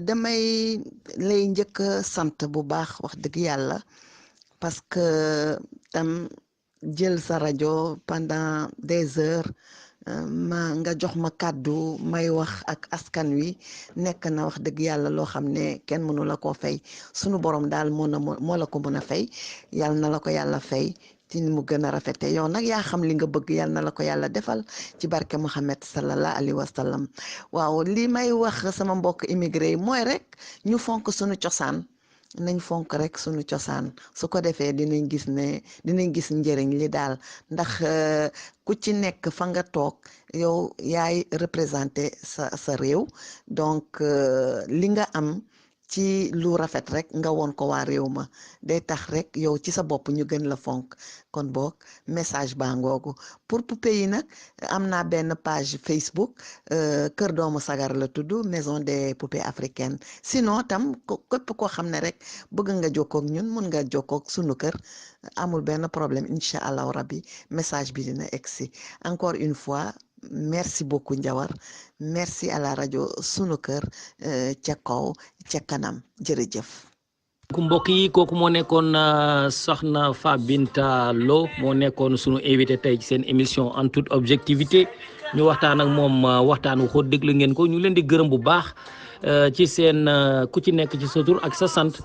damay lay njëkk sant bu baax wax dëgg yàlla parce que tam jël sa rajo pendant des heures nga jox ma kàddu may wax ak askan wi nekk na wax dëgg yàlla loo xam ne kenn mënu la koo fay sunu borom daal moo la ko mën a fay yàlla na la ko yàlla fay ci ni mu gën a rafete yow nag yaa xam li nga bëgg yàlla na la ko yàlla defal ci barke Muhammad sallallahu alayhi wa sallam waaw li may wax sama mbokk immigré yi mooy rek ñu fonk sunu cosaan nañ fonk rek sunu cosaan su ko defee dinañ gis njëriñ li daal ndax ku ci nekk fa nga toog yow yaay représenté sa réew donc li nga am ci lu rafet rek nga woon ko waa réew ma day tax rek yow ci sa bopp ñu gën la fonk kon boog message baa ngoogu pour poupée yi nag am naa benn page Facebook Kër Doomu Sagar la tudd maison des poupées africaines sinon tam képp koo xam ne rek bëgg nga jokkook ñun mun nga jokkook sunu kër amul benn problème incha allahu rabbi message bi dina egsi encore une fois merci beaucoup Njawar merci à la rajo sunu kër ca kaw ca kanam jërëjëf. ku mbokk yi kooku moo nekkoon soxna Fabinta Lo moo nekkoon sunu invité tey ci seen émission en toute objectivité ñu waxtaan ak moom waxtaan wu xóot déglu ngeen ko ñu leen di gërëm bu baax ci seen ku ci nekk ci sa tur ak sa sant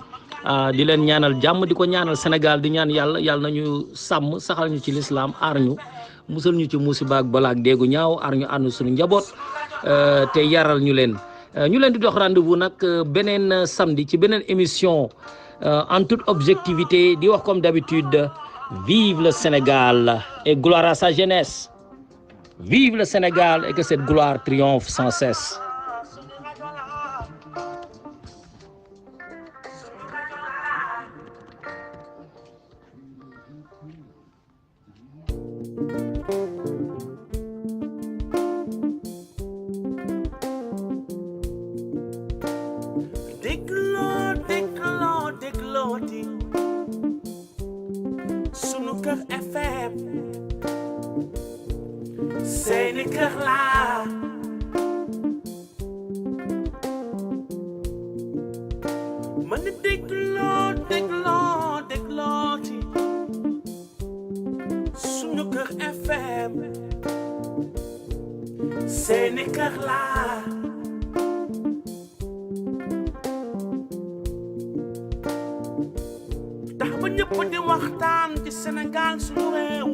di leen ñaanal jàmm di ko ñaanal Sénégal di ñaan yàlla nañu sàmm saxal ñu ci lislaam aar ñu musal ñu ci musiba ak balaa ak déegu ñaaw aar ñu ànd suñu njaboot te yaral ñu leen di dox rendez-vous nag beneen samedi ci beneen émission en toute objectivité di wax comme d'habitude vive le Sénégal et gloire à sa jeunesse vive le Sénégal et que cette gloire triomphe sans cesse. déglooti sunu kër FM seeni kër laa man ni déglooti sunu kër FM seeni kër laa tax ba ñëpp di waxtaan ci Sénégal suñu réew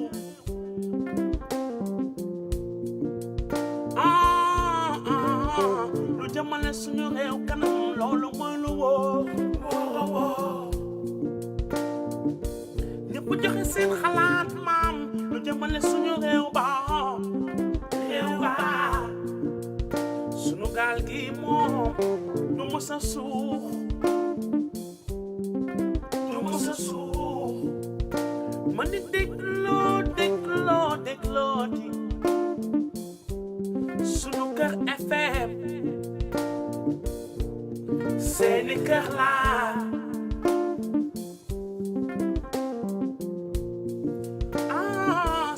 lu jëmale suñu réew kanam loolu mooy lu wóor ñëpp joxe seen xalaat maam lu jëmale suñu réew ba suñu gaal gi moom du mës a suux man di déglooti sunu kër FM seeni kër laa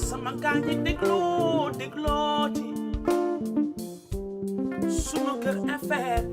sama gaa ñi déglooti sunu kër FM